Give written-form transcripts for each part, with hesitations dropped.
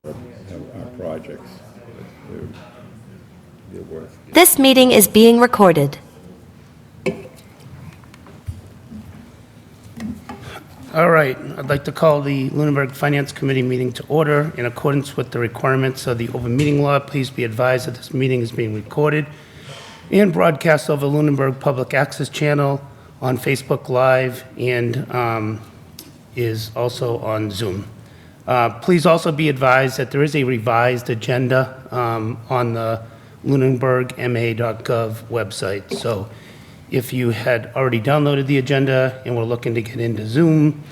our projects. They're, they're worth. This meeting is being recorded. All right, I'd like to call the Lunenburg Finance Committee meeting to order. In accordance with the requirements of the open meeting law, please be advised that this meeting is being recorded and broadcast over Lunenburg Public Access Channel on Facebook Live and is also on Zoom. Please also be advised that there is a revised agenda on the lunenburgma.gov website. So if you had already downloaded the agenda and were looking to get into Zoom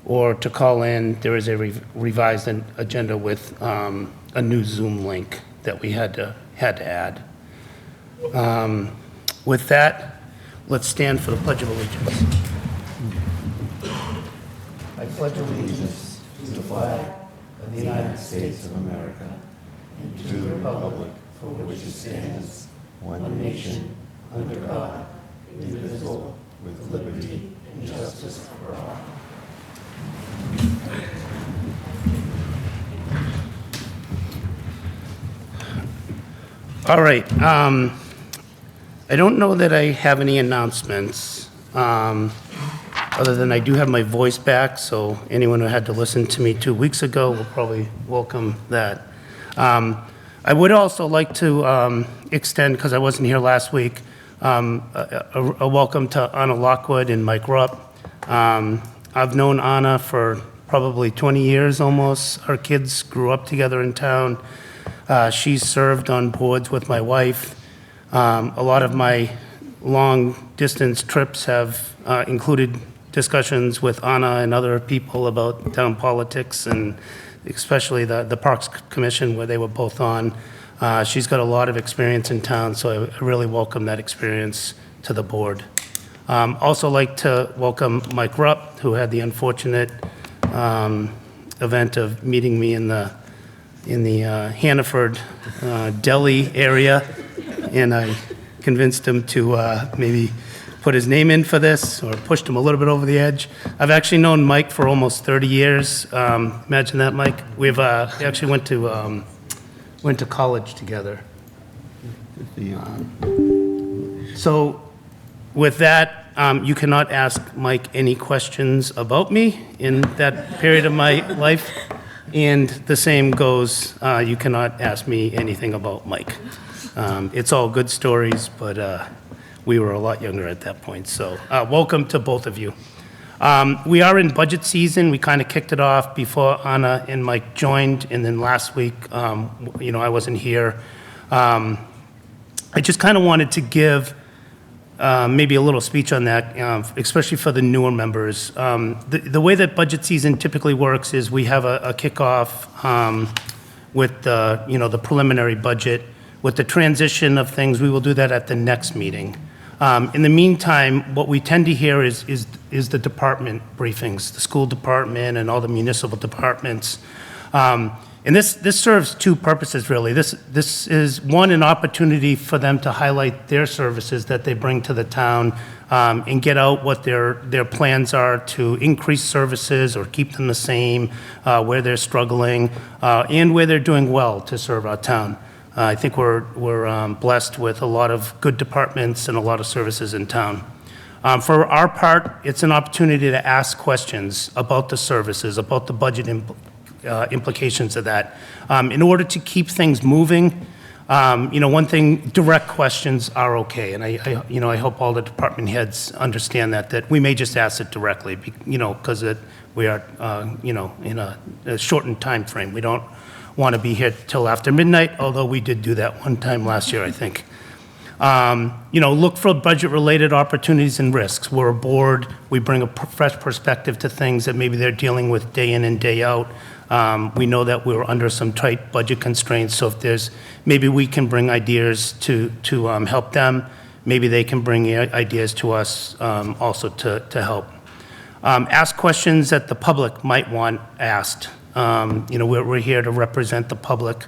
or to call in, there is a revised agenda with a new Zoom link that we had to add. With that, let's stand for the Pledge of Allegiance. I pledge allegiance to the flag of the United States of America and to the republic for which it stands, one nation, under God, indivisible, with liberty and justice for all. All right. I don't know that I have any announcements, other than I do have my voice back, so anyone who had to listen to me 2 weeks ago will probably welcome that. I would also like to extend, because I wasn't here last week, a welcome to Anna Lockwood and Mike Rupp. I've known Anna for probably 20 years almost. Our kids grew up together in town. She's served on boards with my wife. A lot of my long-distance trips have included discussions with Anna and other people about town politics, and especially the Parks Commission, where they were both on. She's got a lot of experience in town, so I really welcome that experience to the board. Also like to welcome Mike Rupp, who had the unfortunate event of meeting me in the Hannaford Deli area, and I convinced him to maybe put his name in for this, or pushed him a little bit over the edge. I've actually known Mike for almost 30 years. Imagine that, Mike. We actually went to college together. So with that, you cannot ask Mike any questions about me in that period of my life, and the same goes, you cannot ask me anything about Mike. It's all good stories, but we were a lot younger at that point. So welcome to both of you. We are in budget season. We kind of kicked it off before Anna and Mike joined, and then last week, I wasn't here. I just kind of wanted to give maybe a little speech on that, especially for the newer members. The way that budget season typically works is we have a kickoff with the preliminary budget. With the transition of things, we will do that at the next meeting. In the meantime, what we tend to hear is the department briefings, the school department and all the municipal departments. And this serves two purposes, really. This is, one, an opportunity for them to highlight their services that they bring to the town, and get out what their plans are to increase services or keep them the same, where they're struggling, and where they're doing well to serve our town. I think we're blessed with a lot of good departments and a lot of services in town. For our part, it's an opportunity to ask questions about the services, about the budget implications of that. In order to keep things moving, one thing, direct questions are okay, and I hope all the department heads understand that we may just ask it directly, because we are, in a shortened time frame. We don't want to be here till after midnight, although we did do that one time last year, I think. Look for budget-related opportunities and risks. We're a board. We bring a fresh perspective to things that maybe they're dealing with day in and day out. We know that we're under some tight budget constraints, so if there's, maybe we can bring ideas to help them. Maybe they can bring ideas to us also to help. Ask questions that the public might want asked. We're here to represent the public.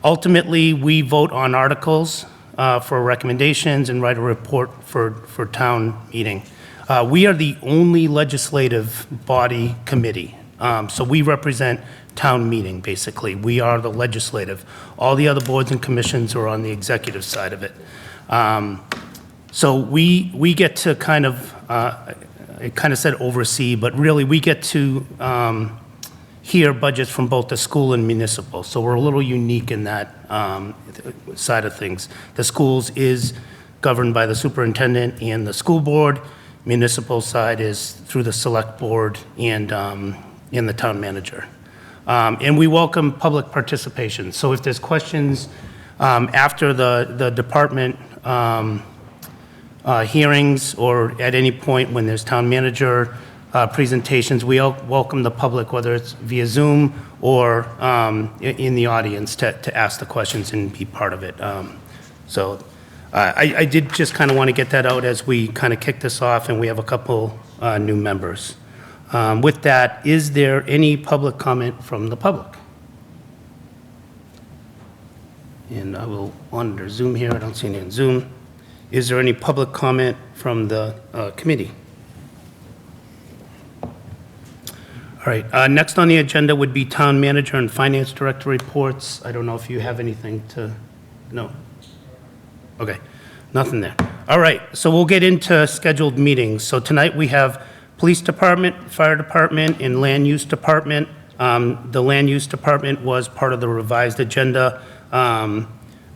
Ultimately, we vote on articles for recommendations and write a report for town meeting. We are the only legislative body committee So we represent town meeting, basically. We are the legislative. All the other boards and commissions are on the executive side of it. So we get to kind of, I kind of said oversee, but really we get to hear budgets from both the school and municipal. So we're a little unique in that side of things. The schools is governed by the superintendent and the school board. Municipal side is through the select board and the town manager. And we welcome public participation. So if there's questions after the department hearings or at any point when there's town manager presentations, we welcome the public, whether it's via Zoom or in the audience, to ask the questions and be part of it. So I did just kind of want to get that out as we kind of kick this off, and we have a couple new members. With that, is there any public comment from the public? And I will monitor Zoom here. I don't see any on Zoom. Is there any public comment from the committee? All right, next on the agenda would be town manager and finance director reports. I don't know if you have anything to, no? Okay, nothing there. All right, so we'll get into scheduled meetings. So tonight we have police department, fire department, and land use department. The land use department was part of the revised agenda.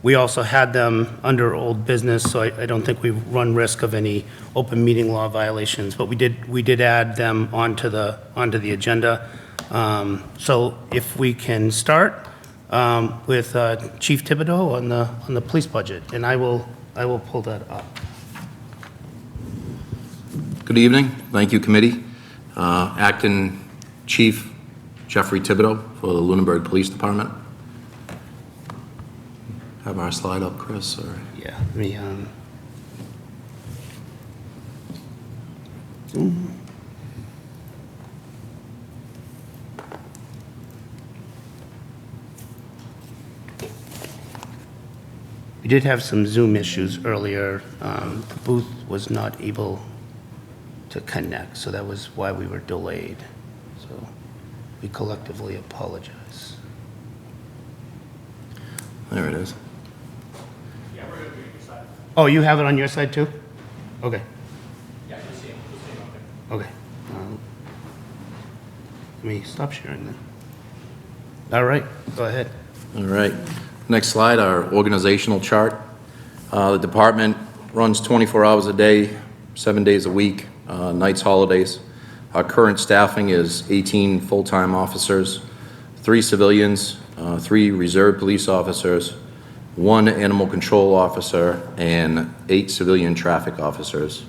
We also had them under old business, so I don't think we run risk of any open meeting law violations, but we did add them onto the agenda. So if we can start with Chief Thibodeau on the police budget, and I will pull that up. Good evening. Thank you, committee. Acting Chief Jeffrey Thibodeau for the Lunenburg Police Department. Have our slide up, Chris? Or? Yeah, let me, Zoom. We did have some Zoom issues earlier. The booth was not able to connect, so that was why we were delayed. So we collectively apologize. There it is. Oh, you have it on your side too? Okay. Yeah, you'll see him up there. Okay. Let me stop sharing then. All right, go ahead. All right. Next slide, our organizational chart. The department runs 24 hours a day, 7 days a week, nights, holidays. Our current staffing is 18 full-time officers, 3 civilians, 3 reserve police officers, 1 animal control officer, and 8 civilian traffic officers.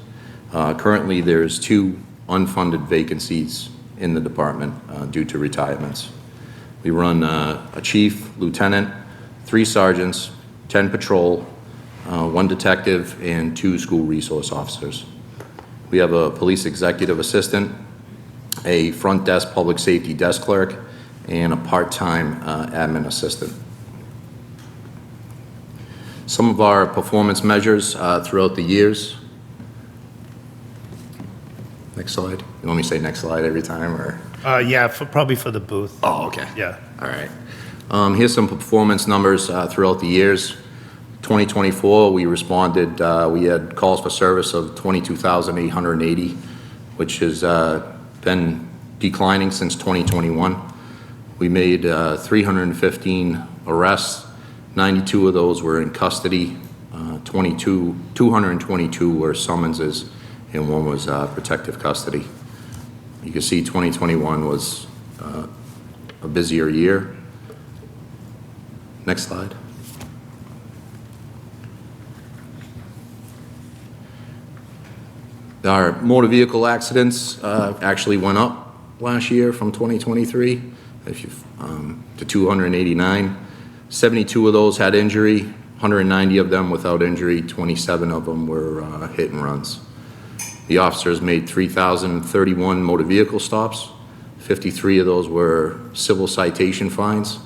Currently, there's 2 unfunded vacancies in the department due to retirements. We run a chief, lieutenant, 3 sergeants, 10 patrol, 1 detective, and 2 school resource officers. We have a police executive assistant, a front desk public safety desk clerk, and a part-time admin assistant. Some of our performance measures throughout the years. Next slide. You want me to say next slide every time, or? Yeah, probably for the booth. Oh, okay. Yeah. All right. Here's some performance numbers throughout the years. 2024, we responded, we had calls for service of 22,880, which has been declining since 2021. We made 315 arrests. 92 of those were in custody. 222 were summonses, and 1 was protective custody. You can see 2021 was a busier year. Next slide. Our motor vehicle accidents actually went up last year from 2023 to 289. 72 of those had injury, 190 of them without injury, 27 of them were hit and runs. The officers made 3,031 motor vehicle stops. 53 of those were civil citation fines.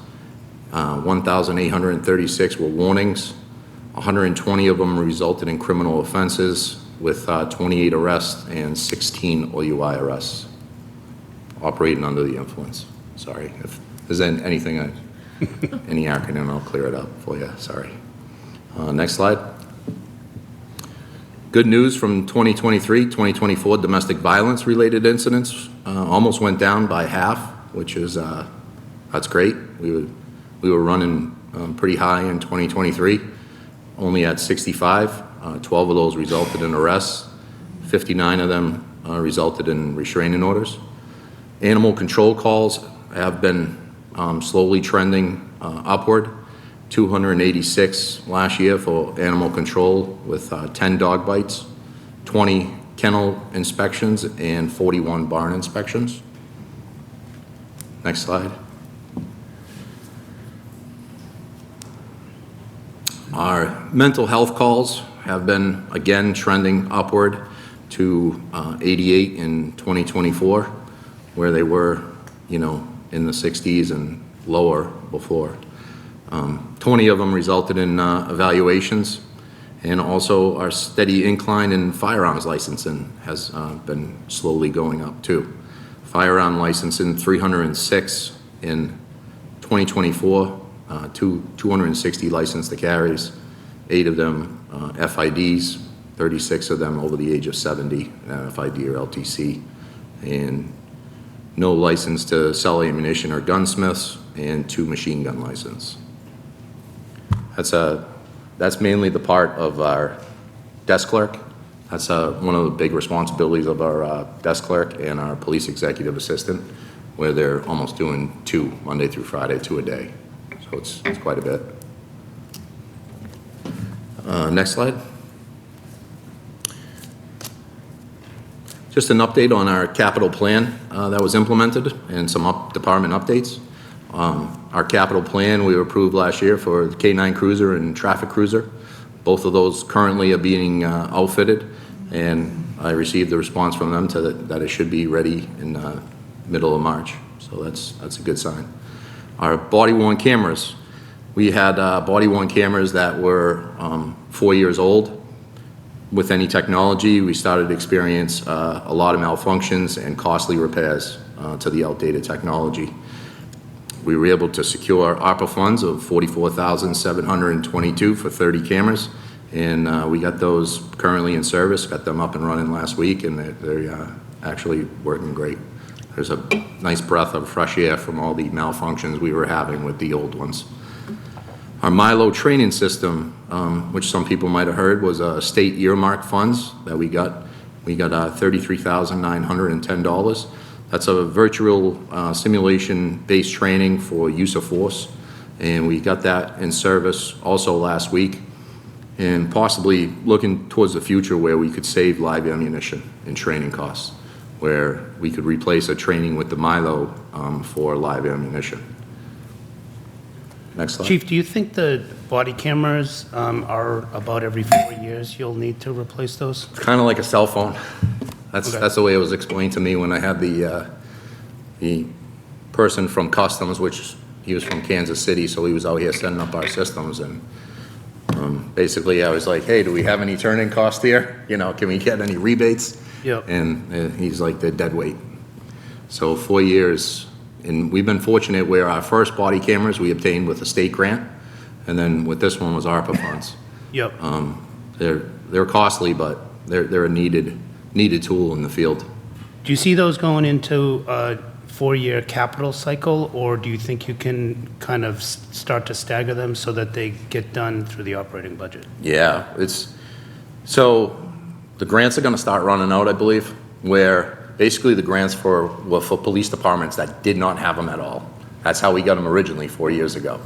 1,836 were warnings. 120 of them resulted in criminal offenses, with 28 arrests and 16 OUI arrests. operating under the influence. Sorry, if there's anything, any acronym, I'll clear it up for you, sorry. Next slide. Good news from 2023, 2024 domestic violence related incidents almost went down by half, which is, that's great. We were running pretty high in 2023, only at 65. 12 of those resulted in arrests. 59 of them resulted in restraining orders. Animal control calls have been slowly trending upward. 286 last year for animal control with 10 dog bites, 20 kennel inspections, and 41 barn inspections. Next slide. Our mental health calls have been again trending upward to 88 in 2024, where they were, in the 60s and lower before. 20 of them resulted in evaluations, and also our steady incline in firearms licensing has been slowly going up too. Firearm licensing 306 in 2024, 260 licensed to carries, 8 of them FIDs, 36 of them over the age of 70, FID or LTC, and no license to sell ammunition or gunsmiths, and 2 machine gun license. That's mainly the part of our desk clerk. That's one of the big responsibilities of our desk clerk and our police executive assistant, where they're almost doing 2 Monday through Friday, 2 a day. So it's quite a bit. Next slide. Just an update on our capital plan that was implemented and some department updates. Our capital plan we approved last year for the K9 Cruiser and Traffic Cruiser. Both of those currently are being outfitted, and I received the response from them that it should be ready in middle of March. So that's a good sign. Our body-worn cameras. We had body-worn cameras that were 4 years old. With any technology, we started to experience a lot of malfunctions and costly repairs to the outdated technology. We were able to secure ARPA funds of $44,722 for 30 cameras, and we got those currently in service, got them up and running last week, and they're actually working great. There's a nice breath of fresh air from all the malfunctions we were having with the old ones. Our Milo training system, which some people might have heard, was state earmarked funds that we got. We got $33,910. That's a virtual simulation-based training for use of force, and we got that in service also last week, and possibly looking towards the future where we could save live ammunition and training costs, where we could replace a training with the Milo for live ammunition. Next slide. Chief, do you think the body cameras are about every 4 years you'll need to replace those? It's kind of like a cell phone. Okay. That's the way it was explained to me when I had the person from Customs, which he was from Kansas City, so he was out here setting up our systems, and basically I was like, hey, do we have any turn-in cost here? Can we get any rebates? Yep. And he's like, they're dead weight. So 4 years, and we've been fortunate where our first body cameras we obtained with a state grant, and then with this one was ARPA funds. Yep. They're costly, but they're a needed tool in the field. Do you see those going into a 4-year capital cycle, or do you think you can kind of start to stagger them so that they get done through the operating budget? Yeah, so the grants are going to start running out, I believe, where basically the grants were for police departments that did not have them at all. That's how we got them originally 4 years ago.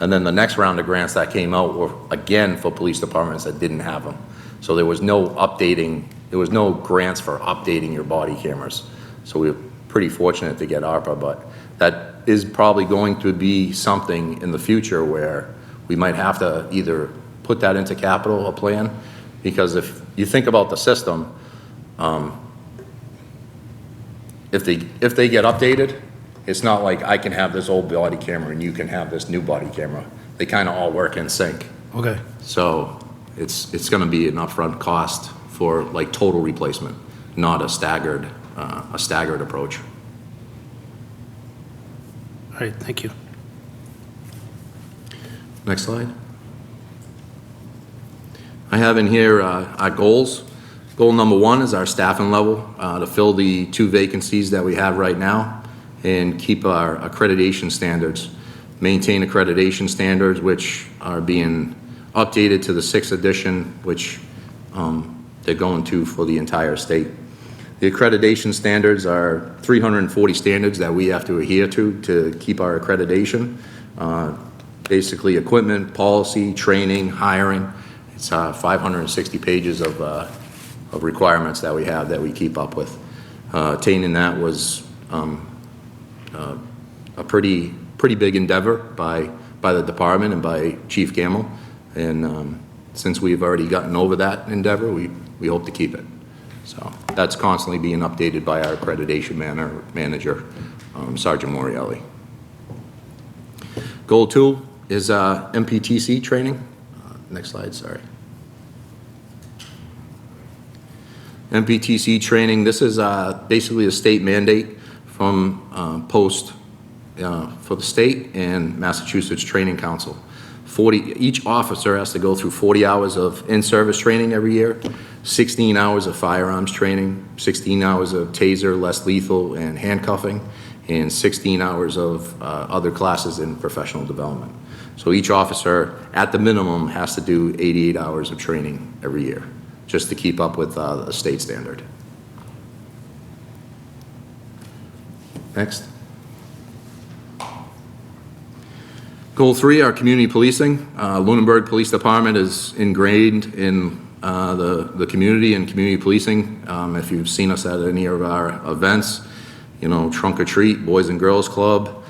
And then the next round of grants that came out were again for police departments that didn't have them. So there was no updating, there was no grants for updating your body cameras. So we were pretty fortunate to get ARPA, but that is probably going to be something in the future where we might have to either put that into capital, a plan, because if you think about the system, if they get updated, it's not like I can have this old body camera and you can have this new body camera. They kind of all work in sync. Okay. So it's going to be an upfront cost for like total replacement, not a staggered approach. All right, thank you. Next slide. I have in here our goals. Goal number 1 is our staffing level, to fill the 2 vacancies that we have right now and keep our accreditation standards. Maintain accreditation standards, which are being updated to the 6th edition, which they're going to for the entire state. The accreditation standards are 340 standards that we have to adhere to keep our accreditation. Basically, equipment, policy, training, hiring. It's 560 pages of requirements that we have that we keep up with. Attaining that was a pretty big endeavor by the department and by Chief Gamble. And since we've already gotten over that endeavor, we hope to keep it. So that's constantly being updated by our accreditation manager, Sergeant Morielli. Goal 2 is MPTC training. Next slide, sorry. MPTC training, this is basically a state mandate from post for the state and Massachusetts Training Council. Each officer has to go through 40 hours of in-service training every year, 16 hours of firearms training, 16 hours of taser, less lethal, and handcuffing, and 16 hours of other classes in professional development. So each officer, at the minimum, has to do 88 hours of training every year, just to keep up with the state standard. Next. Goal 3, our community policing. Lunenburg Police Department is ingrained in the community and community policing. If you've seen us at any of our events, you know, Trunk or Treat, Boys and Girls Club,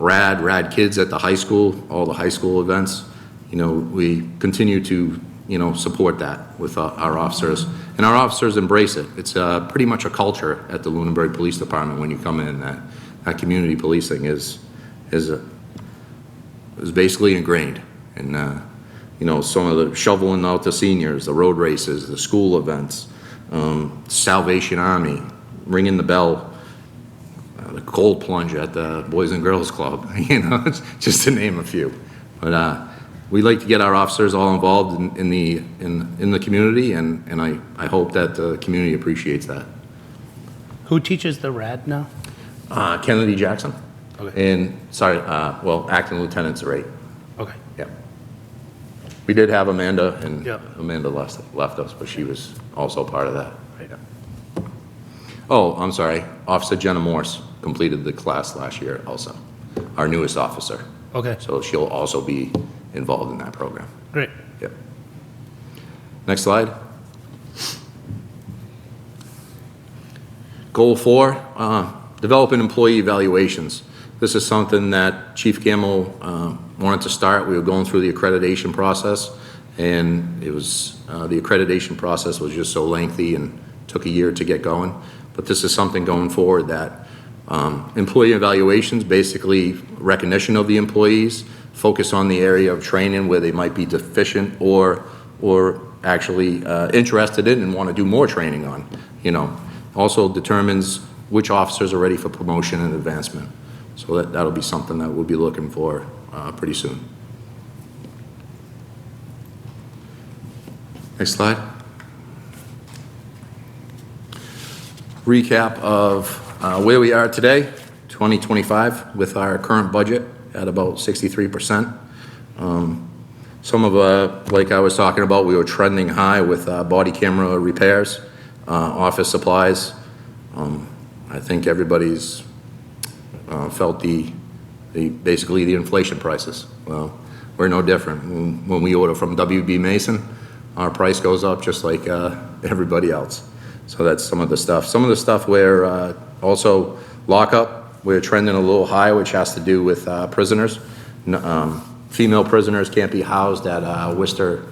Rad Kids at the high school, all the high school events, you know, we continue to, you know, support that with our officers. And our officers embrace it. It's pretty much a culture at the Lunenburg Police Department when you come in. That community policing is basically ingrained. And, you know, some of the shoveling out the seniors, the road races, the school events, Salvation Army, ringing the bell, the cold plunge at the Boys and Girls Club, you know, just to name a few. But we like to get our officers all involved in the community, and I hope that the community appreciates that. Who teaches the RAD now? Kennedy Jackson. Okay. And, sorry, well, Acting Lieutenant Zaray. Okay. Yeah. We did have Amanda, and Yeah. Amanda left us, but she was also part of that. Yeah. Oh, I'm sorry. Officer Jenna Morse completed the class last year also, our newest officer. Okay, So she'll also be involved in that program. great. Yep. Next slide. Goal 4, developing employee evaluations. This is something that Chief Gamble wanted to start. We were going through the accreditation process, and it was the accreditation process was just so lengthy and took a year to get going. But this is something going forward that employee evaluations, basically recognition of the employees, focus on the area of training where they might be deficient or actually interested in and want to do more training on, you know. Also determines which officers are ready for promotion and advancement. So that'll be something that we'll be looking for pretty soon. Next slide. Recap of where we are today, 2025, with our current budget at about 63%. Some of, like I was talking about, we were trending high with body camera repairs, office supplies. I think everybody's felt basically the inflation prices. Well, we're no different. When we order from WB Mason, our price goes up just like everybody else. So that's some of the stuff. Some of the stuff where also lockup, we're trending a little high, which has to do with prisoners. Female prisoners can't be housed at Worcester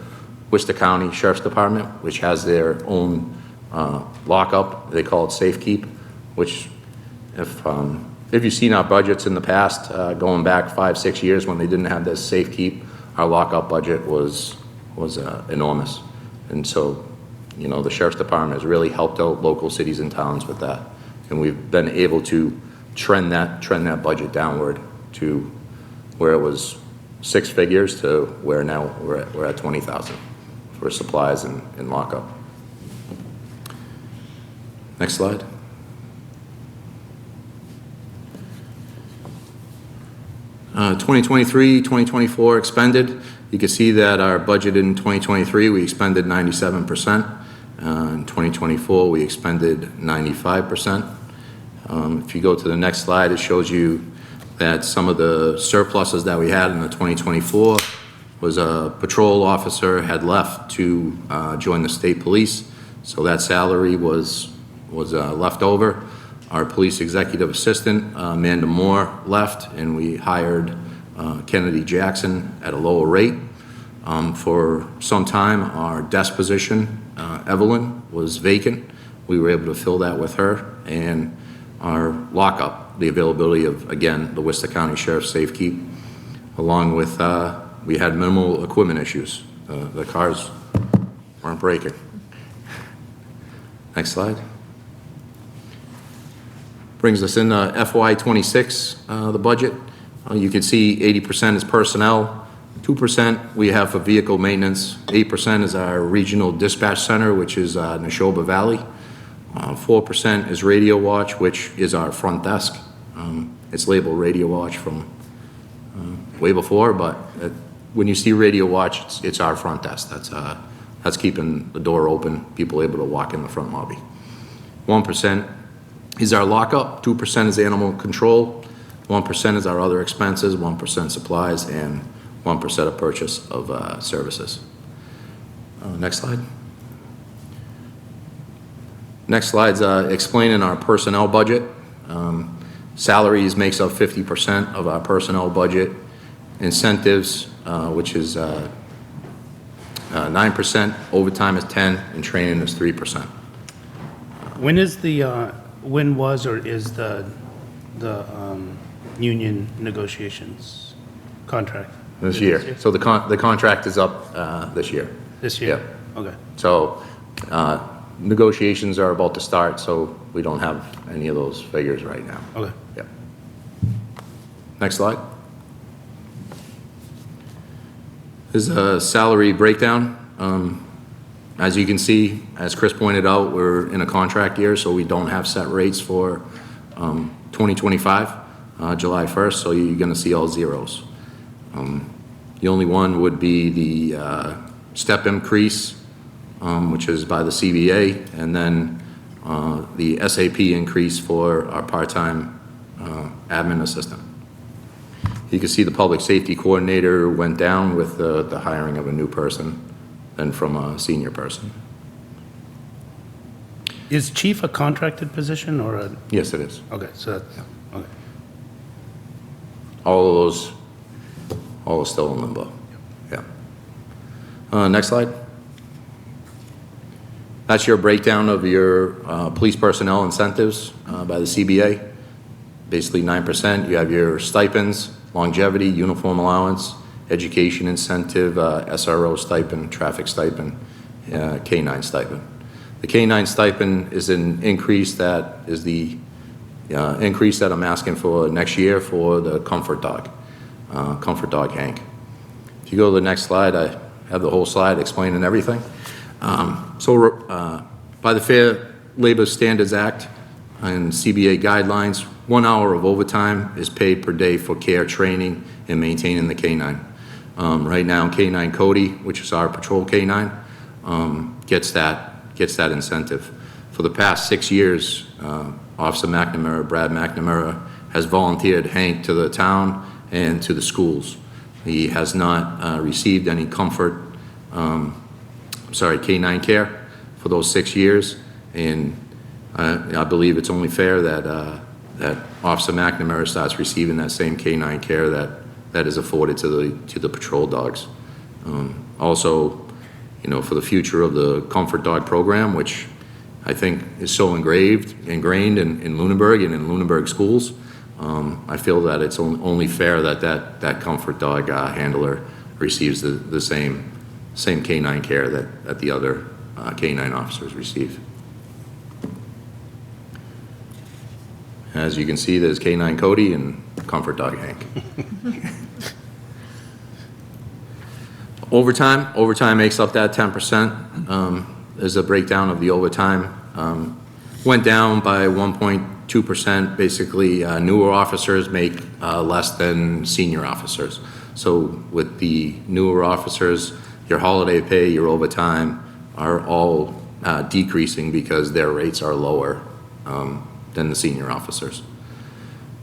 County Sheriff's Department, which has their own lockup. They call it safe keep, which if you've seen our budgets in the past, going back 5-6 years when they didn't have this safe keep, our lockup budget was enormous. And so, you know, the Sheriff's Department has really helped out local cities and towns with that. And we've been able to trend that budget downward to where it was six figures to where now we're at 20,000 for supplies and lockup. Next slide. Uh, 2023, 2024 expended. You can see that our budget in 2023, we expended 97%. In 2024, we expended 95%. If you go to the next slide, it shows you that some of the surpluses that we had in the 2024 was a patrol officer had left to join the state police, so that salary was left over. Our police executive assistant, Amanda Moore, left, and we hired Kennedy Jackson at a lower rate. For some time, our desk position, Evelyn, was vacant. We were able to fill that with her, and our lockup, the availability of, again, the Worcester County Sheriff's Safekeep, along with, we had minimal equipment issues. The cars weren't breaking. Next slide. Brings us in FY '26, the budget. You can see 80% is personnel, 2% we have for vehicle maintenance, 8% is our regional dispatch center, which is Neshoba Valley. 4% is Radio Watch, which is our front desk. It's labeled Radio Watch from way before, but when you see Radio Watch, it's our front desk. That's keeping the door open, people able to walk in the front lobby. 1% is our lockup, 2% is animal control, 1% is our other expenses, 1% supplies, and 1% of purchase of services. Next slide. Next slide's explaining our personnel budget. Salaries makes up 50% of our personnel budget. Incentives, which is 9%, overtime is 10%, and training is 3%. When was or is the union negotiations contract? This year. So the contract is up this year. This year? Yeah. Okay. So negotiations are about to start, so we don't have any of those figures right now. Okay. Yeah. Next slide. This is a salary breakdown. As you can see, as Chris pointed out, we're in a contract year, so we don't have set rates for 2025, July 1st, so you're going to see all zeros. The only one would be the step increase, which is by the CBA, and then the SAP increase for our part-time admin assistant. You can see the public safety coordinator went down with the hiring of a new person than from a senior person. Is chief a contracted position or a? Yes, it is. Okay, so that's, okay. All are still in limbo. Yeah. Next slide. That's your breakdown of your police personnel incentives by the CBA. Basically 9%. You have your stipends, longevity, uniform allowance, education incentive, SRO stipend, traffic stipend, K-9 stipend. The K-9 stipend is an increase that is the increase that I'm asking for next year for the Comfort Dog Hank. If you go to the next slide, I have the whole slide explaining everything. By the Fair Labor Standards Act and CBA guidelines, 1 hour of overtime is paid per day for care, training, and maintaining the K-9. Right now, K-9 Cody, which is our patrol K-9, gets that incentive. For the past 6 years, Officer McNamara, Brad McNamara, has volunteered Hank to the town and to the schools. He has not received any K-9 care for those 6 years, and I believe it's only fair that Officer McNamara starts receiving that same K-9 care that is afforded to the patrol dogs. Also, for the future of the Comfort Dog program, which I think is so ingrained in Lunenburg and in Lunenburg schools, I feel that it's only fair that Comfort Dog handler receives the same K-9 care that the other K-9 officers receive. As you can see, there's K9 Cody and Comfort Dog Hank. Overtime makes up that 10%. There's a breakdown of the overtime. Went down by 1.2%. Basically, newer officers make less than senior officers. So with the newer officers, your holiday pay, your overtime are all decreasing because their rates are lower than the senior officers.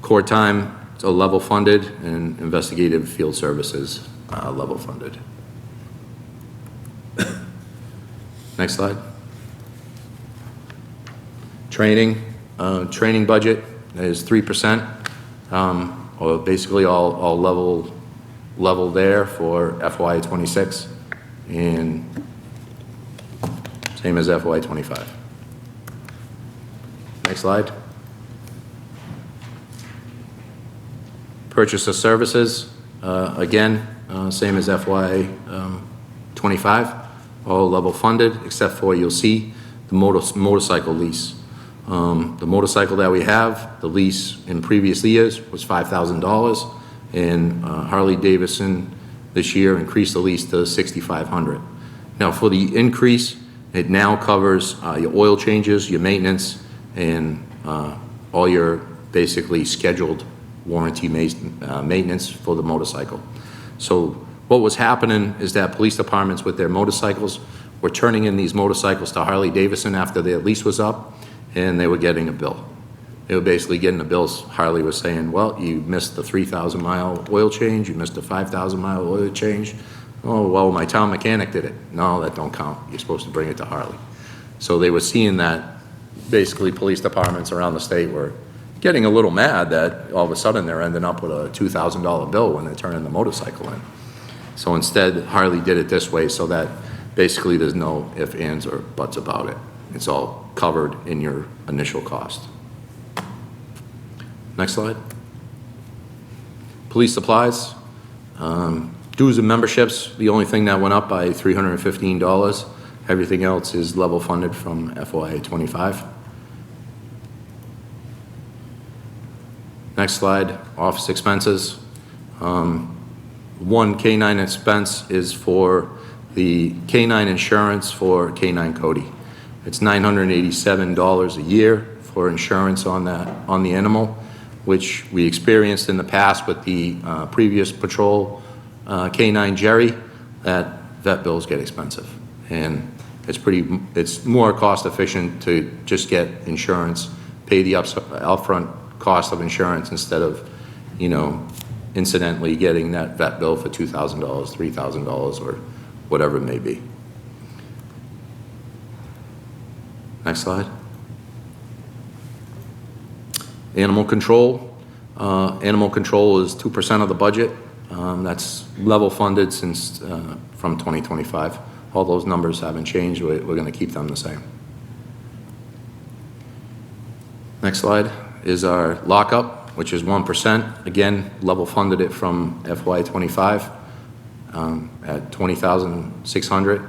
Court time, it's a level funded, and investigative field services level funded. Next slide. Training budget is 3%, or basically all level there for FY26, and same as FY25. Next slide. Purchase of services, again, same as FY25, all level funded, except for, you'll see, the motorcycle lease. The motorcycle that we have, the lease in previous years was $5,000, and Harley Davidson this year increased the lease to $6,500. Now, for the increase, it now covers your oil changes, your maintenance, and all your basically scheduled warranty maintenance for the motorcycle. So what was happening is that police departments with their motorcycles were turning in these motorcycles to Harley Davidson after their lease was up, and they were getting a bill. They were basically getting the bills. Harley was saying, well, you missed the 3,000 mile oil change, you missed the 5,000 mile oil change. Oh, well, my town mechanic did it. No, that don't count. You're supposed to bring it to Harley. So they were seeing that basically police departments around the state were getting a little mad that all of a sudden they're ending up with a $2,000 bill when they're turning the motorcycle in. So instead, Harley did it this way so that basically there's no ifs, ands, or buts about it. It's all covered in your initial cost. Next slide. Police supplies. Dues and memberships, the only thing that went up by $315. Everything else is level funded from FY25. Next slide, office expenses. One K9 expense is for the K9 insurance for K9 Cody. It's $987 a year for insurance on the animal, which we experienced in the past with the previous patrol K9 Jerry, that vet bills get expensive. And it's more cost efficient to just get insurance, pay the upfront cost of insurance instead of, incidentally getting that vet bill for $2,000, $3,000, or whatever it may be. Next slide. Animal control. Animal control is 2% of the budget. That's level funded since from 2025. All those numbers haven't changed. We're going to keep them the same. Next slide is our lockup, which is 1%. Again, level funded it from FY25 at $20,600.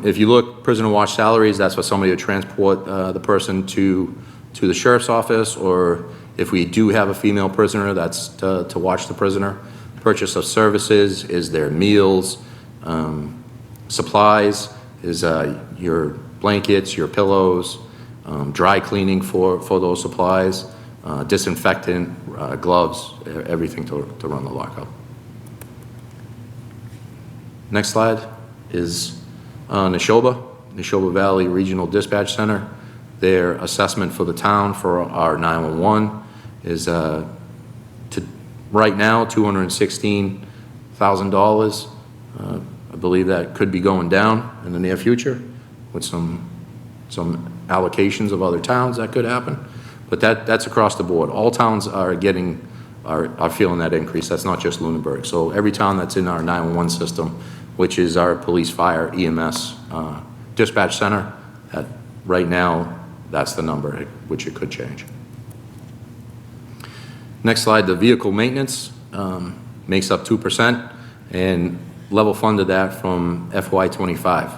If you look, prisoner watch salaries, that's for somebody to transport the person to the sheriff's office, or if we do have a female prisoner, that's to watch the prisoner. Purchase of services is their meals. Supplies is your blankets, your pillows, dry cleaning for those supplies, disinfectant, gloves, everything to run the lockup. Next slide is Neshoba Valley Regional Dispatch Center. Their assessment for the town for our 911 is right now $216,000. I believe that could be going down in the near future with some allocations of other towns that could happen. But that's across the board. All towns are feeling that increase. That's not just Lunenburg. So every town that's in our 911 system, which is our police, fire, EMS dispatch center, right now that's the number, which it could change. Next slide, the vehicle maintenance makes up 2%, and level funded that from FY25.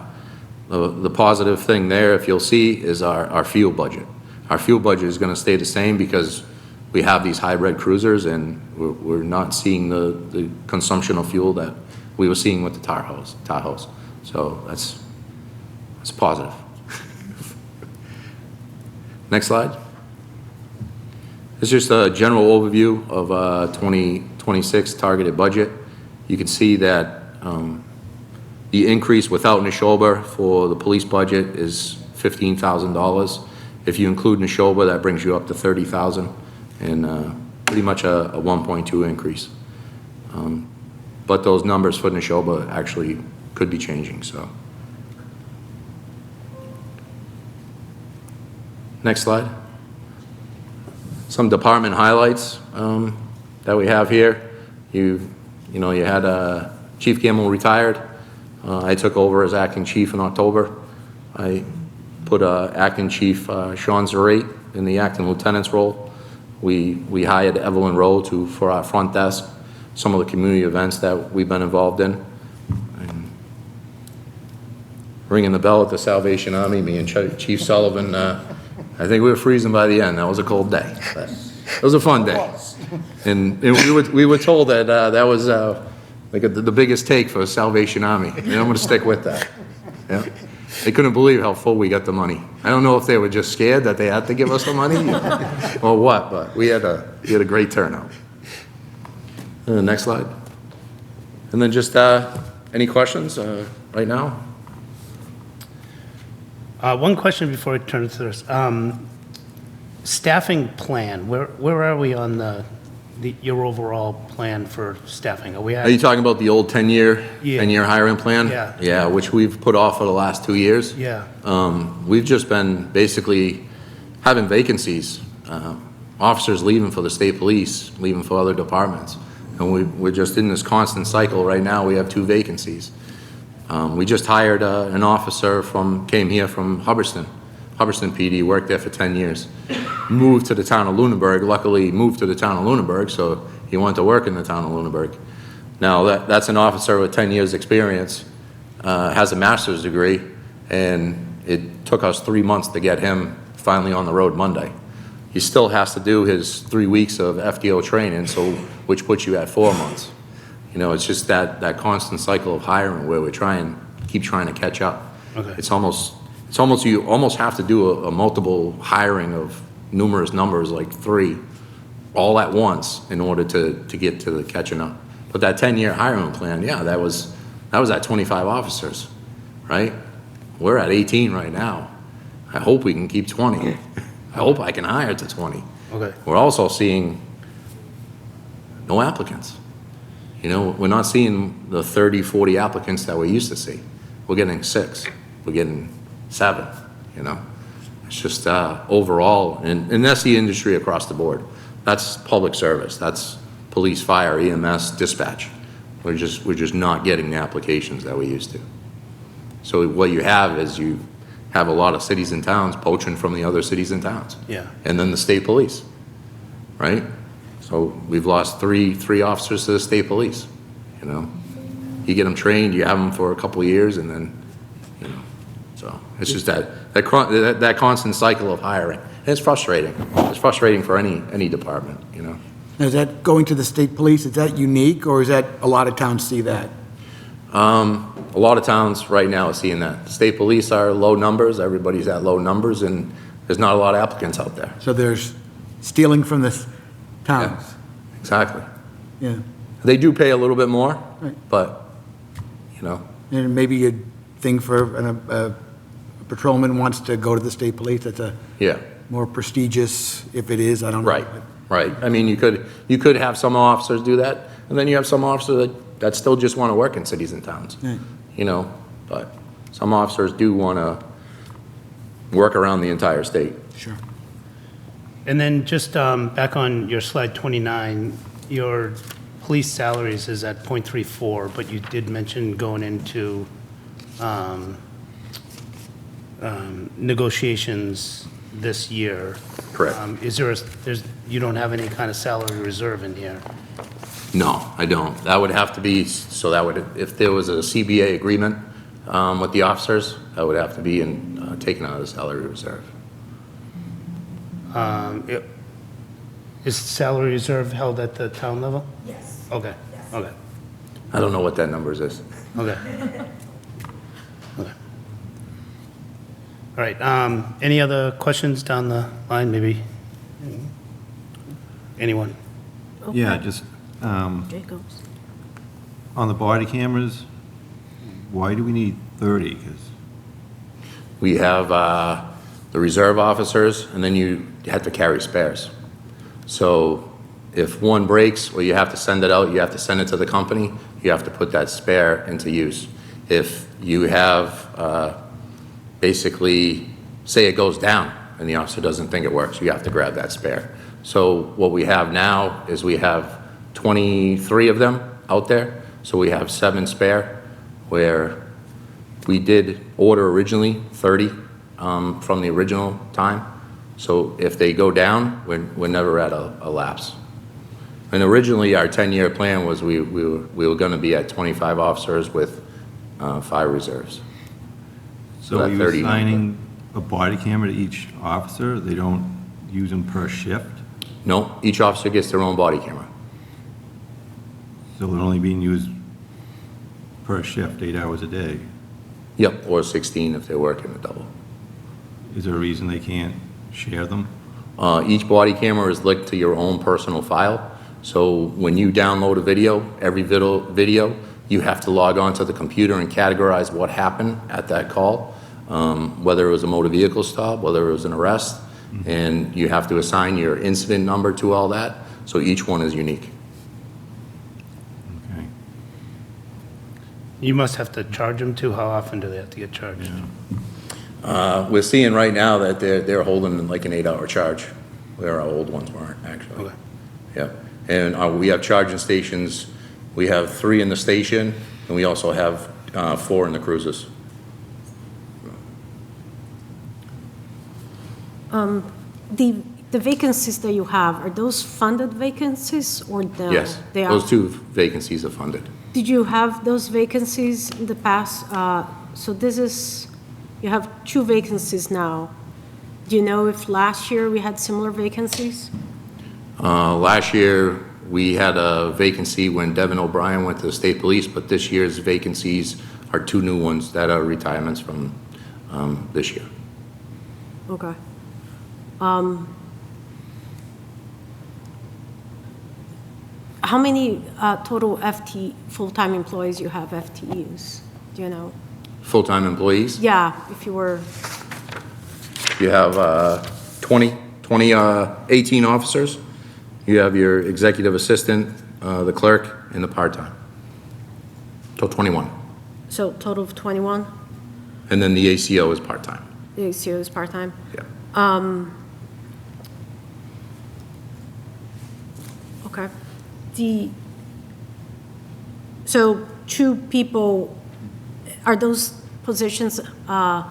The positive thing there, if you'll see, is our fuel budget. Our fuel budget is gonna stay the same because we have these hybrid cruisers and we're not seeing the consumption of fuel that we were seeing with the Tahoes. So that's positive. Next slide. It's just a general overview of 2026 targeted budget. You can see that the increase without Neshoba for the police budget is $15,000. If you include Neshoba, that brings you up to $30,000, and pretty much a 1.2 increase. But those numbers for Neshoba actually could be changing, so. Next slide. Some department highlights that we have here. You had Chief Gamble retired. I took over as acting chief in October. I put acting chief Sean Zarate in the acting lieutenant's role. We hired Evelyn Rowe for our front desk, some of the community events that we've been involved in. And ringing the bell at the Salvation Army, me and Chief Sullivan, I think we were freezing by the end. That was a cold day. But it was a fun day. And we were told that that was like the biggest take for Salvation Army, and I'm going to stick with that. Yeah. They couldn't believe how full we got the money. I don't know if they were just scared that they had to give us the money or what, but we had a great turnout. Next slide. And then just any questions right now? One question before I turn to this. Staffing plan, where are we on your overall plan for staffing? Are you talking about the old 10-year Yeah. 10-year hiring plan? Yeah. Yeah, which we've put off for the last 2 years. Yeah. We've just been basically having vacancies, officers leaving for the state police, leaving for other departments. And we're just in this constant cycle. Right now, we have 2 vacancies. We just hired an officer came here from Hubbardston PD, worked there for 10 years. Moved to the town of Lunenburg, luckily moved to the town of Lunenburg, so he went to work in the town of Lunenburg. Now, that's an officer with 10 years experience, has a master's degree, and it took us 3 months to get him finally on the road Monday. He still has to do his 3 weeks of FDO training, which puts you at 4 months. You know, it's just that constant cycle of hiring where we keep trying to catch up. Okay. It's almost you almost have to do a multiple hiring of numerous numbers, like 3, all at once in order to get to the catching up. But that 10-year hiring plan, yeah, that was at 25 officers, right? We're at 18 right now. I hope we can keep 20. I hope I can hire to 20. Okay. We're also seeing no applicants. You know, we're not seeing the 30, 40 applicants that we used to see. We're getting 6. We're getting 7, you know. It's just overall, and that's the industry across the board. That's public service. That's police, fire, EMS, dispatch. We're just not getting the applications that we used to. So what you have is you have a lot of cities and towns poaching from the other cities and towns. Yeah. And then the state police, right? So we've lost three officers to the state police, you know. You get them trained, you have them for a couple of years, and then, you know. So it's just that constant cycle of hiring. And it's frustrating. It's frustrating for any department, you know. Now, is that going to the state police, is that unique, or is that a lot of towns see that? A lot of towns right now are seeing that. State police are low numbers, everybody's at low numbers, and there's not a lot of applicants out there. So there's stealing from the towns? Yeah, exactly. Yeah. They do pay a little bit more, Right. but, you know, And maybe a thing for a patrolman wants to go to the state police, that's a yeah. more prestigious, if it is, I don't know. Right, right. I mean, you could have some officers do that, and then you have some officers that still just want to work in cities and towns. Right. You know, but some officers do want to work around the entire state. Sure. And then just back on your slide 29, your police salaries is at .34, but you did mention going into negotiations this year. Correct. You don't have any kind of salary reserve in here? No, I don't. That would have to be, if there was a CBA agreement with the officers, that would have to be taken out of the salary reserve. Is salary reserve held at the town level? Yes. Okay, okay, I don't know what that numbers is. okay. Okay. All right, any other questions down the line, maybe? Anyone? Yeah, just, Jacobs. on the body cameras, why do we need 30? 'Cause We have the reserve officers, and then you have to carry spares. So if one breaks, or you have to send it out, you have to send it to the company, you have to put that spare into use. If you have, basically, say it goes down, and the officer doesn't think it works, you have to grab that spare. So what we have now is we have 23 of them out there, so we have 7 spare, where we did order originally 30 from the original time. So if they go down, we're never at a lapse. And originally, our 10-year plan was we were going to be at 25 officers with 5 reserves. So that are you 30 assigning a body camera to each officer? They don't use them per shift? No, each officer gets their own body camera. So they're only being used per shift, 8 hours a day? Yep, or 16 if they're working a double. Is there a reason they can't share them? Each body camera is linked to your own personal file. So when you download a video, every video, you have to log on to the computer and categorize what happened at that call, whether it was a motor vehicle stop, whether it was an arrest, and you have to assign your incident number to all that. So each one is unique. Okay. You must have to charge them too. How often do they have to get charged? We're seeing right now that they're holding like an 8-hour charge, where our old ones weren't, actually. Okay. Yeah, and we have charging stations. We have 3 in the station, and we also have 4 in the cruises. The vacancies that you have, are those funded vacancies or no? Yes, They are. those 2 vacancies are funded. Did you have those vacancies in the past? So this is, you have 2 vacancies now. Do you know if last year we had similar vacancies? Last year, we had a vacancy when Devin O'Brien went to the state police, but this year's vacancies are 2 new ones that are retirements from this year. Okay. How many total full-time employees you have FTEs? Do you know? Full-time employees, Yeah, if you were, you have 18 officers. You have your executive assistant, the clerk, and the part-time. So 21. so total of 21? And then the ACO is part-time. The ACO is part-time? Yeah. Okay. So 2 people, are those positions, how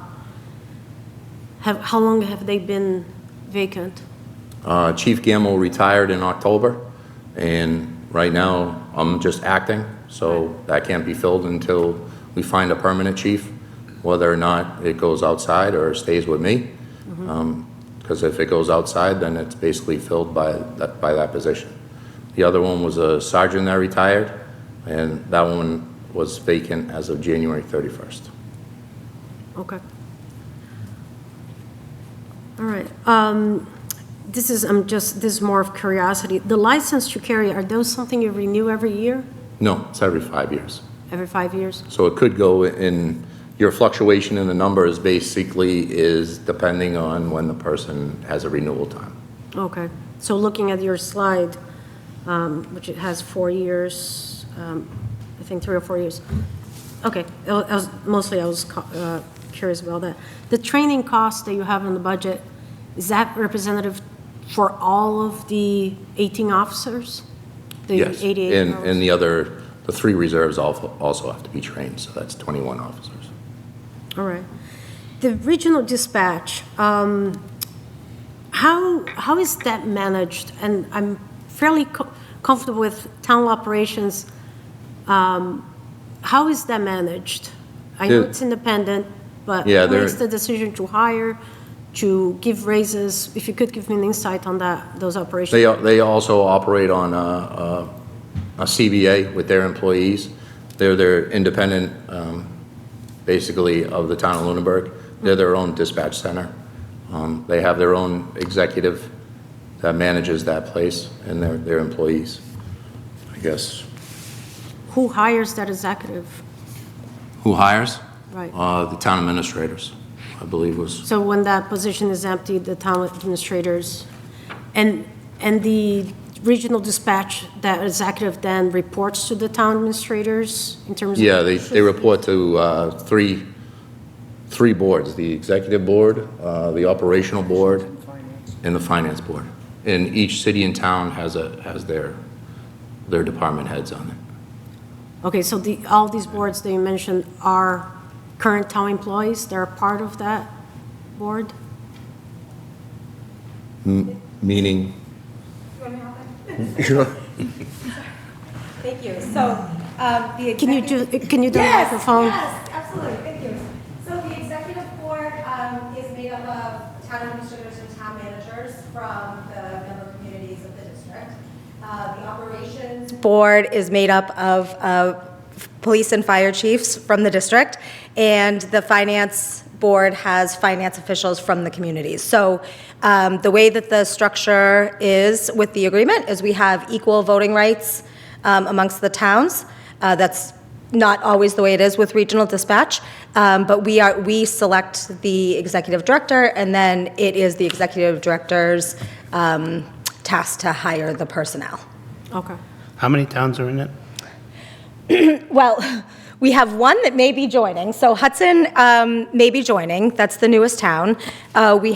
long have they been vacant? Chief Gamble retired in October, and right now, I'm just acting, so that can't be filled until we find a permanent chief, whether or not it goes outside or stays with me. Because if it goes outside, then it's basically filled by that position. The other one was a sergeant that retired, and that one was vacant as of January 31st. Okay. All right. This is more of curiosity. The license to carry, are those something you renew every year, No, it's every 5 years. every 5 years? So it could go in, your fluctuation in the numbers basically is depending on when the person has a renewal time. Okay. So looking at your slide, which it has 4 years, I think 3 or 4 years. Okay. I was curious about that. The training costs that you have in the budget, is that representative for all of the 18 officers? The Yes, 88 and hours? the 3 reserves also have to be trained, so that's 21 officers. All right. The regional dispatch, how is that managed? And I'm fairly comfortable with town operations. How is that managed? I know The- it's independent, but Yeah, who they're- makes the decision to hire to give raises? If you could give me an insight on that, those operations. They also operate on a CBA with their employees. They're their independent, basically, of the town of Lunenburg. They're their own dispatch center. They have their own executive that manages that place and their employees, I guess. Who hires that executive? Who hires? Right. The town administrators, I believe was. So when that position is empty, the town administrators, and the regional dispatch, that executive then reports to the town administrators in terms of? Yeah, they report to three boards, the executive board, the operational board, and the finance board. And each city and town has their department heads on it. Okay, so all these boards that you mentioned are current town employees? They're a part of that board? Meaning? Sure. Thank you. So, the Can you do the Yes, microphone? Yes, absolutely, thank you. So the executive board is made up of town administrators and town managers from the member communities of the district. The operations board is made up of police and fire chiefs from the district, and the finance board has finance officials from the communities. So the way that the structure is with the agreement is we have equal voting rights amongst the towns. That's not always the way it is with regional dispatch, but we select the executive director, and then it is the executive director's task to hire the personnel. Okay. How many towns are in it? Well, we have one that may be joining. So Hudson may be joining. That's the newest town. I'm going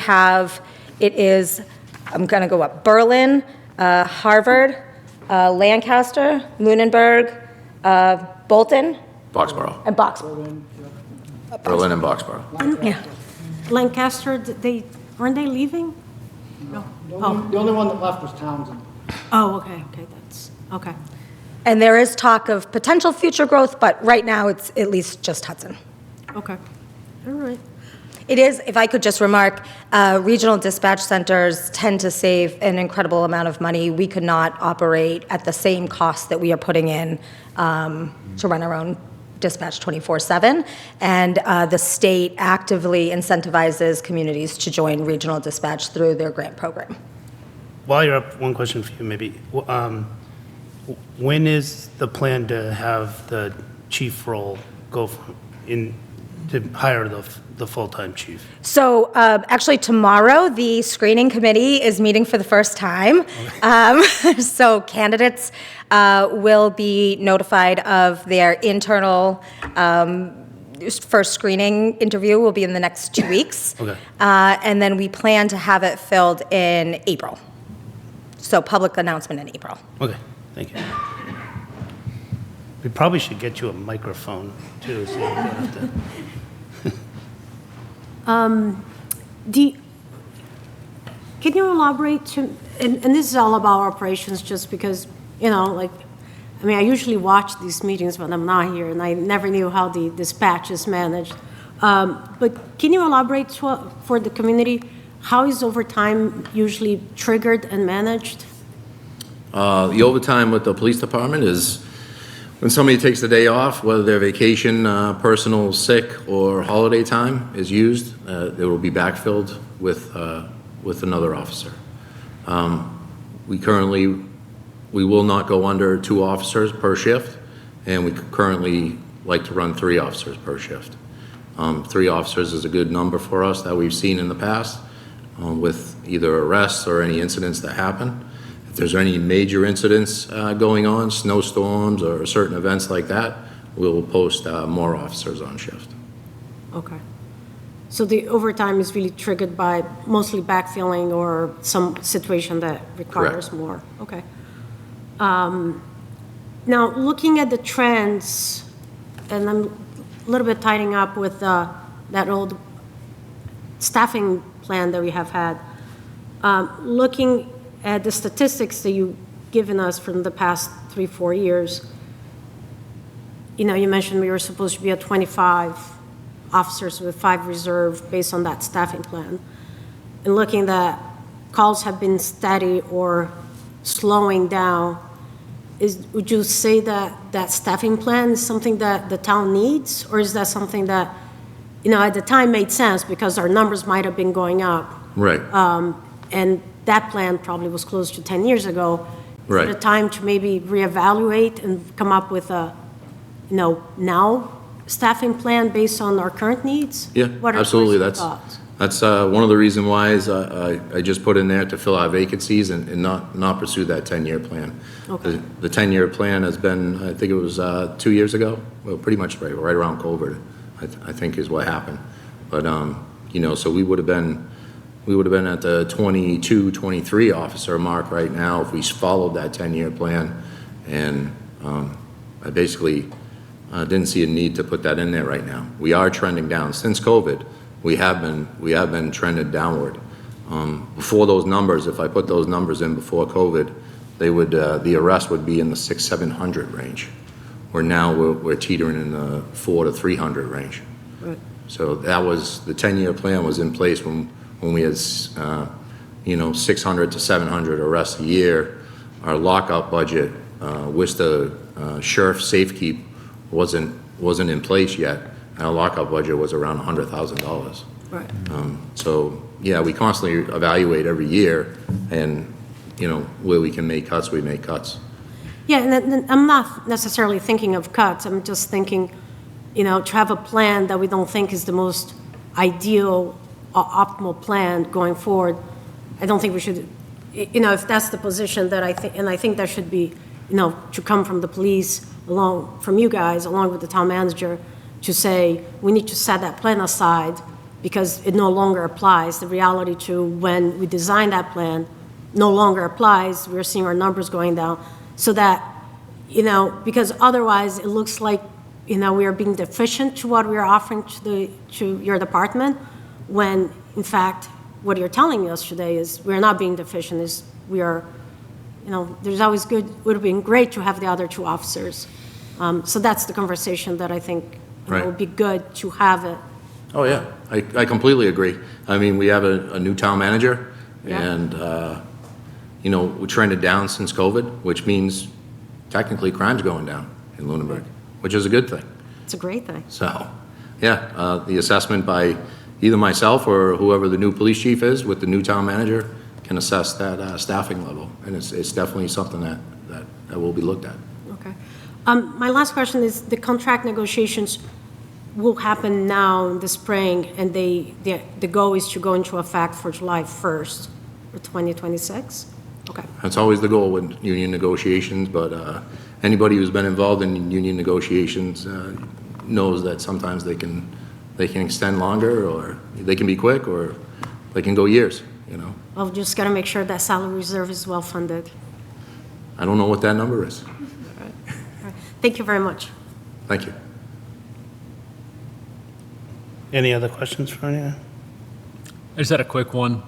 to go up, Berlin, Harvard, Lancaster, Lunenburg, Bolton, Boxborough. and Boxborough. Berlin and Boxborough. Yeah. Lancaster, weren't they leaving? No. The only one that left was Townsend. Oh, okay, okay. And there is talk of potential future growth, but right now it's at least just Hudson. Okay, all right. It is, if I could just remark, regional dispatch centers tend to save an incredible amount of money. We could not operate at the same cost that we are putting in to run our own dispatch 24/7. And the state actively incentivizes communities to join regional dispatch through their grant program. While you're up, one question for you maybe. When is the plan to have the chief role to hire the full-time chief? So actually tomorrow, the screening committee is meeting for the first time. So candidates will be notified of their internal first screening interview will be in the next 2 weeks. Okay. And then we plan to have it filled in April. So public announcement in April. Okay, thank you. We probably should get you a microphone, too, so you don't have to... Can you elaborate and this is all about operations just because, I usually watch these meetings when I'm not here, and I never knew how the dispatch is managed. But can you elaborate for the community, how is overtime usually triggered and managed? The overtime with the police department is when somebody takes the day off, whether their vacation, personal, sick, or holiday time is used, it will be backfilled with another officer. We will not go under 2 officers per shift, and we currently like to run 3 officers per shift. 3 officers is a good number for us that we've seen in the past with either arrests or any incidents that happen. If there's any major incidents going on, snowstorms or certain events like that, we'll post more officers on shift. Okay. So the overtime is really triggered by mostly backfilling or some situation that requires Correct. more? Okay. Now, looking at the trends, and I'm a little bit tidying up with that old staffing plan that we have had, looking at the statistics that you've given us from the past 3-4 years, you mentioned we were supposed to be at 25 officers with 5 reserve based on that staffing plan. and looking that calls have been steady or slowing down, would you say that that staffing plan is something that the town needs? Or is that something that, at the time made sense because our numbers might have been going up? Right. And that plan probably was close to 10 years ago. Right. Is it a time to maybe reevaluate and come up with a, now staffing plan based on our current needs? Yeah, What are absolutely. your thoughts? That's one of the reasons why is I just put in there to fill our vacancies and not pursue that 10-year plan. Okay. The 10-year plan has been, I think it was 2 years ago, well, pretty much right around COVID, I think is what happened. But, so we would have been at the 22, 23 officer mark right now if we followed that 10-year plan. And I basically didn't see a need to put that in there right now. We are trending down. Since COVID, we have been trended downward. Before those numbers, if I put those numbers in before COVID, they would the arrest would be in the 600-700 range. Where now we're teetering in the 400 to 300 range. Right. So that was the 10-year plan was in place when we had 600 to 700 arrests a year. Our lockout budget with the sheriff safekeep wasn't in place yet. Our lockout budget was around $100,000. Right. So yeah, we constantly evaluate every year, and where we can make cuts, we make cuts. Yeah, and then I'm not necessarily thinking of cuts. I'm just thinking, to have a plan that we don't think is the most ideal, optimal plan going forward. I don't think we should, if that's the position that I think, and I think that should be, to come from the police, from you guys, along with the town manager, to say, we need to set that plan aside because it no longer applies. The reality to when we design that plan no longer applies. We're seeing our numbers going down. So that, because otherwise it looks like, we are being deficient to what we are offering to your department, when in fact, what you're telling us today is we're not being deficient, is we are, there's always would have been great to have the other two officers. So that's the conversation that I think Right. would be good to have it. Oh, yeah, I completely agree. I mean, we have a new town manager, Yeah. and, we trended down since COVID, which means technically crime's going down in Lunenburg, which is a good thing. It's a great thing. So, yeah, the assessment by either myself or whoever the new police chief is with the new town manager can assess that staffing level, and it's definitely something that will be looked at. Okay. My last question is, the contract negotiations will happen now in the spring, and the goal is to go into effect for July 1st for 2026? Okay. That's always the goal with union negotiations, but anybody who's been involved in union negotiations knows that sometimes they can extend longer, or they can be quick, or they can go years, Well, just got to make sure that salary reserve is well funded. I don't know what that number is. All right. Thank you very much. Thank you. Any other questions for anyone? I just had a quick one.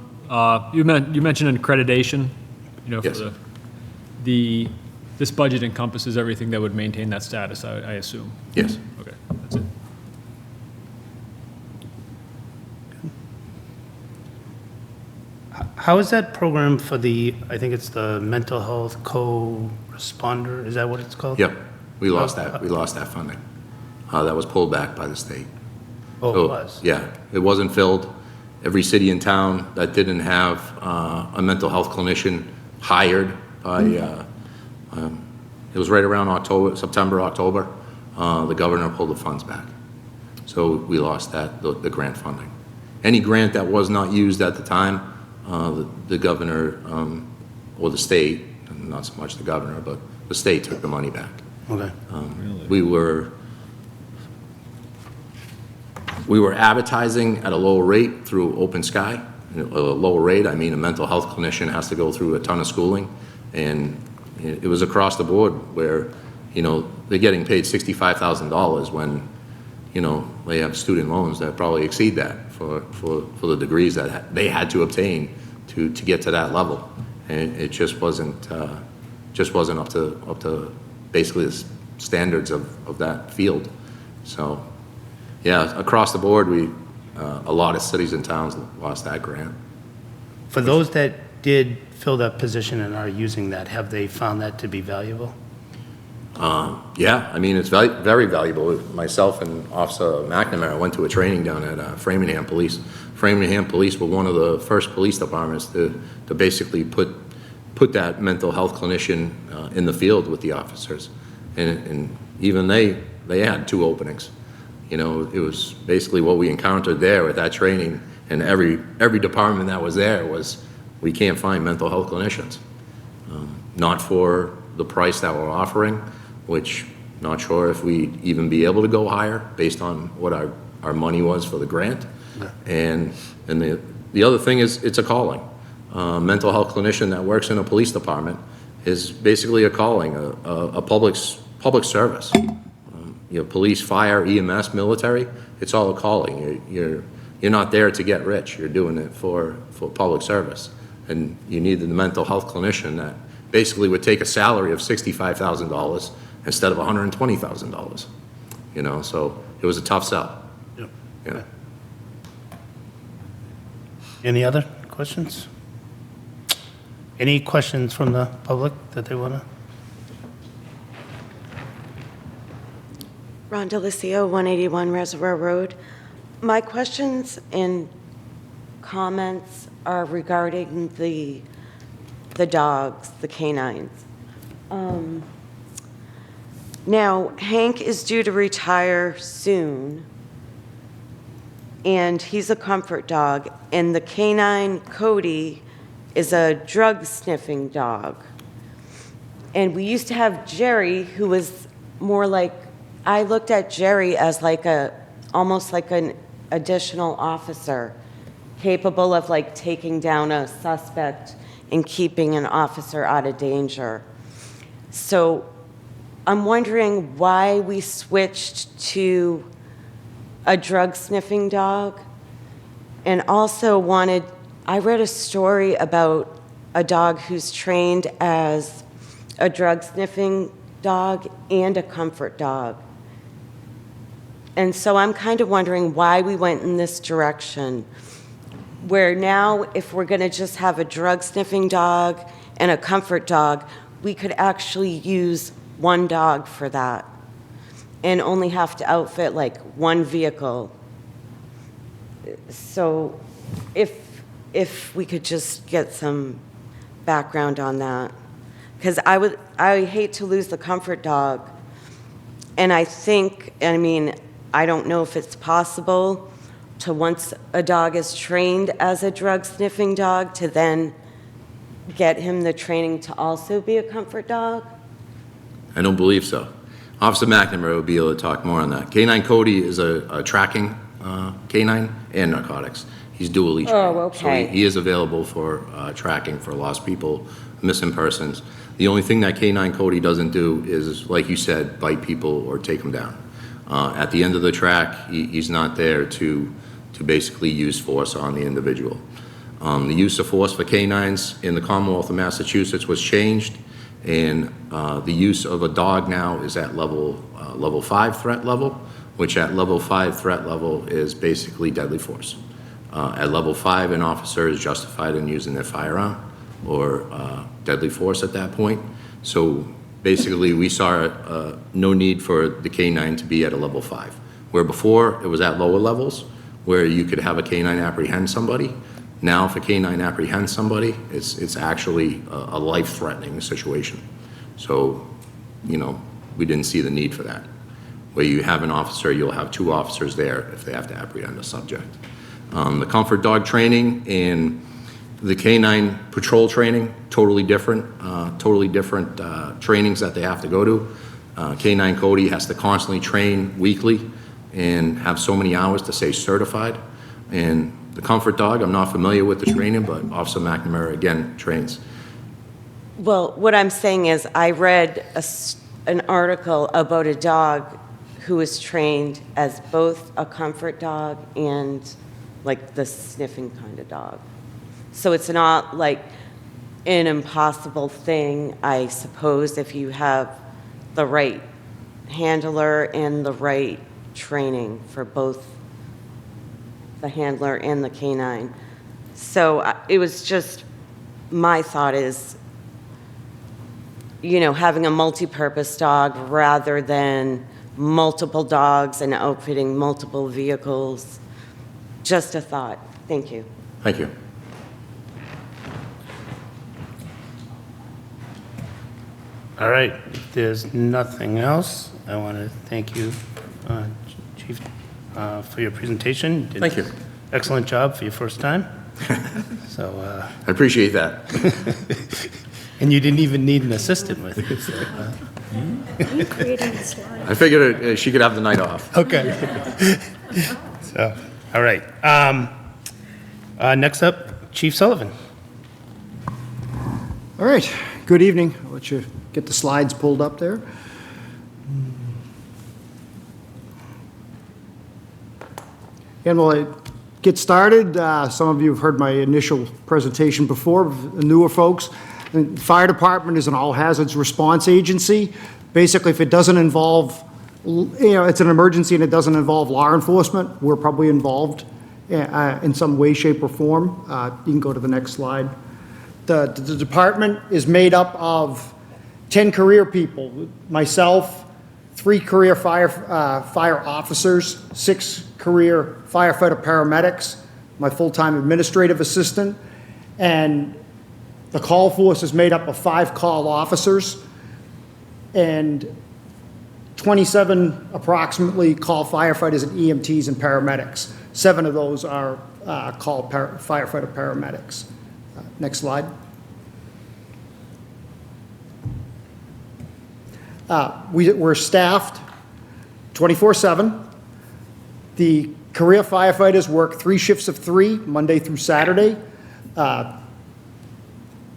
You mentioned accreditation, for Yes. this budget encompasses everything that would maintain that status, I assume. Yes. Okay, that's it. How is that program for I think it's the mental health co-responder, is that what it's called? Yep, we lost that funding. That was pulled back by the state. Oh, So, it was? Yeah, it wasn't filled. Every city and town that didn't have a mental health clinician hired by, it was right around September, October, the governor pulled the funds back. So we lost the grant funding. Any grant that was not used at the time, the governor, or the state, not so much the governor, but the state took the money back. Okay. We were advertising at a lower rate through Open Sky. A lower rate, I mean a mental health clinician has to go through a ton of schooling, and it was across the board where, they're getting paid $65,000 when, they have student loans that probably exceed that for the degrees that they had to obtain to get to that level. And it just wasn't up to basically the standards of that field. So, yeah, across the board, a lot of cities and towns lost that grant. For those that did fill that position and are using that, have they found that to be valuable? Yeah, I mean, it's very valuable. Myself and Officer McNamara went to a training down at Framingham Police. Framingham Police were one of the first police departments to basically put that mental health clinician in the field with the officers. And even they had 2 openings. You know, it was basically what we encountered there with that training, and every department that was there was, we can't find mental health clinicians. Not for the price that we're offering, which not sure if we'd even be able to go higher based on what our money was for the grant. And the other thing is, it's a calling. Mental health clinician that works in a police department is basically a calling, a public service. You know, police, fire, EMS, military, it's all a calling. You're not there to get rich. You're doing it for public service. And you need the mental health clinician that basically would take a salary of $65,000 instead of $120,000. You know, so it was a tough sell. Yep. Yeah. Any other questions? Any questions from the public that they want to? Rhonda Lucio, 181 Reservoir Road. My questions and comments are regarding the dogs, the canines. Now, Hank is due to retire soon, and he's a comfort dog, and the canine, Cody, is a drug-sniffing dog. And we used to have Jerry, who was more like, I looked at Jerry as like almost like an additional officer, capable of like taking down a suspect and keeping an officer out of danger. So I'm wondering why we switched to a drug-sniffing dog, and also I read a story about a dog who's trained as a drug-sniffing dog and a comfort dog. And so I'm kind of wondering why we went in this direction, where now if we're going to just have a drug-sniffing dog and a comfort dog, we could actually use one dog for that and only have to outfit like one vehicle. So if we could just get some background on that. Because I hate to lose the comfort dog. And I don't know if it's possible to, once a dog is trained as a drug-sniffing dog, to then get him the training to also be a comfort dog? I don't believe so. Officer McNamara will be able to talk more on that. Canine Cody is a tracking canine and narcotics. He's dually trained. Oh, okay. So he is available for tracking for lost people, missing persons. The only thing that Canine Cody doesn't do is, like you said, bite people or take them down. At the end of the track, he's not there to basically use force on the individual. The use of force for canines in the Commonwealth of Massachusetts was changed, and the use of a dog now is at level 5 threat level, which at level 5 threat level is basically deadly force. At level 5, an officer is justified in using their firearm or deadly force at that point. So basically, we saw no need for the canine to be at a level 5, where before it was at lower levels, where you could have a canine apprehend somebody. Now, if a canine apprehends somebody, it's actually a life-threatening situation. So, we didn't see the need for that. Where you have an officer, you'll have 2 officers there if they have to apprehend a subject. The comfort dog training and the canine patrol training, totally different trainings that they have to go to. Canine Cody has to constantly train weekly and have so many hours to stay certified. And the comfort dog, I'm not familiar with the training, but Officer McNamara, again, trains. Well, what I'm saying is I read an article about a dog who was trained as both a comfort dog and like the sniffing kind of dog. So it's not like an impossible thing, I suppose, if you have the right handler and the right training for both the handler and the canine. So it was just, my thought is, having a multi-purpose dog rather than multiple dogs and outfitting multiple vehicles. Just a thought. Thank you. Thank you. All right, if there's nothing else, I want to thank you, Chief, for your presentation. Did Thank you. Excellent job for your first time. So, I appreciate that. and you didn't even need an assistant with you. So, You creating the slide. I figured she could have the night off. okay. So, all right. Next up, Chief Sullivan. All right, good evening. I'll let you get the slides pulled up there. And while I get started, some of you have heard my initial presentation before, the newer folks. The fire department is an all hazards response agency. Basically, if it doesn't involve, it's an emergency and it doesn't involve law enforcement, we're probably involved in some way, shape, or form. You can go to the next slide. The department is made up of 10 career people, myself, 3 career fire officers, 6 career firefighter paramedics, my full-time administrative assistant, and the call force is made up of 5 call officers and 27 approximately call firefighters and EMTs and paramedics. 7 of those are call firefighter paramedics. Next slide. We're staffed 24/7. The career firefighters work 3 shifts of 3, Monday through Saturday.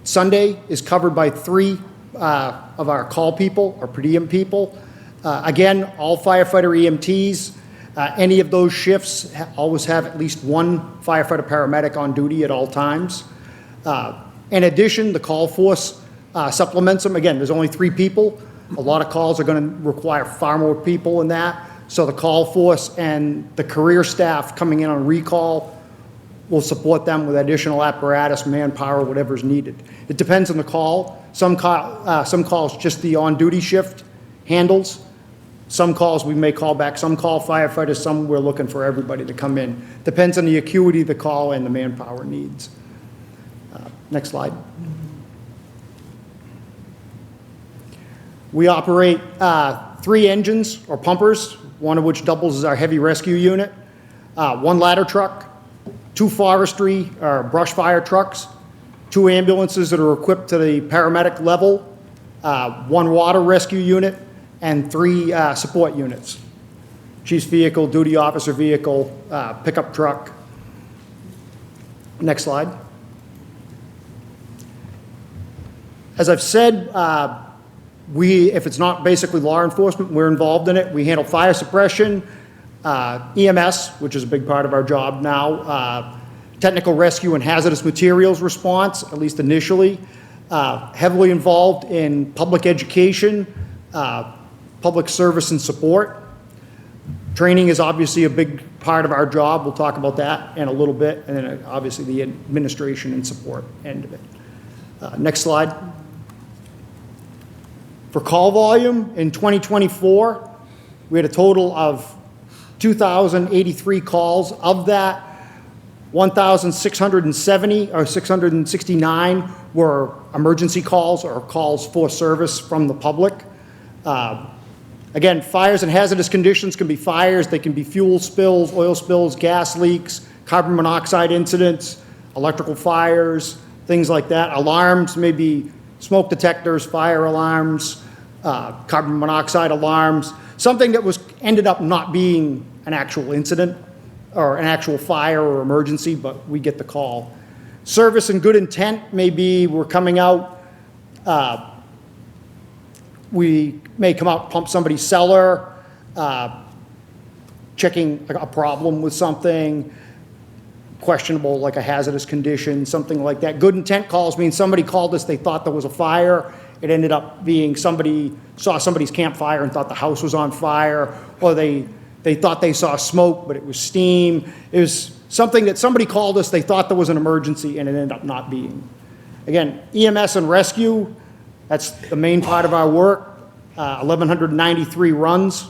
Sunday is covered by 3 of our call people, our per diem people. Again, all firefighter EMTs, any of those shifts always have at least 1 firefighter paramedic on duty at all times. In addition, the call force supplements them. Again, there's only 3 people. A lot of calls are going to require far more people than that. So the call force and the career staff coming in on recall will support them with additional apparatus, manpower, whatever's needed. It depends on the call. Some calls just the on-duty shift handles. Some calls we may call back. Some call firefighters. Some we're looking for everybody to come in. Depends on the acuity of the call and the manpower needs. Next slide. We operate 3 engines or pumpers, one of which doubles as our heavy rescue unit, 1 ladder truck, 2 forestry or brush fire trucks, 2 ambulances that are equipped to the paramedic level, 1 water rescue unit, and 3 support units. Chief's vehicle, duty officer vehicle, pickup truck. Next slide. As I've said, if it's not basically law enforcement, we're involved in it. We handle fire suppression, EMS, which is a big part of our job now, technical rescue and hazardous materials response, at least initially, heavily involved in public education, public service and support. Training is obviously a big part of our job. We'll talk about that in a little bit, and then obviously the administration and support end of it. Next slide. For call volume in 2024, we had a total of 2,083 calls. Of that, 1,670 or 669 were emergency calls or calls for service from the public. Again, fires and hazardous conditions can be fires, they can be fuel spills, oil spills, gas leaks, carbon monoxide incidents, electrical fires, things like that. Alarms may be smoke detectors, fire alarms, carbon monoxide alarms, something that ended up not being an actual incident or an actual fire or emergency, but we get the call. Service and good intent may be we're coming out, we may come out, pump somebody's cellar, checking a problem with something, questionable like a hazardous condition, something like that. Good intent calls mean somebody called us, they thought there was a fire. It ended up being somebody saw somebody's campfire and thought the house was on fire, or they thought they saw smoke, but it was steam. It was something that somebody called us, they thought there was an emergency, and it ended up not being. Again, EMS and rescue, that's the main part of our work. 1,193 runs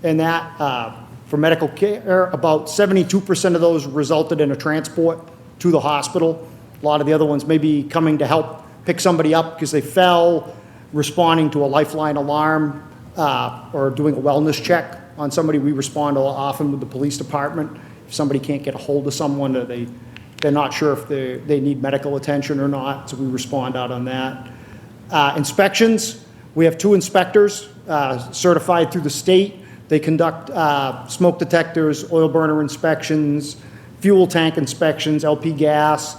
in that for medical care. About 72% of those resulted in a transport to the hospital. A lot of the other ones may be coming to help pick somebody up because they fell, responding to a lifeline alarm, or doing a wellness check on somebody. We respond often with the police department. If somebody can't get a hold of someone, or they're not sure if they need medical attention or not, so we respond out on that. Inspections, we have 2 inspectors certified through the state. They conduct smoke detectors, oil burner inspections, fuel tank inspections, LP gas.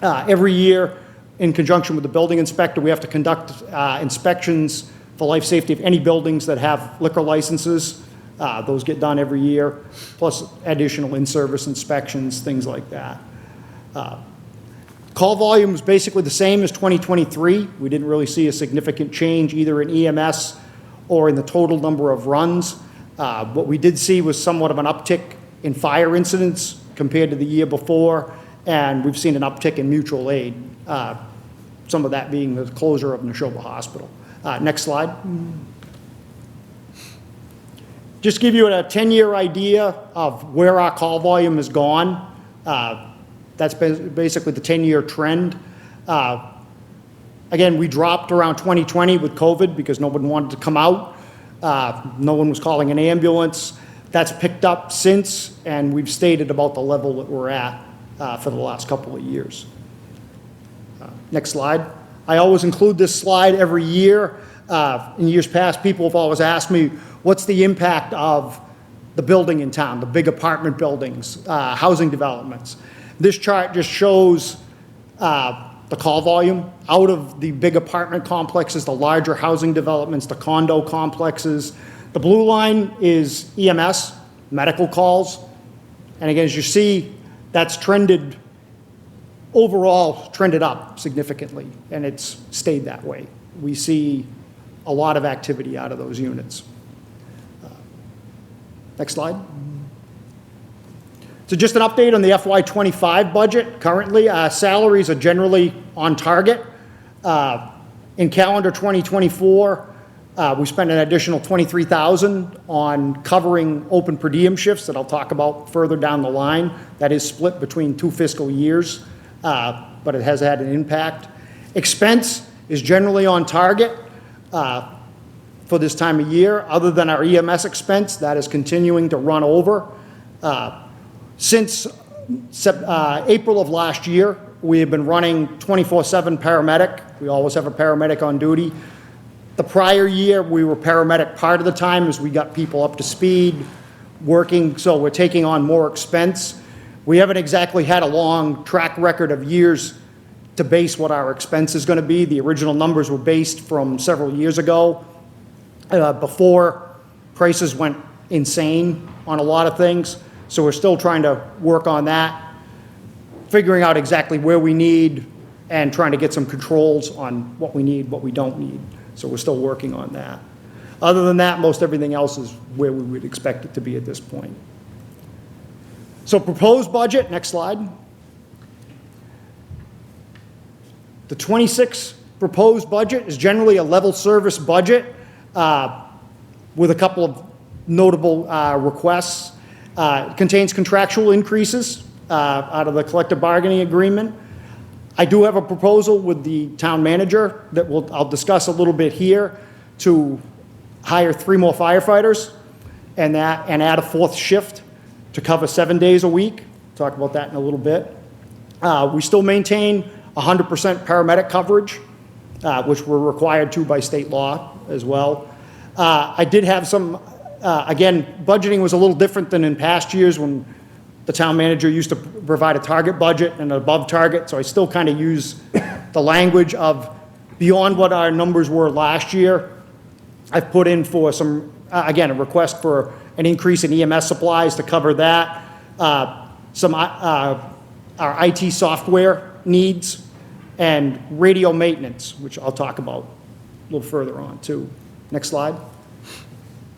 Every year, in conjunction with the building inspector, we have to conduct inspections for life safety of any buildings that have liquor licenses. Those get done every year, plus additional in-service inspections, things like that. Call volume is basically the same as 2023. We didn't really see a significant change either in EMS or in the total number of runs. What we did see was somewhat of an uptick in fire incidents compared to the year before, and we've seen an uptick in mutual aid, some of that being the closure of Neshoba Hospital. Next slide. Just give you a 10-year idea of where our call volume has gone. That's basically the 10-year trend. Again, we dropped around 2020 with COVID because no one wanted to come out. No one was calling an ambulance. That's picked up since, and we've stayed at about the level that we're at for the last couple of years. Next slide. I always include this slide every year. In years past, people have always asked me, what's the impact of the building in town, the big apartment buildings, housing developments? This chart just shows the call volume out of the big apartment complexes, the larger housing developments, the condo complexes. The blue line is EMS, medical calls. And again, as you see, that's trended, overall trended up significantly, and it's stayed that way. We see a lot of activity out of those units. Next slide. So just an update on the FY25 budget. Currently, salaries are generally on target. In calendar 2024, we spent an additional $23,000 on covering open per diem shifts that I'll talk about further down the line. That is split between 2 fiscal years, but it has had an impact. Expense is generally on target for this time of year, other than our EMS expense that is continuing to run over. Since April of last year, we have been running 24/7 paramedic. We always have a paramedic on duty. The prior year, we were paramedic part of the time as we got people up to speed, working, so we're taking on more expense. We haven't exactly had a long track record of years to base what our expense is going to be. The original numbers were based from several years ago, before prices went insane on a lot of things. So we're still trying to work on that, figuring out exactly where we need and trying to get some controls on what we need, what we don't need. So we're still working on that. Other than that, most everything else is where we would expect it to be at this point. So proposed budget, next slide. The 26 proposed budget is generally a level service budget with a couple of notable requests. It contains contractual increases out of the collective bargaining agreement. I do have a proposal with the town manager that I'll discuss a little bit here to hire 3 more firefighters and add a 4th shift to cover 7 days a week. Talk about that in a little bit. We still maintain 100% paramedic coverage, which we're required to by state law as well. I did have some, again, budgeting was a little different than in past years when the town manager used to provide a target budget and an above target, so I still kind of use the language of beyond what our numbers were last year. I've put in for some, again, a request for an increase in EMS supplies to cover that, some our IT software needs, and radio maintenance, which I'll talk about a little further on too. Next slide.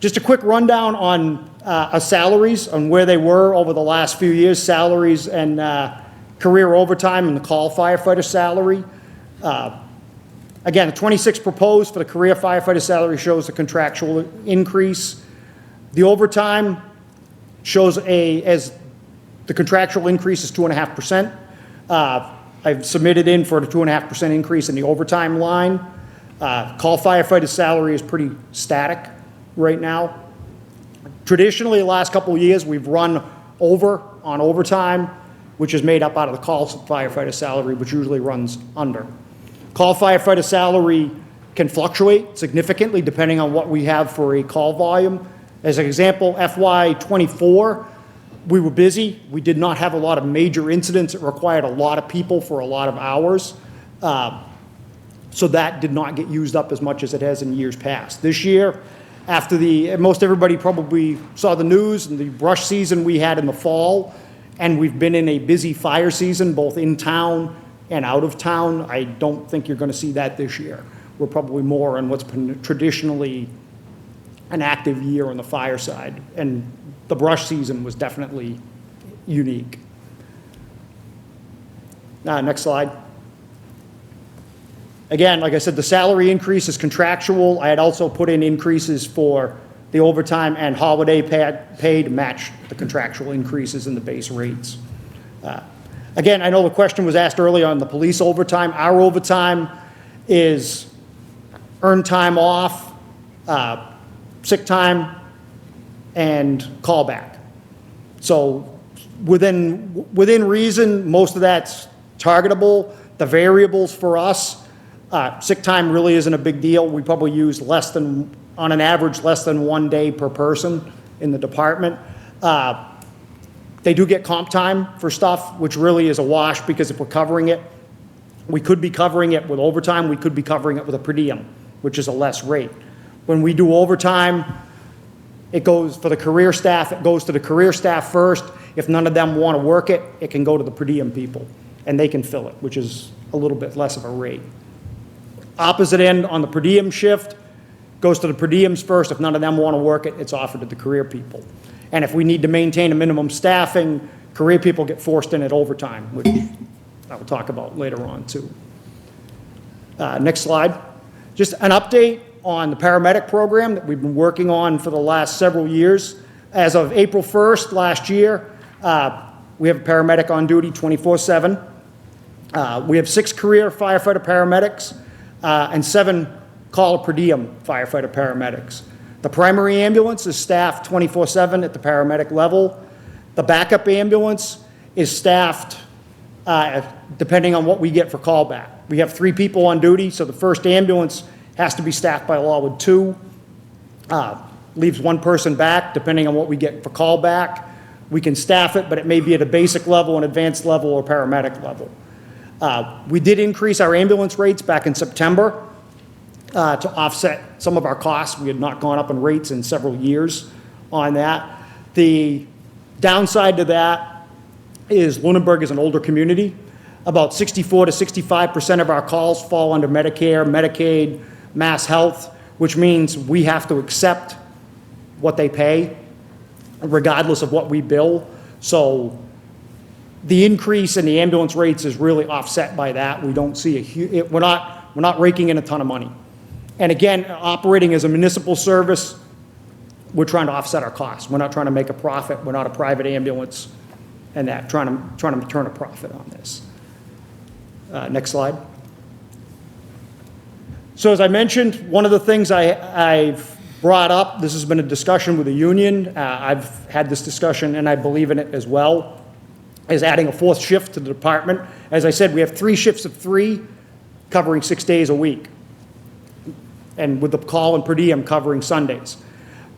Just a quick rundown on our salaries, on where they were over the last few years, salaries and career overtime and the call firefighter salary. Again, the 26 proposed for the career firefighter salary shows the contractual increase. The overtime shows as the contractual increase is 2.5%. I've submitted in for a 2.5% increase in the overtime line. Call firefighter salary is pretty static right now. Traditionally, the last couple of years, we've run over on overtime, which is made up out of the call firefighter salary, which usually runs under. Call firefighter salary can fluctuate significantly depending on what we have for a call volume. As an example, FY '24, we were busy. We did not have a lot of major incidents. It required a lot of people for a lot of hours. So that did not get used up as much as it has in years past. This year, after most everybody probably saw the news and the brush season we had in the fall, and we've been in a busy fire season, both in town and out of town. I don't think you're going to see that this year. We're probably more on what's been traditionally an active year on the fire side, and the brush season was definitely unique. Next slide. Again, like I said, the salary increase is contractual. I had also put in increases for the overtime and holiday pay to match the contractual increases in the base rates. Again, I know the question was asked earlier on the police overtime. Our overtime is earned time off, sick time, and callback. So within reason, most of that's targetable. The variables for us, sick time really isn't a big deal. We probably use on an average, less than 1 day per person in the department. They do get comp time for stuff, which really is a wash, because if we're covering it, we could be covering it with overtime, we could be covering it with a per diem, which is a less rate. When we do overtime, it goes for the career staff, it goes to the career staff first. If none of them want to work it, it can go to the per diem people, and they can fill it, which is a little bit less of a rate. Opposite end on the per diem shift, goes to the per diems first. If none of them want to work it, it's offered to the career people. And if we need to maintain a minimum staffing, career people get forced in at overtime, which I will talk about later on too. Next slide. Just an update on the paramedic program that we've been working on for the last several years. As of April 1st last year, we have a paramedic on duty 24/7. We have 6 career firefighter paramedics and 7 call per diem firefighter paramedics. The primary ambulance is staffed 24/7 at the paramedic level. The backup ambulance is staffed depending on what we get for callback. We have 3 people on duty, so the first ambulance has to be staffed by law with 2. Leaves 1 person back depending on what we get for callback. We can staff it, but it may be at a basic level, an advanced level, or paramedic level. We did increase our ambulance rates back in September to offset some of our costs. We had not gone up in rates in several years on that. The downside to that is Lunenburg is an older community. About 64 to 65% of our calls fall under Medicare, Medicaid, Mass Health, which means we have to accept what they pay regardless of what we bill. So the increase in the ambulance rates is really offset by that. We don't see we're not raking in a ton of money. And again, operating as a municipal service, we're trying to offset our costs. We're not trying to make a profit. We're not a private ambulance and that, trying to turn a profit on this. Next slide. So as I mentioned, one of the things I've brought up, this has been a discussion with the union. I've had this discussion and I believe in it as well, is adding a 4th shift to the department. As I said, we have 3 shifts of 3 covering 6 days a week, and with the call and per diem covering Sundays.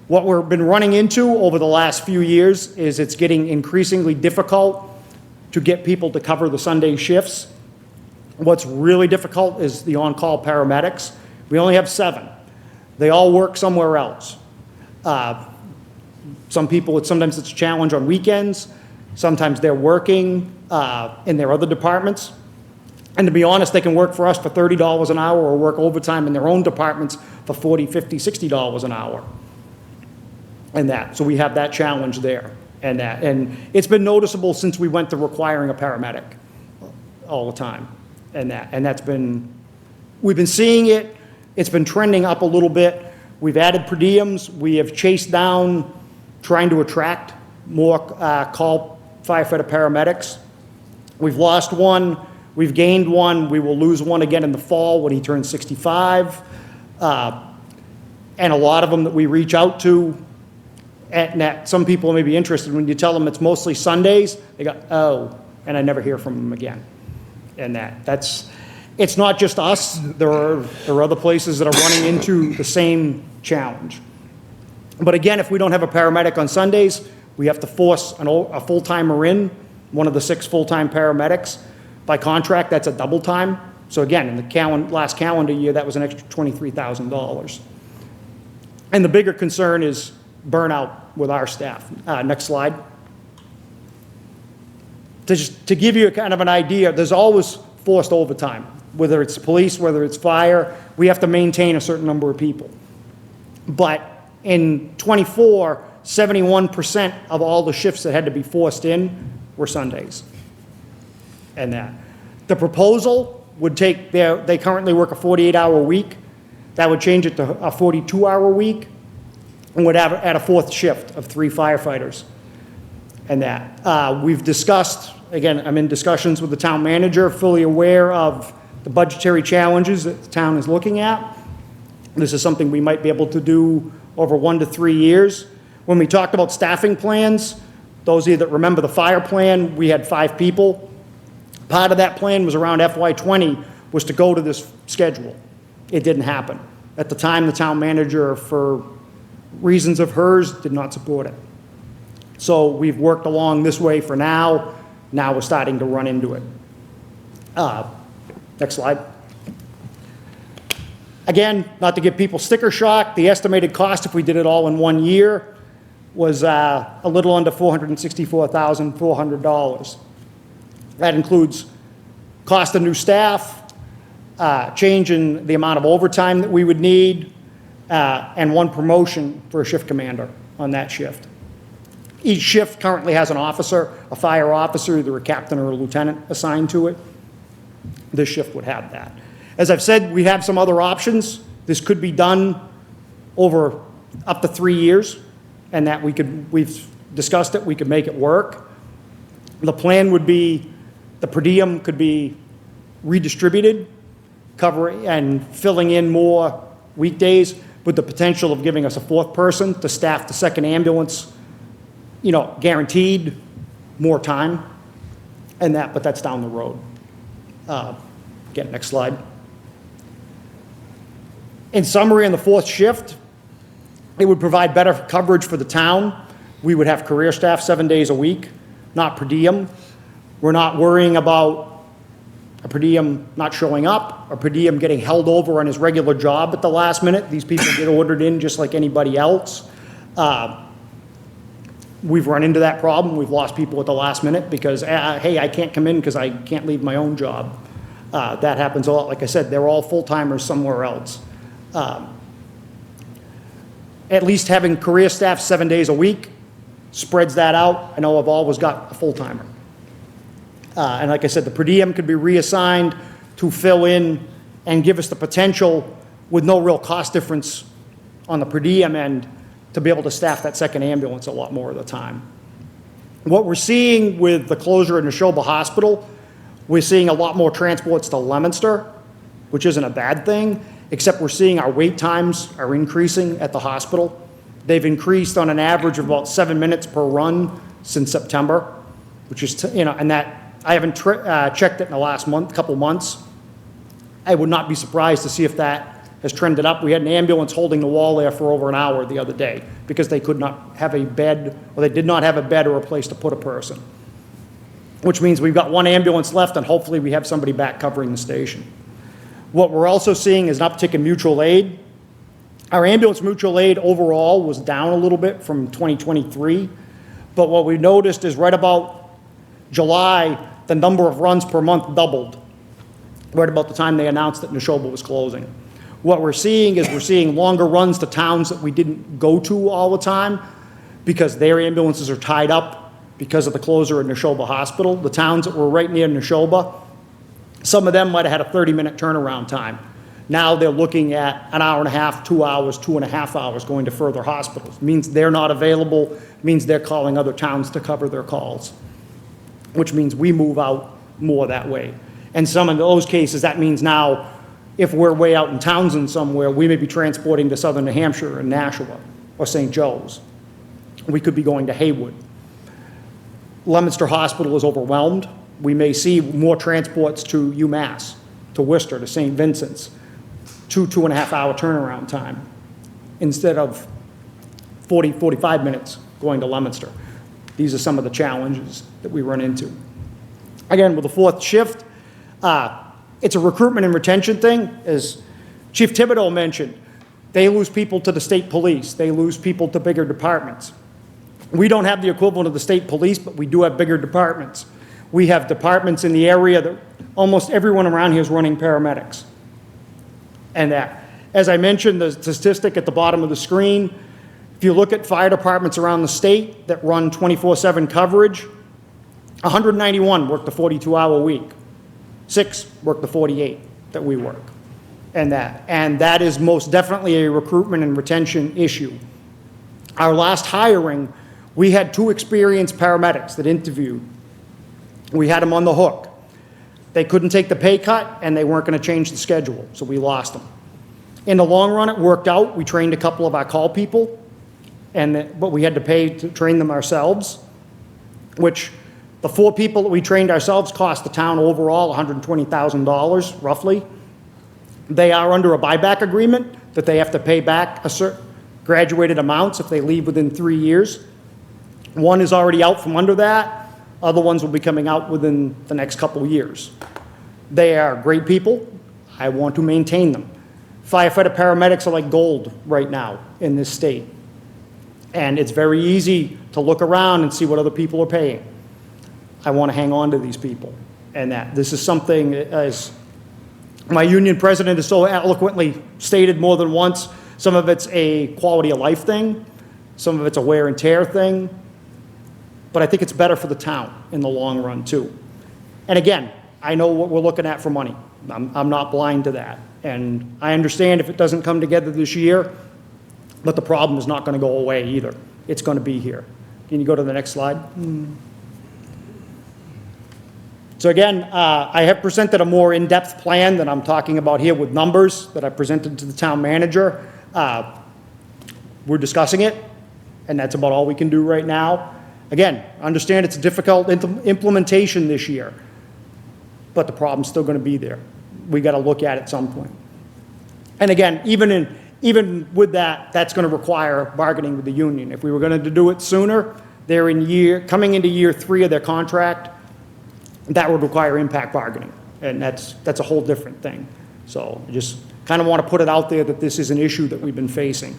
What we've been running into over the last few years is it's getting increasingly difficult to get people to cover the Sunday shifts. What's really difficult is the on-call paramedics. We only have 7. They all work somewhere else. Some people, sometimes it's a challenge on weekends. Sometimes they're working in their other departments. And to be honest, they can work for us for $30 an hour or work overtime in their own departments for $40, $50, $60 an hour. and that. So we have that challenge there and that. And it's been noticeable since we went to requiring a paramedic all the time and that. And that's been, we've been seeing it. It's been trending up a little bit. We've added per diems. We have chased down trying to attract more call firefighter paramedics. We've lost one. We've gained one. We will lose one again in the fall when he turns 65. And a lot of them that we reach out to, and that some people may be interested, when you tell them it's mostly Sundays, they go, oh, and I never hear from them again. And it's not just us. There are other places that are running into the same challenge. But again, if we don't have a paramedic on Sundays, we have to force a full-timer in, one of the 6 full-time paramedics. By contract, that's a double time. So again, in the last calendar year, that was an extra $23,000. And the bigger concern is burnout with our staff. Next slide. To give you a kind of an idea, there's always forced overtime, whether it's police, whether it's fire. We have to maintain a certain number of people. But in '24, 71% of all the shifts that had to be forced in were Sundays. And that. The proposal would take, they currently work a 48-hour week. That would change it to a 42-hour week and would add a 4th shift of 3 firefighters. And that. We've discussed, again, I'm in discussions with the town manager, fully aware of the budgetary challenges that the town is looking at. This is something we might be able to do over 1 to 3 years. When we talked about staffing plans, those of you that remember the fire plan, we had 5 people. Part of that plan was around FY20 was to go to this schedule. It didn't happen. At the time, the town manager, for reasons of hers, did not support it. So we've worked along this way for now. Now we're starting to run into it. Next slide. Again, not to give people sticker shock, the estimated cost if we did it all in 1 year was a little under $464,400. That includes cost of new staff, change in the amount of overtime that we would need, and 1 promotion for a shift commander on that shift. Each shift currently has an officer, a fire officer, either a captain or a lieutenant assigned to it. This shift would have that. As I've said, we have some other options. This could be done over up to 3 years, and that we've discussed it, we could make it work. The plan would be the per diem could be redistributed, covering and filling in more weekdays, with the potential of giving us a 4th person to staff the 2nd ambulance, guaranteed more time, and that, but that's down the road. Again, next slide. In summary, on the 4th shift, it would provide better coverage for the town. We would have career staff 7 days a week, not per diem. We're not worrying about a per diem not showing up, or per diem getting held over on his regular job at the last minute. These people get ordered in just like anybody else. We've run into that problem. We've lost people at the last minute because, hey, I can't come in because I can't leave my own job. That happens a lot. Like I said, they're all full-timers somewhere else. At least having career staff 7 days a week spreads that out. I know I've always got a full-timer. And like I said, the per diem could be reassigned to fill in and give us the potential with no real cost difference on the per diem end to be able to staff that 2nd ambulance a lot more of the time. What we're seeing with the closure of Neshoba Hospital, we're seeing a lot more transports to Leominster, which isn't a bad thing, except we're seeing our wait times are increasing at the hospital. They've increased on an average of about 7 minutes per run since September, which is, and that, I haven't checked it in the last couple months. I would not be surprised to see if that has trended up. We had an ambulance holding the wall there for over an hour the other day because they could not have a bed, or they did not have a bed or a place to put a person, which means we've got 1 ambulance left, and hopefully we have somebody back covering the station. What we're also seeing is an uptick in mutual aid. Our ambulance mutual aid overall was down a little bit from 2023, but what we noticed is right about July, the number of runs per month doubled, right about the time they announced that Neshoba was closing. What we're seeing is we're seeing longer runs to towns that we didn't go to all the time. because their ambulances are tied up because of the closure at Neshoba Hospital. The towns that were right near Neshoba, some of them might have had a 30-minute turnaround time. Now they're looking at an hour and a half, 2 hours, 2.5 hours going to further hospitals. Means they're not available, means they're calling other towns to cover their calls, which means we move out more that way. And some of those cases, that means now, if we're way out in Townsend somewhere, we may be transporting to southern New Hampshire and Nashua or St. Joe's. We could be going to Haywood. Leominster Hospital is overwhelmed. We may see more transports to UMass, to Worcester, to St. Vincent's, 2.5 hour turnaround time, instead of 45 minutes going to Leominster. These are some of the challenges that we run into. Again, with the fourth shift, it's a recruitment and retention thing. As Chief Thibodeau mentioned, they lose people to the state police. They lose people to bigger departments. We don't have the equivalent of the state police, but we do have bigger departments. We have departments in the area that almost everyone around here is running paramedics. And that, as I mentioned, the statistic at the bottom of the screen, if you look at fire departments around the state that run 24/7 coverage, 191 work the 42-hour week. 6 work the 48 that we work. And that is most definitely a recruitment and retention issue. Our last hiring, we had 2 experienced paramedics that interviewed. We had them on the hook. They couldn't take the pay cut, and they weren't going to change the schedule, so we lost them. In the long run, it worked out. We trained a couple of our call people, but we had to pay to train them ourselves, which the 4 people that we trained ourselves cost the town overall $120,000, roughly. They are under a buyback agreement that they have to pay back a certain graduated amounts if they leave within 3 years. One is already out from under that. Other ones will be coming out within the next couple of years. They are great people. I want to maintain them. Firefighter paramedics are like gold right now in this state. And it's very easy to look around and see what other people are paying. I want to hang on to these people. And that this is something, as my union president has so eloquently stated more than once, some of it's a quality of life thing, some of it's a wear and tear thing, but I think it's better for the town in the long run too. And again, I know what we're looking at for money. I'm not blind to that. And I understand if it doesn't come together this year, but the problem is not going to go away either. It's going to be here. Can you go to the next slide? So again, I have presented a more in-depth plan than I'm talking about here with numbers that I presented to the town manager. We're discussing it, and that's about all we can do right now. Again, understand it's a difficult implementation this year, but the problem's still going to be there. We got to look at it at some point. And again, even with that, that's going to require bargaining with the union. If we were going to do it sooner, they're coming into year 3 of their contract. That would require impact bargaining, and that's a whole different thing. So I just kind of want to put it out there that this is an issue that we've been facing.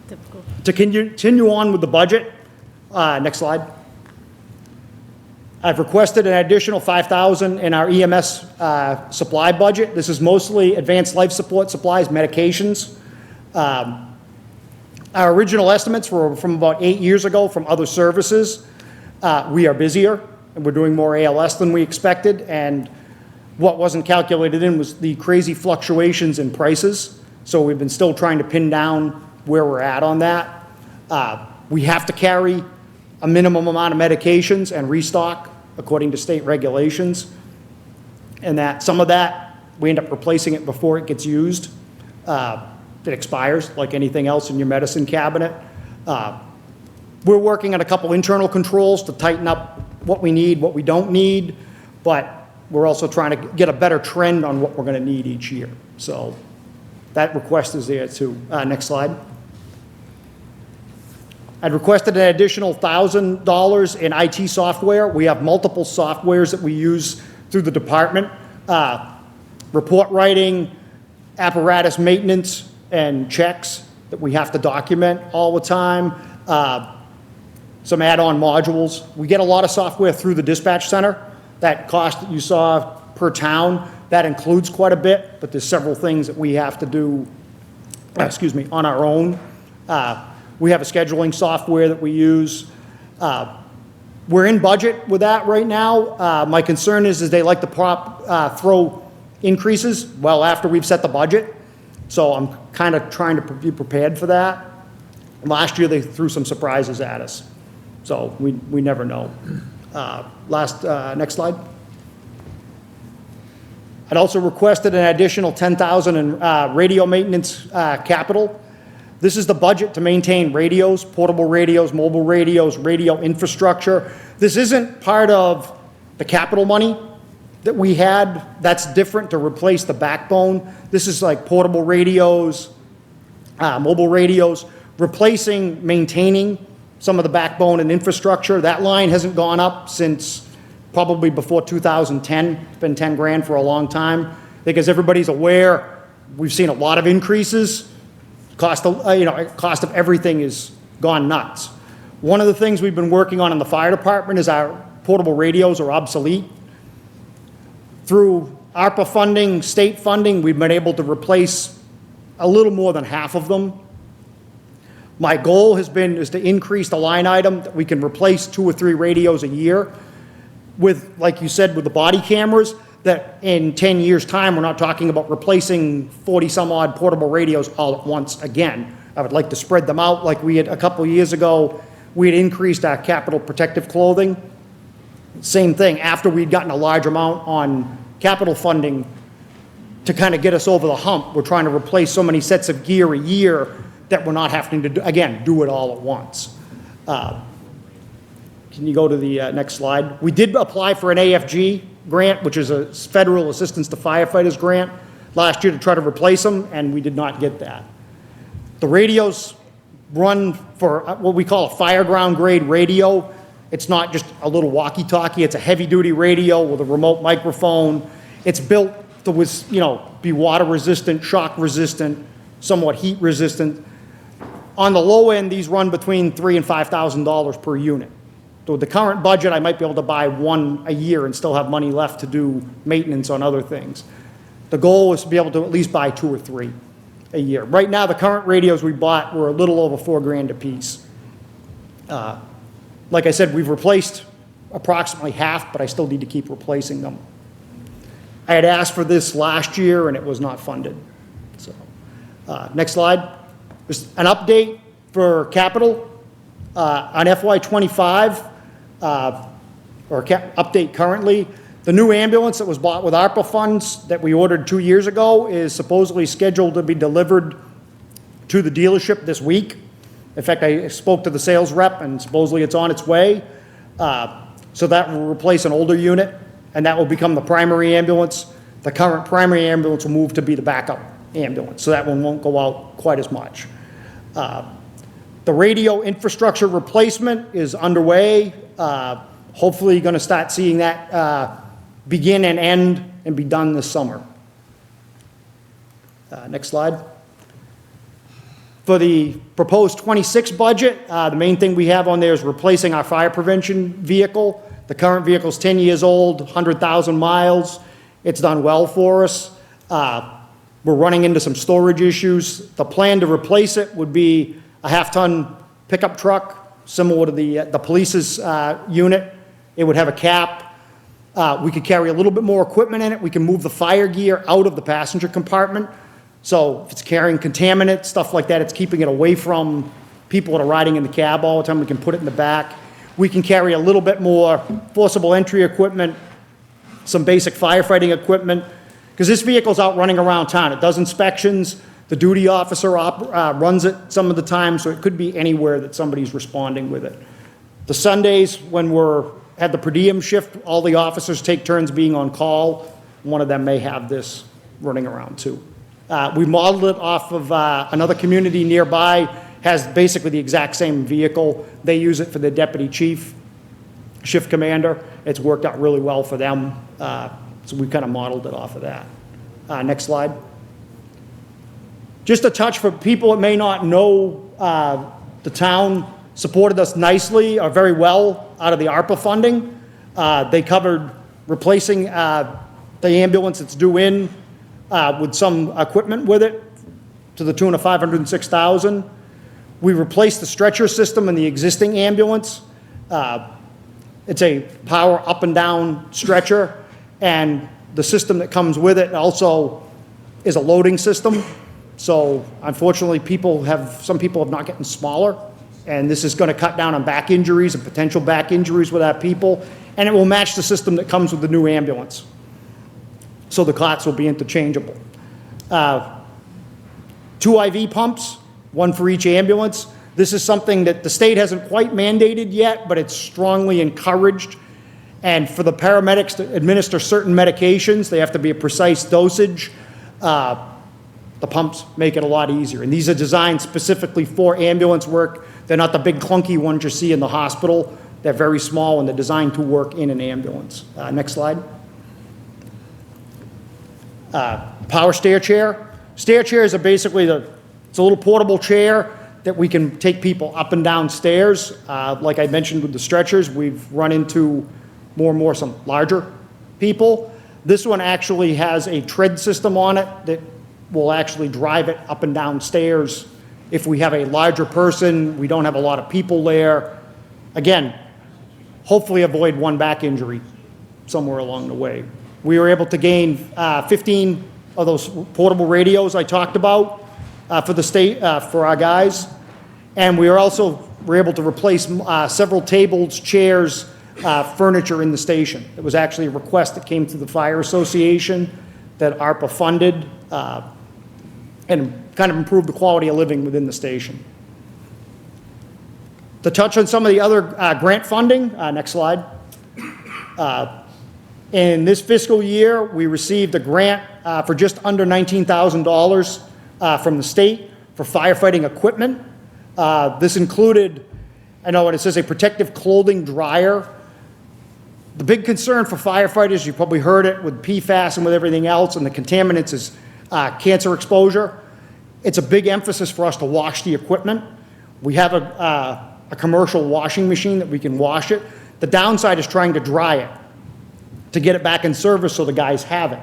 Typical. To continue on with the budget, next slide. I've requested an additional $5,000 in our EMS supply budget. This is mostly advanced life support supplies, medications. Our original estimates were from about 8 years ago from other services. We are busier, and we're doing more ALS than we expected, and what wasn't calculated in was the crazy fluctuations in prices. So we've been still trying to pin down where we're at on that. We have to carry a minimum amount of medications and restock according to state regulations, and that some of that we end up replacing it before it gets used. It expires like anything else in your medicine cabinet. We're working on a couple internal controls to tighten up what we need, what we don't need, but we're also trying to get a better trend on what we're going to need each year. So that request is there too. Next slide. I'd requested an additional $1,000 in IT software. We have multiple softwares that we use through the department. Report writing, apparatus maintenance, and checks that we have to document all the time. Some add-on modules. We get a lot of software through the dispatch center. That cost that you saw per town, that includes quite a bit, but there's several things that we have to do, on our own. We have a scheduling software that we use. We're in budget with that right now. My concern is they like to throw increases well after we've set the budget. So I'm kind of trying to be prepared for that. Last year, they threw some surprises at us. So we never know. Next slide. I'd also requested an additional $10,000 in radio maintenance capital. This is the budget to maintain radios, portable radios, mobile radios, radio infrastructure. This isn't part of the capital money that we had. That's different to replace the backbone. This is like portable radios, mobile radios, replacing, maintaining some of the backbone and infrastructure. That line hasn't gone up since probably before 2010. It's been 10 grand for a long time. I think as everybody's aware, we've seen a lot of increases. Cost of everything has gone nuts. One of the things we've been working on in the fire department is our portable radios are obsolete. Through ARPA funding, state funding, we've been able to replace a little more than half of them. My goal is to increase the line item that we can replace 2 or 3 radios a year with, like you said, with the body cameras, that in 10 years' time, we're not talking about replacing 40-some-odd portable radios all at once again. I would like to spread them out like we had a couple years ago. We had increased our capital protective clothing. Same thing, after we'd gotten a large amount on capital funding to kind of get us over the hump, we're trying to replace so many sets of gear a year that we're not having to, do it all at once. Can you go to the next slide? We did apply for an AFG grant, which is a Federal Assistance to Firefighters grant, last year to try to replace them, and we did not get that. The radios run for what we call a fireground grade radio. It's not just a little walkie-talkie, it's a heavy-duty radio with a remote microphone. It's built to be water resistant, shock resistant, somewhat heat resistant. On the low end, these run between $3,000 and $5,000 per unit. So with the current budget, I might be able to buy 1 a year and still have money left to do maintenance on other things. The goal is to be able to at least buy 2 or 3 a year. Right now, the current radios we bought were a little over $4 grand a piece. Like I said, we've replaced approximately half, but I still need to keep replacing them. I had asked for this last year, and it was not funded. So, next slide. Just an update for capital. On FY25, update currently, the new ambulance that was bought with ARPA funds that we ordered 2 years ago is supposedly scheduled to be delivered to the dealership this week. In fact, I spoke to the sales rep, and supposedly it's on its way. So that will replace an older unit, and that will become the primary ambulance. The current primary ambulance will move to be the backup ambulance, so that one won't go out quite as much. The radio infrastructure replacement is underway. Hopefully, you're going to start seeing that begin and end and be done this summer. Next slide. For the proposed 26 budget, the main thing we have on there is replacing our fire prevention vehicle. The current vehicle is 10 years old, 100,000 miles. It's done well for us. We're running into some storage issues. The plan to replace it would be a half-ton pickup truck, similar to the police's unit. It would have a cap. We could carry a little bit more equipment in it. We can move the fire gear out of the passenger compartment. So if it's carrying contaminants, stuff like that, it's keeping it away from people that are riding in the cab all the time. We can put it in the back. We can carry a little bit more forcible entry equipment, some basic firefighting equipment, because this vehicle's out running around town. It does inspections. The duty officer runs it some of the time, so it could be anywhere that somebody's responding with it. The Sundays, when we're at the per diem shift, all the officers take turns being on call. One of them may have this running around too. We modeled it off of another community nearby, has basically the exact same vehicle. They use it for their deputy chief, shift commander. It's worked out really well for them, so we kind of modeled it off of that. Next slide. Just a touch for people that may not know, the town supported us nicely or very well out of the ARPA funding. They covered replacing the ambulance that's due in with some equipment with it to the tune of $506,000. We replaced the stretcher system in the existing ambulance. It's a power up and down stretcher, and the system that comes with it also is a loading system. So unfortunately, some people have not gotten smaller, and this is going to cut down on back injuries and potential back injuries with our people, and it will match the system that comes with the new ambulance. So the cots will be interchangeable. 2 IV pumps, 1 for each ambulance. This is something that the state hasn't quite mandated yet, but it's strongly encouraged. And for the paramedics to administer certain medications, they have to be a precise dosage. The pumps make it a lot easier. And these are designed specifically for ambulance work. They're not the big clunky ones you see in the hospital. They're very small, and they're designed to work in an ambulance. Next slide. Power stair chair. Stair chairs are basically it's a little portable chair that we can take people up and down stairs. Like I mentioned with the stretchers, we've run into more and more some larger people. This one actually has a tread system on it that will actually drive it up and down stairs. If we have a larger person, we don't have a lot of people there. Again, hopefully avoid one back injury somewhere along the way. We were able to gain 15 of those portable radios I talked about for the state, for our guys. And we were able to replace several tables, chairs, furniture in the station. It was actually a request that came through the Fire Association that ARPA funded and kind of improved the quality of living within the station. To touch on some of the other grant funding, next slide. In this fiscal year, we received a grant for just under $19,000 from the state for firefighting equipment. This included, I know when it says a protective clothing dryer. The big concern for firefighters, you probably heard it with PFAS and with everything else, and the contaminants is cancer exposure. It's a big emphasis for us to wash the equipment. We have a commercial washing machine that we can wash it. The downside is trying to dry it to get it back in service so the guys have it.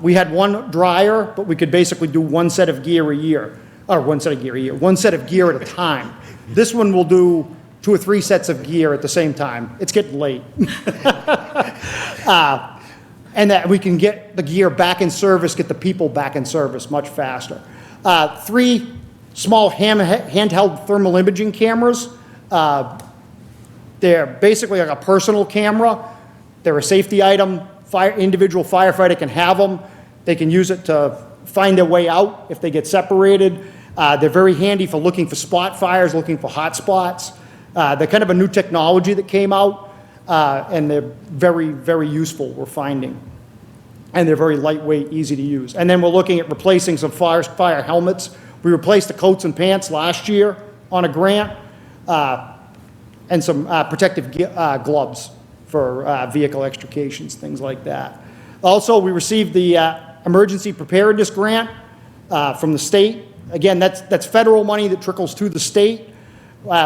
We had one dryer, but we could basically do one set of gear a year, or one set of gear at a time. This one will do 2 or 3 sets of gear at the same time. It's getting late. And that we can get the gear back in service, get the people back in service much faster. 3 small handheld thermal imaging cameras. They're basically like a personal camera. They're a safety item. Individual firefighter can have them. They can use it to find their way out if they get separated. They're very handy for looking for spot fires, looking for hot spots. They're kind of a new technology that came out, and they're very, very useful, we're finding. And they're very lightweight, easy to use. And then we're looking at replacing some fire helmets. We replaced the coats and pants last year on a grant, and some protective gloves for vehicle extrications, things like that. Also, we received the emergency preparedness grant from the state. Again, that's federal money that trickles to the state.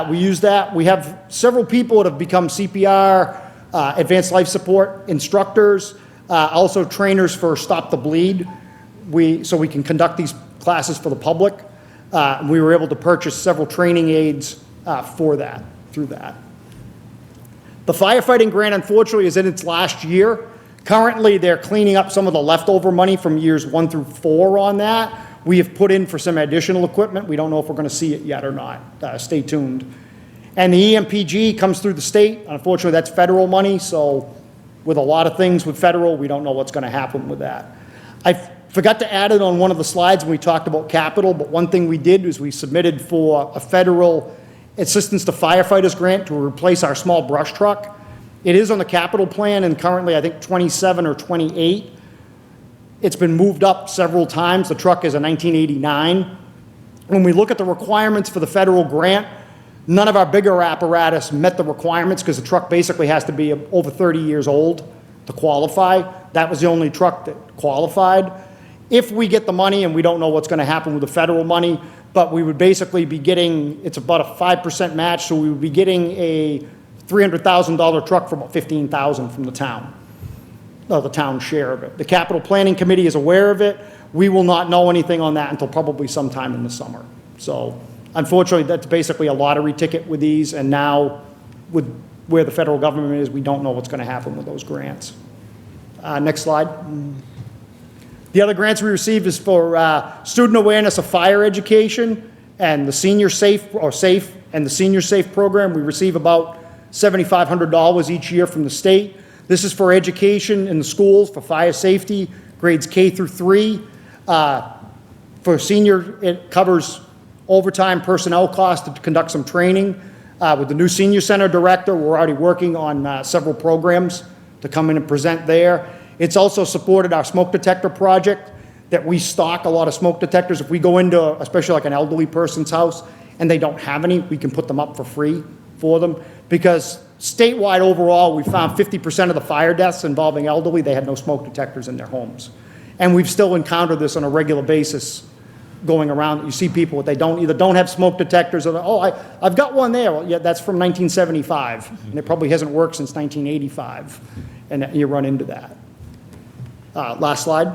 We use that. We have several people that have become CPR, advanced life support instructors, also trainers for Stop the Bleed. So we can conduct these classes for the public. We were able to purchase several training aids through that. The firefighting grant, unfortunately, is in its last year. Currently, they're cleaning up some of the leftover money from years 1 through 4 on that. We have put in for some additional equipment. We don't know if we're going to see it yet or not. Stay tuned. And the EMPG comes through the state. Unfortunately, that's federal money, so with a lot of things with federal, we don't know what's going to happen with that. I forgot to add it on one of the slides when we talked about capital, but one thing we did was we submitted for a federal assistance to firefighters grant to replace our small brush truck. It is on the capital plan, and currently I think 27 or 28. It's been moved up several times. The truck is a 1989. When we look at the requirements for the federal grant, none of our bigger apparatus met the requirements because the truck basically has to be over 30 years old to qualify. That was the only truck that qualified. If we get the money, and we don't know what's going to happen with the federal money, but we would basically be getting, it's about a 5% match, so we would be getting a $300,000 truck for about $15,000 from the town. The town share of it. The capital planning committee is aware of it. We will not know anything on that until probably sometime in the summer. So Unfortunately, that's basically a lottery ticket with these, and now with where the federal government is, we don't know what's going to happen with those grants. Next slide. The other grants we received is for student awareness of fire education and the senior safe, and the senior safe program. We receive about $7,500 each year from the state. This is for education in the schools for fire safety, grades K through 3. For senior, it covers overtime personnel costs to conduct some training. With the new senior center director, we're already working on several programs to come in and present there. It's also supported our smoke detector project, that we stock a lot of smoke detectors. If we go into, especially like an elderly person's house, and they don't have any, we can put them up for free for them. Because statewide overall, we found 50% of the fire deaths involving elderly, they had no smoke detectors in their homes. And we've still encountered this on a regular basis going around. You see people, they either don't have smoke detectors, or, I've got one there. Well, yeah, that's from 1975, and it probably hasn't worked since 1985, and you run into that. Last slide.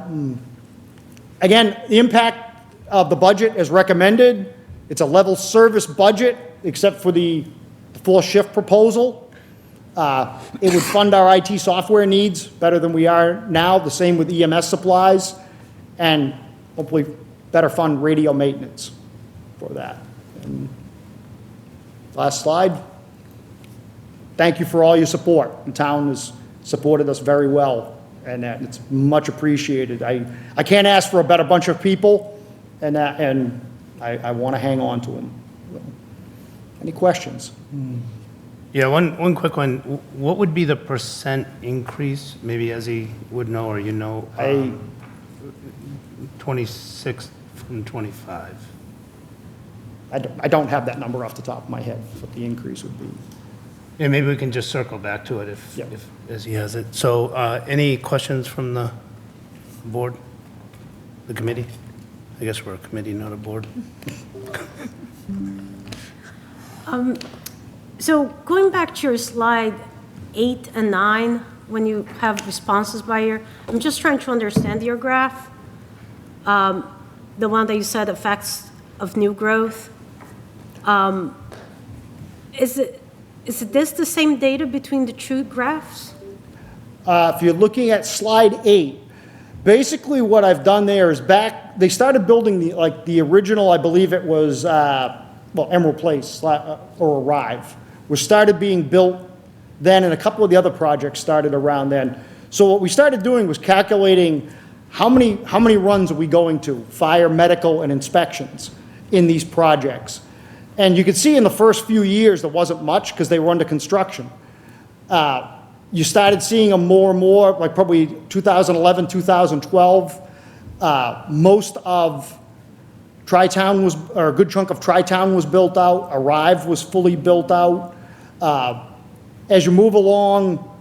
Again, the impact of the budget is recommended. It's a level service budget, except for the 4-shift proposal. It would fund our IT software needs better than we are now, the same with EMS supplies, and hopefully better fund radio maintenance for that. And last slide. Thank you for all your support. The town has supported us very well, and it's much appreciated. I can't ask for a better bunch of people, and I want to hang on to them. Any questions? Yeah, one quick one. What would be the percent increase, maybe as he would know, or 26 from 25? I don't have that number off the top of my head, what the increase would be. Yeah, maybe we can just circle back to it if Yep. as he has it. So, any questions from the board, the committee? I guess we're a committee, not a board. So going back to your slide 8 and 9, when you have responses by year, I'm just trying to understand your graph. The one that you said effects of new growth. Is this the same data between the two graphs? If you're looking at slide 8, basically what I've done there is they started building the original, I believe it was, Emerald Place or Arrive, which started being built then, and a couple of the other projects started around then. So what we started doing was calculating how many runs are we going to, fire, medical, and inspections in these projects. And you could see in the first few years there wasn't much because they were under construction. You started seeing them more and more, like probably 2011, 2012. Most of Tri-Town or a good chunk of Tri-Town was built out. Arrive was fully built out. As you move along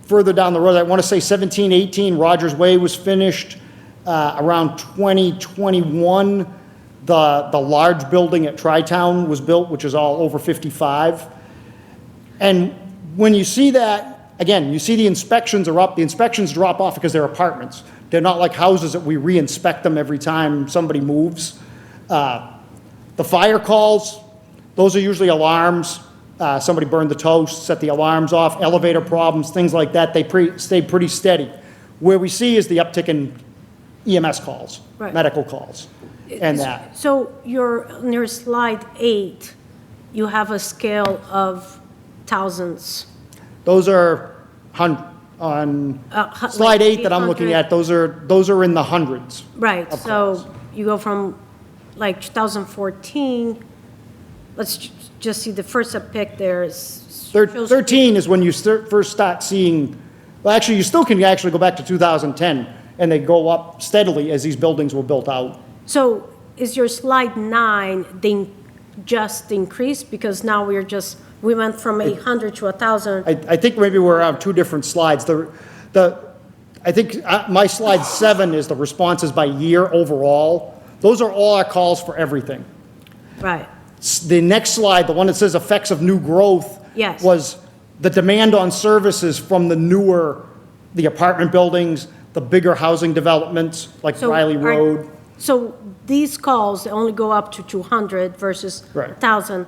further down the road, I want to say 17, 18, Rogers Way was finished. Around 2021, the large building at Tri-Town was built, which is all over 55. And when you see that, again, you see the inspections are up. The inspections drop off because they're apartments. They're not like houses that we re-inspect them every time somebody moves. The fire calls, those are usually alarms. Somebody burned the toast, set the alarms off, elevator problems, things like that. They stay pretty steady. Where we see is the uptick in EMS calls, Right. medical calls, and that. So on your slide 8, you have a scale of thousands. Those are on slide 8 that I'm looking at, those are in the hundreds. Right, of so calls. you go from like 2014, let's just see the first uptick there is. 13 is when you first start seeing, well, actually, you still can actually go back to 2010, and they go up steadily as these buildings were built out. So is your slide 9 just increased? Because now we went from 800 to 1,000. I think maybe we're on two different slides. I think my slide 7 is the responses by year overall. Those are all our calls for everything. Right, The next slide, the one that says effects of new growth, Yes. was the demand on services from the apartment buildings, the bigger housing developments like So Riley are- Road. So these calls, they only go up to 200 versus Right. 1,000,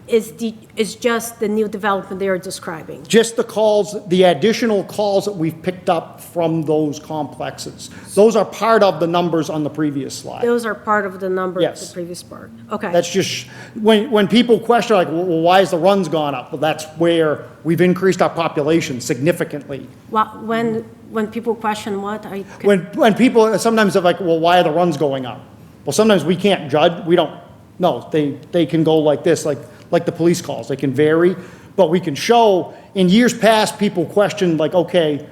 is just the new development they are describing. Just the calls, the additional calls that we've picked up from those complexes. Those are part of the numbers on the previous slide. Those are part of the number of Yes. the previous part. Okay. That's just, when people question, like, well, why has the runs gone up? Well, that's where we've increased our population significantly. When people question what, I could. When people, sometimes they're like, well, why are the runs going up? Well, sometimes we can't judge, we don't know. They can go like this, like the police calls, they can vary, but we can show, in years past, people questioned, like, okay,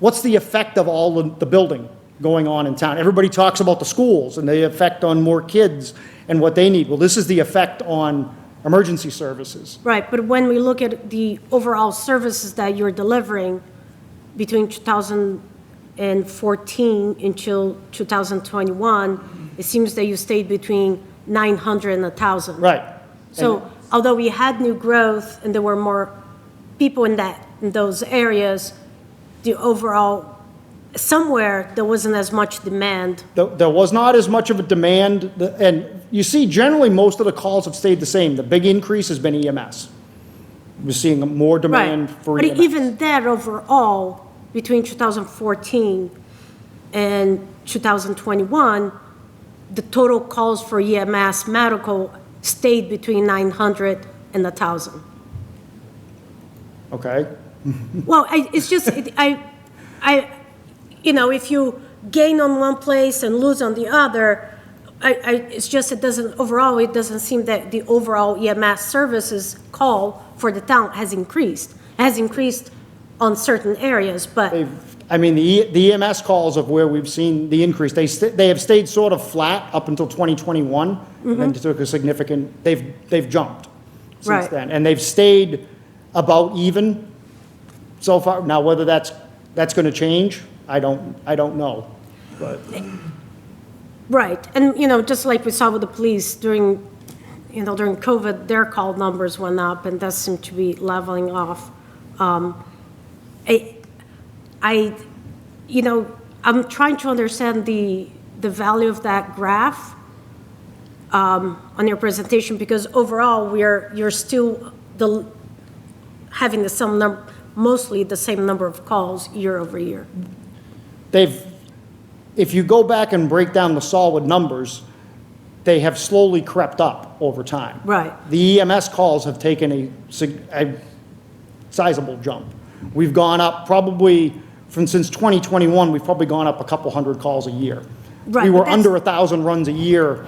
what's the effect of all the building going on in town? Everybody talks about the schools and the effect on more kids and what they need. Well, this is the effect on emergency services. Right, but when we look at the overall services that you're delivering between 2014 until 2021, it seems that you stayed between 900 and 1,000. Right. So although we had new growth and there were more people in those areas, the overall, somewhere, there wasn't as much demand. There was not as much of a demand, and you see, generally, most of the calls have stayed the same. The big increase has been EMS. We're seeing more demand for But EMS. even that overall, between 2014 and 2021, the total calls for EMS medical stayed between 900 and 1,000. Okay? Well, it's just, if you gain on one place and lose on the other, it's just, it doesn't seem that the overall EMS services call for the town has increased. It has increased on certain areas, but, The EMS calls of where we've seen the increase, they have stayed sort of flat up until 2021, and then took a significant, they've jumped since Right. then. And they've stayed about even so far. Now, whether that's going to change, I don't know. But right. And, just like we saw with the police during COVID, their call numbers went up, and that seemed to be leveling off. I'm trying to understand the value of that graph on your presentation, because overall, you're still having mostly the same number of calls year over year. if you go back and break down the solid numbers, they have slowly crept up over time. Right. The EMS calls have taken a sizable jump. We've gone up probably, since 2021, we've probably gone up a couple hundred calls a year. Right, We but were that's- under 1,000 runs a year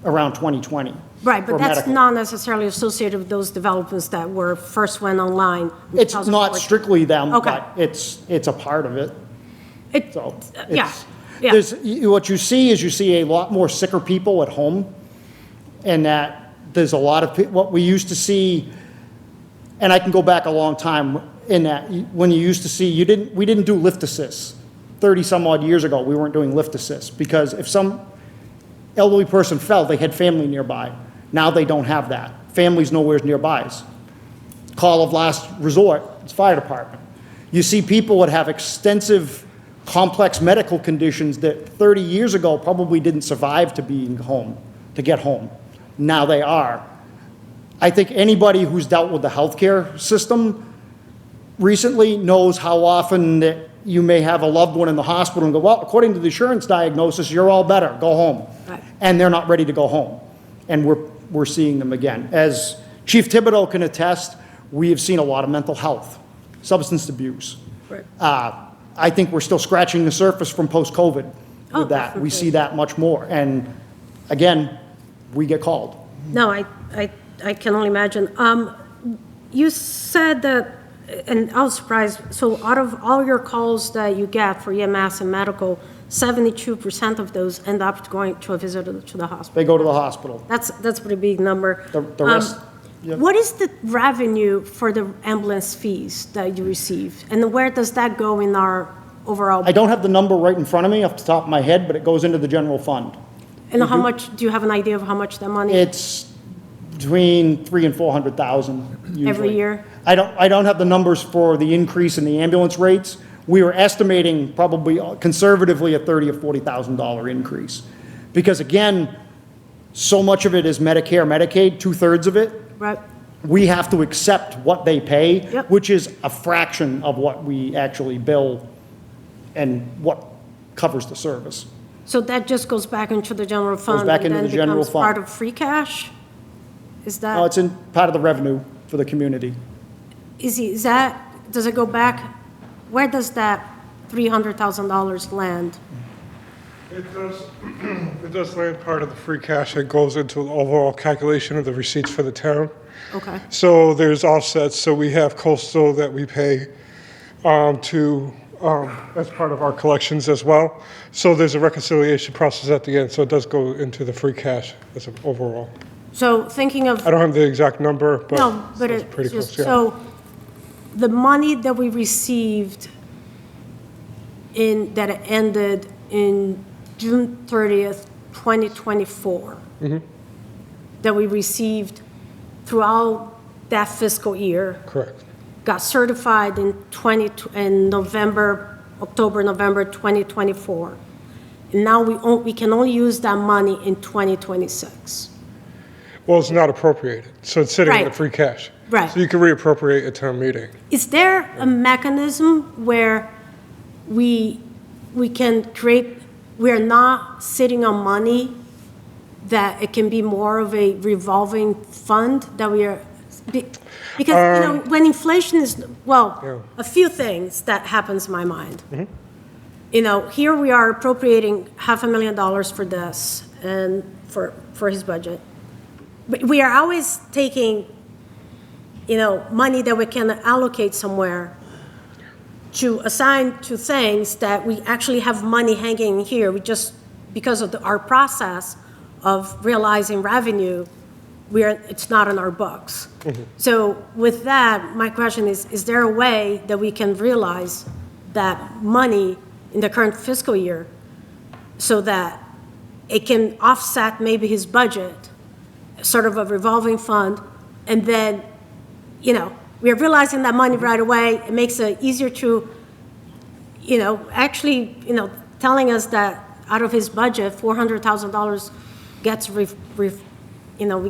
around 2020. Right, for but that's medical. not necessarily associated with those developments that first went online. in It's not 2014. strictly them, Okay. but it's a part of it. It- So Yeah, it's, yeah. what you see is you see a lot more sicker people at home, and that there's a lot of, what we used to see, and I can go back a long time, in that, when you used to see, we didn't do lift assists. 30 some odd years ago, we weren't doing lift assists, because if some elderly person fell, they had family nearby. Now they don't have that. Family's nowhere nearby. Call of last resort, it's fire department. You see people that have extensive, complex medical conditions that 30 years ago probably didn't survive to being home, to get home. Now they are. I think anybody who's dealt with the healthcare system recently knows how often that you may have a loved one in the hospital and go, well, according to the insurance diagnosis, you're all better, go home. Right. And they're not ready to go home. And we're seeing them again. As Chief Thibodeau can attest, we have seen a lot of mental health, substance abuse. Right. I think we're still scratching the surface from post-COVID Oh, with that. We definitely. see that much more. And again, we get called. No, I can only imagine. You said that, and I was surprised, so out of all your calls that you get for EMS and medical, 72% of those end up going to a visit to the hospital. They go to the hospital. That's a pretty big number. The rest, yep. What is the revenue for the ambulance fees that you receive? And where does that go in our overall? I don't have the number right in front of me off the top of my head, but it goes into the general fund. And how much, do you have an idea of how much that money? It's between 300,000 and 400,000 usually. Every year? I don't have the numbers for the increase in the ambulance rates. We were estimating probably conservatively a $30,000 or $40,000 increase. Because again, so much of it is Medicare, Medicaid, 2/3 of it. Right. We have to accept what they pay, Yep. which is a fraction of what we actually bill and what covers the service. So that just goes back into the general fund? back into the general And then becomes fund. part of free cash? Is that? No, it's in part of the revenue for the community. Is that, does it go back, where does that $300,000 land? It does land part of the free cash that goes into the overall calculation of the receipts for the town. Okay, So there's offsets, so we have coastal that we pay as part of our collections as well. So there's a reconciliation process at the end, so it does go into the free cash as an overall. so thinking of, I don't have the exact number, but no, but it's it's pretty close, just, yeah. so the money that we received that ended in June 30th, 2024, that we received throughout that fiscal year, Correct. got certified in October, November 2024. And now we can only use that money in 2026. Well, it's not appropriated, so it's sitting in the Right. free cash. Right. So you can reappropriate at town meeting. Is there a mechanism where we can create, we're not sitting on money, that it can be more of a revolving fund that we are, because, when inflation is, well, a few things that happens in my mind. Here we are appropriating $500,000 for this and for his budget. But we are always taking, money that we can allocate somewhere to assign to things that we actually have money hanging here. We just, because of our process of realizing revenue, it's not in our books. So with that, my question is there a way that we can realize that money in the current fiscal year so that it can offset maybe his budget, sort of a revolving fund, and then, we are realizing that money right away. It makes it easier to, actually, telling us that out of his budget, $400,000 gets, we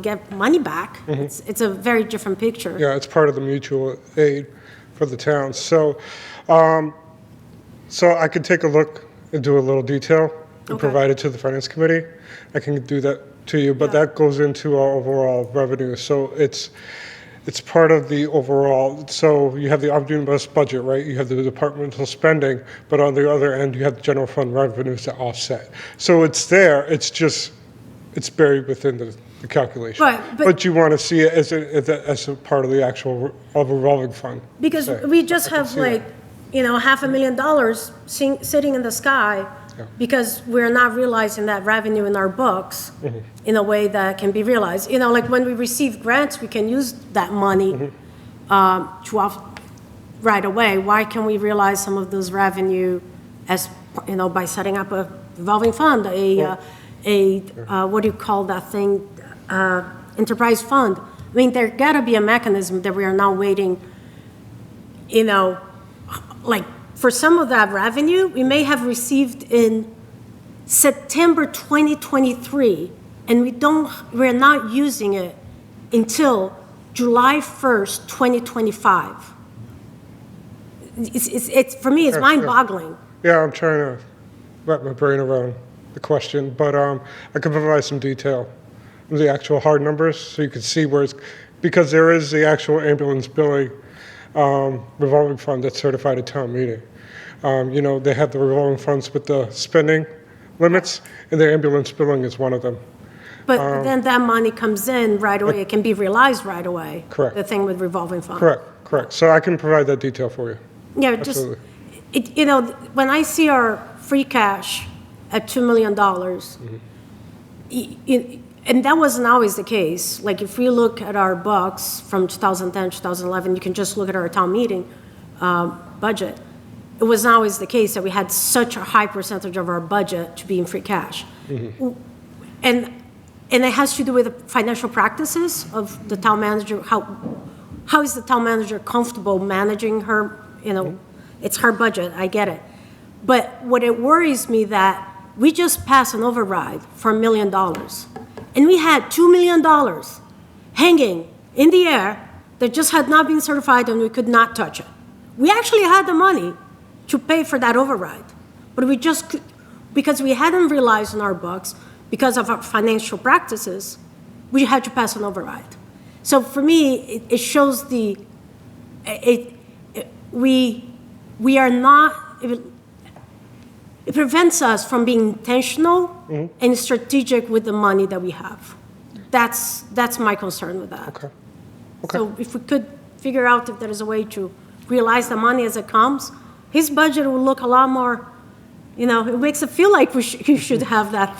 get money back. It's a very different picture. Yeah, it's part of the mutual aid for the town. So I could take a look and do a little detail and provide it to the finance committee. I can do that to you, but that goes into our overall revenue. So it's part of the overall, so you have the omnibus budget, right? You have the departmental spending, but on the other end, you have the general fund revenues to offset. So it's there, it's just, it's buried within the calculation. Right, but you want to see it as a part of the actual revolving fund. Because say. we just I can have see like, $500,000 sitting in the sky because we're not realizing that revenue in our books in a way that can be realized. Like when we receive grants, we can use that money to right away. Why can we realize some of those revenue as, by setting up a revolving fund, what do you call that thing? Enterprise fund. I mean, there gotta be a mechanism that we are now waiting, like for some of that revenue, we may have received in September 2023, and we're not using it until July 1st, 2025. It's for me, it's mind-boggling. Yeah, I'm trying to wrap my brain around the question, but I can provide some detail of the actual hard numbers so you can see where it's, because there is the actual ambulance billing revolving fund that's certified at town meeting. They have the revolving funds with the spending limits, and the ambulance billing is one of them. But then that money comes in right away, it can be realized right away. Correct. The thing with revolving fund. Correct. So I can provide that detail for you. Yeah, just, Absolutely. when I see our free cash at $2 million, and that wasn't always the case. Like if we look at our books from 2010, 2011, you can just look at our town meeting budget. It wasn't always the case that we had such a high percentage of our budget to be in free cash. And it has to do with the financial practices of the town manager. How is the town manager comfortable managing her, it's her budget, I get it. But what it worries me that we just passed an override for $1 million, and we had $2 million hanging in the air that just had not been certified and we could not touch it. We actually had the money to pay for that override, but we just could, because we hadn't realized in our books, because of our financial practices, we had to pass an override. So for me, it shows we are not, it prevents us from being intentional and strategic with the money that we have. That's my concern with that. Okay. So if we could figure out if there is a way to realize the money as it comes, his budget will look a lot more, it makes it feel like you should have that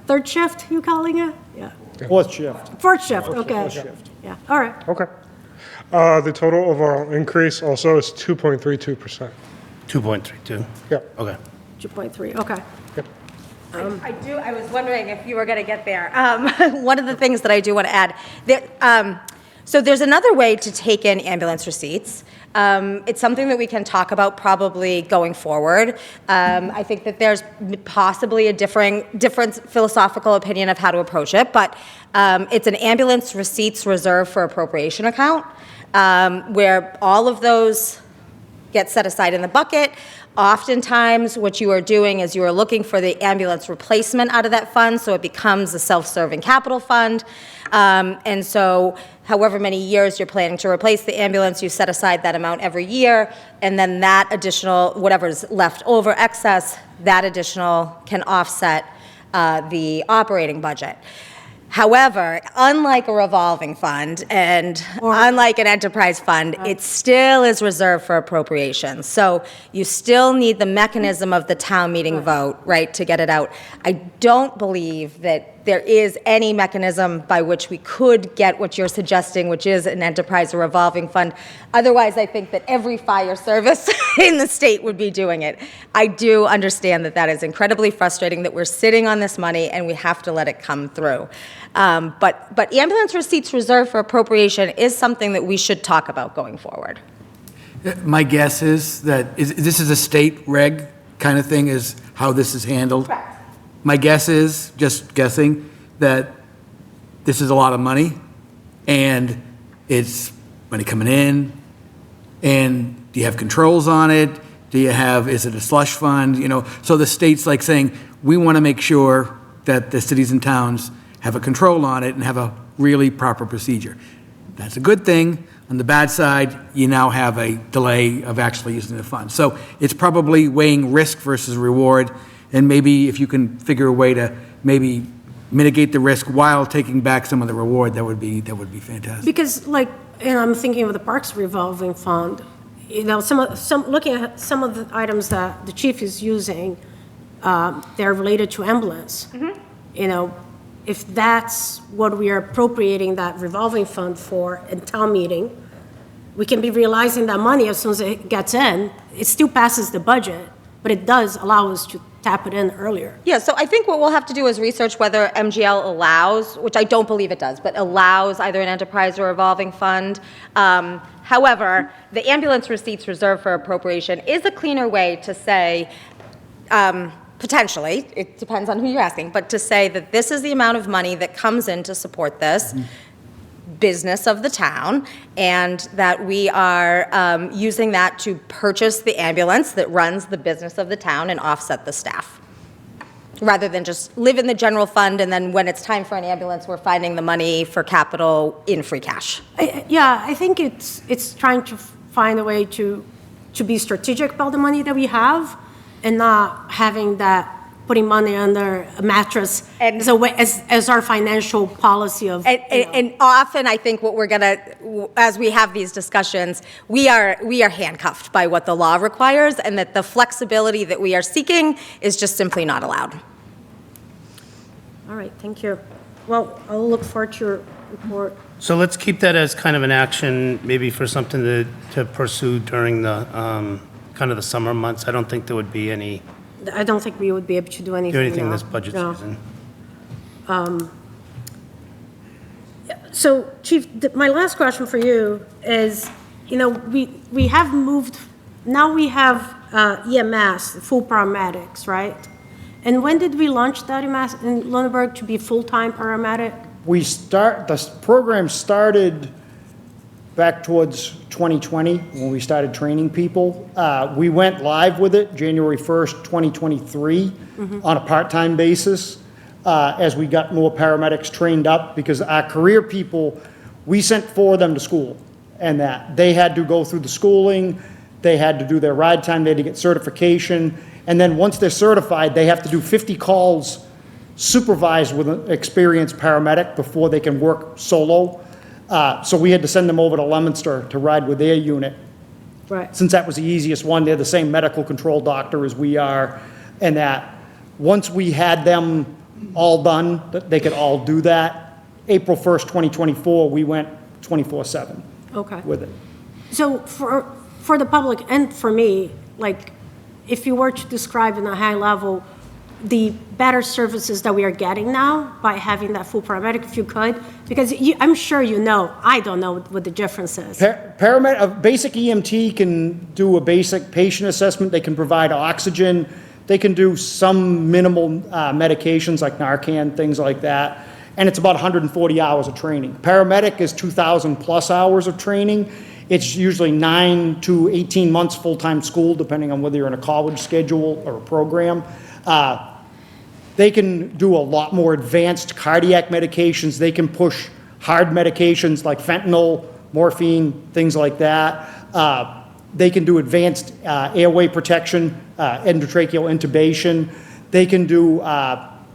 third shift, you calling it? Yeah. Fourth shift. Fourth shift, okay. Fourth shift. Yeah, all right. Okay. The total overall increase also is 2.32%. 2.32. Yeah. Okay. 2.3, okay. I was wondering if you were going to get there. One of the things that I do want to add, so there's another way to take in ambulance receipts. It's something that we can talk about probably going forward. I think that there's possibly a different philosophical opinion of how to approach it, but it's an ambulance receipts reserve for appropriation account, where all of those get set aside in the bucket. Oftentimes, what you are doing is you are looking for the ambulance replacement out of that fund, so it becomes a self-serving capital fund. And so however many years you're planning to replace the ambulance, you set aside that amount every year, and then that additional, whatever's left over excess, that additional can offset the operating budget. However, unlike a revolving fund and unlike an enterprise fund, it still is reserved for appropriations. So you still need the mechanism of the town meeting vote, right, to get it out. I don't believe that there is any mechanism by which we could get what you're suggesting, which is an enterprise or revolving fund. Otherwise, I think that every fire service in the state would be doing it. I do understand that that is incredibly frustrating, that we're sitting on this money and we have to let it come through. But ambulance receipts reserved for appropriation is something that we should talk about going forward. My guess is that this is a state reg kind of thing, is how this is handled. Correct. My guess is, just guessing, that this is a lot of money, and it's money coming in, and do you have controls on it? Is it a slush fund? So the state's like saying, we want to make sure that the cities and towns have a control on it and have a really proper procedure. That's a good thing. On the bad side, you now have a delay of actually using the fund. So it's probably weighing risk versus reward, and maybe if you can figure a way to maybe mitigate the risk while taking back some of the reward, that would be fantastic. Because I'm thinking of the Parks Revolving Fund, looking at some of the items that the chief is using, they're related to ambulance. If that's what we are appropriating that revolving fund for in town meeting, we can be realizing that money as soon as it gets in. It still passes the budget, but it does allow us to tap it in earlier. Yeah, so I think what we'll have to do is research whether MGL allows, which I don't believe it does, but allows either an enterprise or revolving fund. However, the ambulance receipts reserved for appropriation is a cleaner way to say, potentially, it depends on who you're asking, but to say that this is the amount of money that comes in to support this business of the town, and that we are using that to purchase the ambulance that runs the business of the town and offset the staff, rather than just live in the general fund and then when it's time for an ambulance, we're finding the money for capital in free cash. I think it's trying to find a way to be strategic about the money that we have, and not having that, putting money under a mattress as our financial policy of. And often I think what we're gonna, as we have these discussions, we are handcuffed by what the law requires, and that the flexibility that we are seeking is just simply not allowed. All right, thank you. Well, I'll look forward to your report. So let's keep that as kind of an action, maybe for something to pursue during the, kind of the summer months. I don't think there would be any. I don't think we would be able to do anything now. This budget No. season. So, Chief, my last question for you is, we have moved now we have EMS, full paramedics, right? And when did we launch that in Lunenburg to be full-time paramedic? The program started back towards 2020, when we started training people. We went live with it January 1st, 2023, on a part-time basis, as we got more paramedics trained up, because our career people, we sent 4 of them to school, and that they had to go through the schooling, they had to do their ride time, they had to get certification, and then once they're certified, they have to do 50 calls supervised with an experienced paramedic before they can work solo. So we had to send them over to Leominster to ride with their unit. Right. Since that was the easiest one, they're the same medical control doctor as we are, and that once we had them all done, that they could all do that, April 1st, 2024, we went 24/7 Okay. with it. So for the public and for me, like, if you were to describe in a high level the better services that we are getting now by having that full paramedic, if you could, because I'm sure you know, I don't know what the difference is. A basic EMT can do a basic patient assessment, they can provide oxygen, they can do some minimal medications like Narcan, things like that, and it's about 140 hours of training. Paramedic is 2,000 plus hours of training. It's usually 9 to 18 months full-time school, depending on whether you're in a college schedule or a program. They can do a lot more advanced cardiac medications. They can push hard medications like fentanyl, morphine, things like that. They can do advanced airway protection, endotracheal intubation. They can do,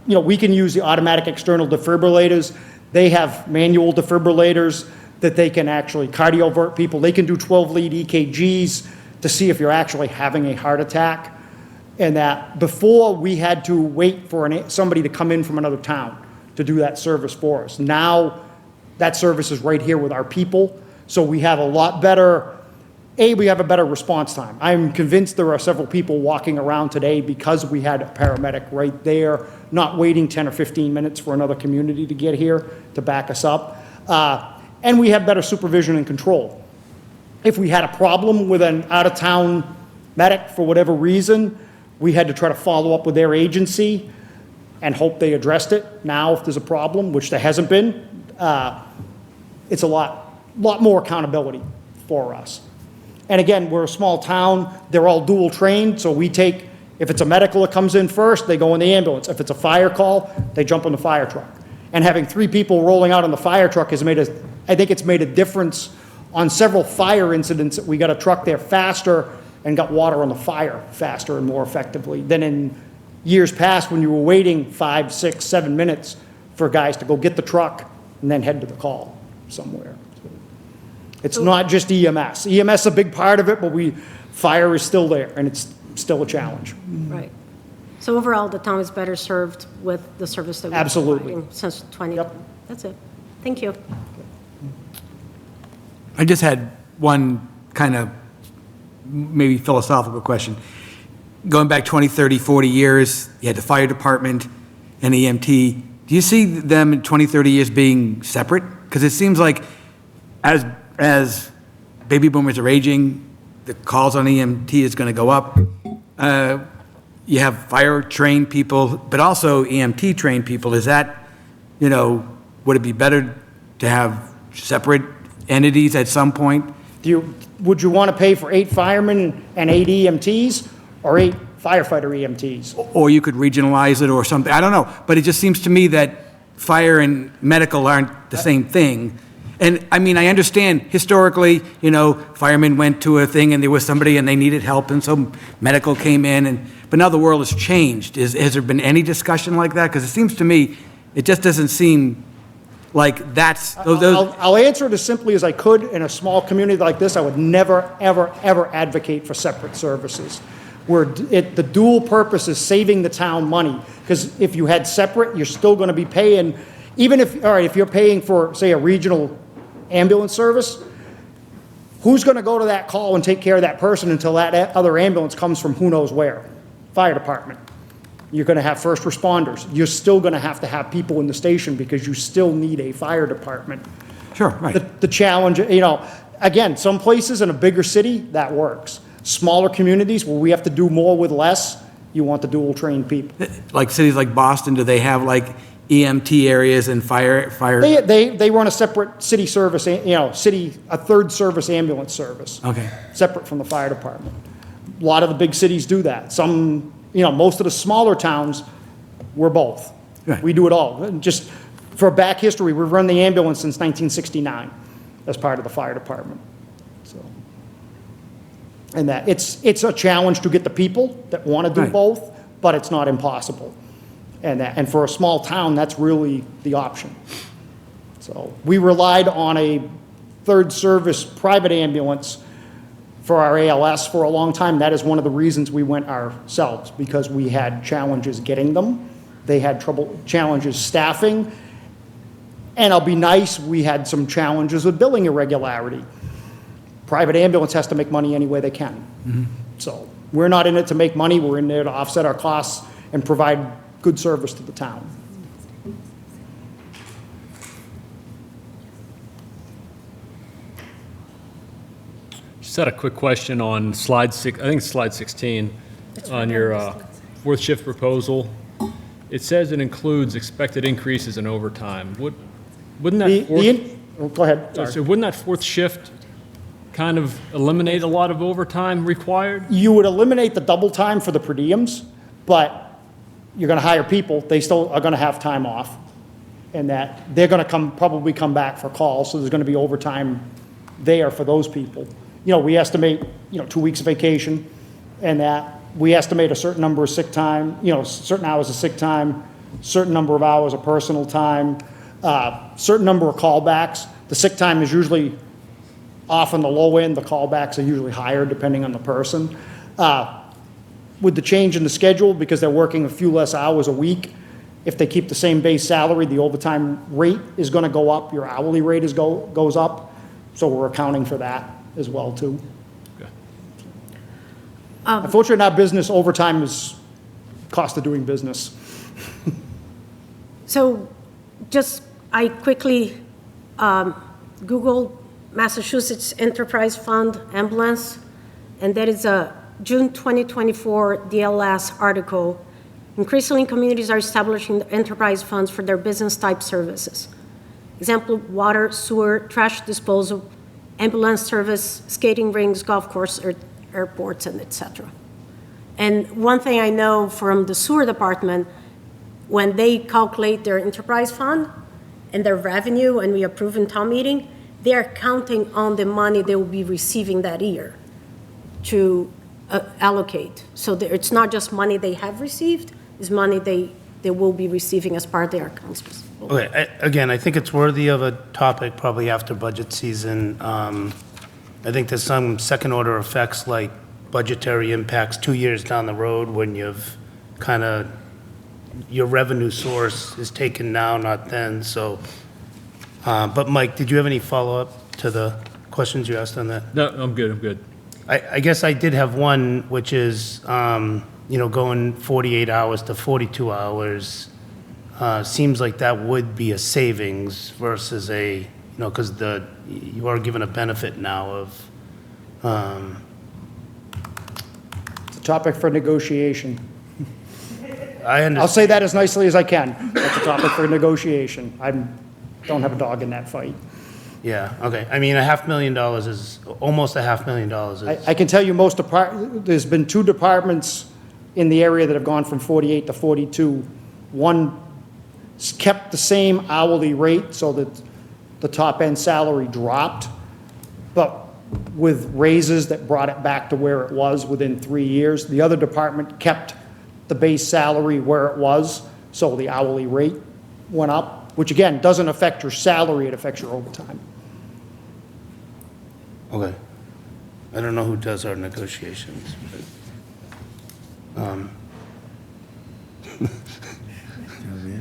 we can use the automatic external defibrillators. They have manual defibrillators that they can actually cardiovert people. They can do 12-lead EKGs to see if you're actually having a heart attack. And that before we had to wait for somebody to come in from another town to do that service for us. Now that service is right here with our people. So we have a lot better, we have a better response time. I'm convinced there are several people walking around today because we had a paramedic right there, not waiting 10 or 15 minutes for another community to get here to back us up. And we have better supervision and control. If we had a problem with an out-of-town medic for whatever reason, we had to try to follow up with their agency and hope they addressed it. Now, if there's a problem, which there hasn't been, it's a lot more accountability for us. And again, we're a small town. They're all dual trained, so we take, if it's a medical that comes in first, they go in the ambulance. If it's a fire call, they jump in the fire truck. And having 3 people rolling out on the fire truck has I think it's made a difference on several fire incidents that we got a truck there faster and got water on the fire faster and more effectively than in years past when you were waiting 5, 6, 7 minutes for guys to go get the truck and then head to the call somewhere. It's not just EMS. EMS is a big part of it, but fire is still there, and it's still a challenge. Right. So overall, the town is better served with the service that we're Absolutely. providing since 20. Yep. That's it. Thank you. I just had one kind of maybe philosophical question. Going back 20, 30, 40 years, you had the fire department and EMT. Do you see them in 20, 30 years being separate? Because it seems like as baby boomers are aging, the calls on EMT is going to go up. You have fire-trained people, but also EMT-trained people. Is that, would it be better to have separate entities at some point? Would you want to pay for 8 firemen and 8 EMTs or 8 firefighter EMTs? Or you could regionalize it or something. I don't know. But it just seems to me that fire and medical aren't the same thing. And I mean, I understand historically, firemen went to a thing and there was somebody and they needed help and so medical came in. But now the world has changed. Has there been any discussion like that? Because it seems to me, it just doesn't seam like that's... I'll answer it as simply as I could. In a small community like this, I would never, ever, ever advocate for separate services. The dual purpose is saving the town money. Because if you had separate, you're still going to be paying, even if you're paying for, say, a regional ambulance service, who's going to go to that call and take care of that person until that other ambulance comes from who knows where? Fire department. You're going to have first responders. You're still going to have people in the station because you still need a fire department. Sure, right. The challenge, again, some places in a bigger city, that works. Smaller communities where we have to do more with less, you want the dual-trained people. Like cities like Boston, do they have like EMT areas and fire? They run a separate city service, a third service ambulance service. Okay. Separate from the fire department. A lot of the big cities do that. Some, most of the smaller towns, we're both. Right. We do it all. Just for back history, we've run the ambulance since 1969 as part of the fire department. So, and that, it's a challenge to get the people that want to do Right. both, but it's not impossible. And for a small town, that's really the option. So we relied on a third service private ambulance for our ALS for a long time. That is one of the reasons we went ourselves, because we had challenges getting them. They had challenges staffing. And I'll be nice, we had some challenges with billing irregularity. Private ambulance has to make money any way they can. Mm-hmm. So we're not in it to make money, we're in there to offset our costs and provide good service to the town. Just had a quick question on slide 6, I think it's slide 16, on your fourth shift proposal. It says it includes expected increases in overtime. Wouldn't that Go ahead, sorry. So wouldn't that fourth shift kind of eliminate a lot of overtime required? You would eliminate the double time for the per diems, but you're going to hire people, they still are going to have time off, and that they're going to probably come back for calls, so there's going to be overtime there for those people. We estimate, 2 weeks of vacation, and that we estimate a certain number of sick time, certain hours of sick time, certain number of hours of personal time, certain number of callbacks. The sick time is usually off on the low end, the callbacks are usually higher depending on the person. With the change in the schedule, because they're working a few less hours a week, if they keep the same base salary, the overtime rate is going to go up, your hourly rate goes up, so we're accounting for that as well, too. Okay. Unfortunately, in our business, overtime is cost of doing business. So I quickly Googled Massachusetts Enterprise Fund ambulance, and that is a June 2024 DLS article. Increasingly, communities are establishing enterprise funds for their business-type services. Example, water, sewer, trash disposal, ambulance service, skating rinks, golf course, airports, and et cetera. And one thing I know from the sewer department, when they calculate their enterprise fund and their revenue, and we approve in town meeting, they're counting on the money they will be receiving that year to allocate. So it's not just money they have received, it's money they will be receiving as part of their accounts. Okay, again, I think it's worthy of a topic probably after budget season. I think there's some second-order effects like budgetary impacts 2 years down the road when you've kind of, your revenue source is taken now, not then, so. But Mike, did you have any follow-up to the questions you asked on that? No, I'm good. I guess I did have one, which is, going 48 hours to 42 hours. Seems like that would be a savings versus because you are given a benefit now of. It's a topic for negotiation. I understand. I'll say that as nicely as I can. That's a topic for negotiation. I don't have a dog in that fight. Yeah, okay. I mean, $500,000 is, almost $500,000 is. I can tell you there's been 2 departments in the area that have gone from 48 to 42. One kept the same hourly rate so that the top end salary dropped, but with raises that brought it back to where it was within 3 years. The other department kept the base salary where it was, so the hourly rate went up, which again, doesn't affect your salary, it affects your overtime. Okay. I don't know who does our negotiations, but,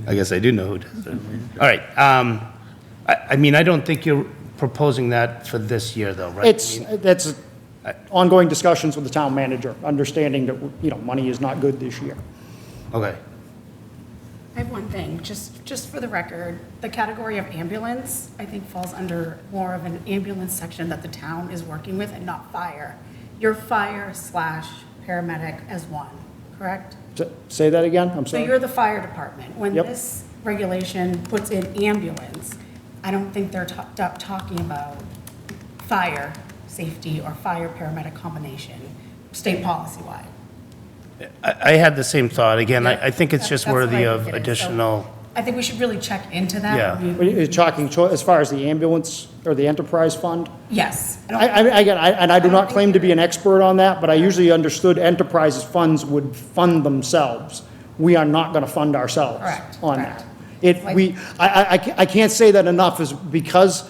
I guess I do know who does it. All right, I mean, I don't think you're proposing that for this year, though, right? That's ongoing discussions with the town manager, understanding that, money is not good this year. Okay. I have one thing, just for the record, the category of ambulance, I think falls under more of an ambulance section that the town is working with and not fire. You're fire/paramedic as one, correct? Say that again, I'm So sorry. you're the fire department. When Yep. this regulation puts in ambulance, I don't think they're talking about fire safety or fire paramedic combination, state policy-wide. I had the same thought. Again, I think it's That- just that's what worthy I of think it is. So additional, I think we should really check into that. Yeah. You're talking as far as the ambulance or the enterprise fund? Yes. I do not claim to be an expert on that, but I usually understood enterprises funds would fund themselves. We are not going to fund ourselves Correct, on correct. that. I can't say that enough is because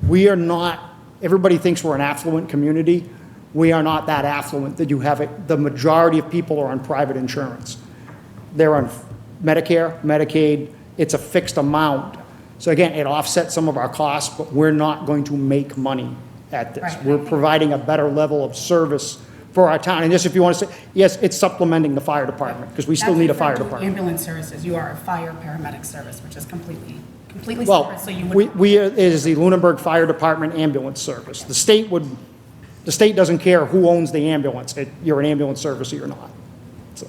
we are not, everybody thinks we're an affluent community. We are not that affluent that you have it. The majority of people are on private insurance. They're on Medicare, Medicaid. It's a fixed amount. So again, it offsets some of our costs, but we're not going to make money at this. Right. We're providing a better level of service for our town. And just if you want to say, yes, it's supplementing the fire department, because we still That's need a fire referring to department. Ambulance services, you are a fire paramedic service, which is completely Well, separate, so you would. it is the Lunenburg Fire Department ambulance service. The state doesn't care who owns the ambulance. You're an ambulance service or you're not. So,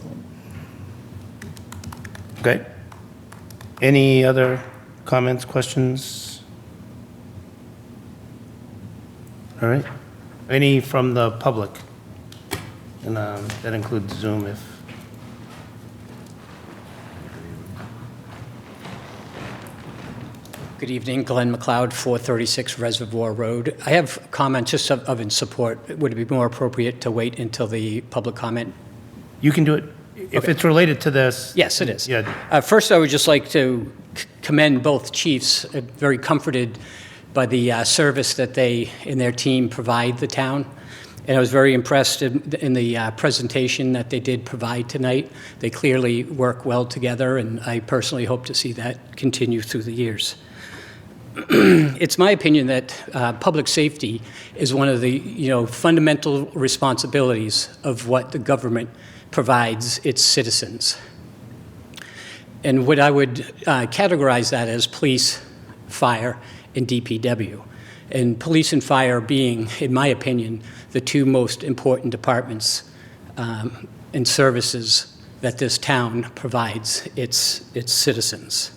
okay? Any other comments, questions? All right. Any from the public? And that includes Zoom if. Good evening, Glenn McLeod, 436 Reservoir Road. I have comments just of in support. Would it be more appropriate to wait until the public comment? You can do it. If Okay. it's related to this. Yes, it is. Yeah. First, I would just like to commend both chiefs, very comforted by the service that they and their team provide the town. And I was very impressed in the presentation that they did provide tonight. They clearly work well together, and I personally hope to see that continue through the years. It's my opinion that public safety is one of the fundamental responsibilities of what the government provides its citizens. And what I would categorize that as police, fire, and DPW. And police and fire being, in my opinion, the two most important departments and services that this town provides its citizens.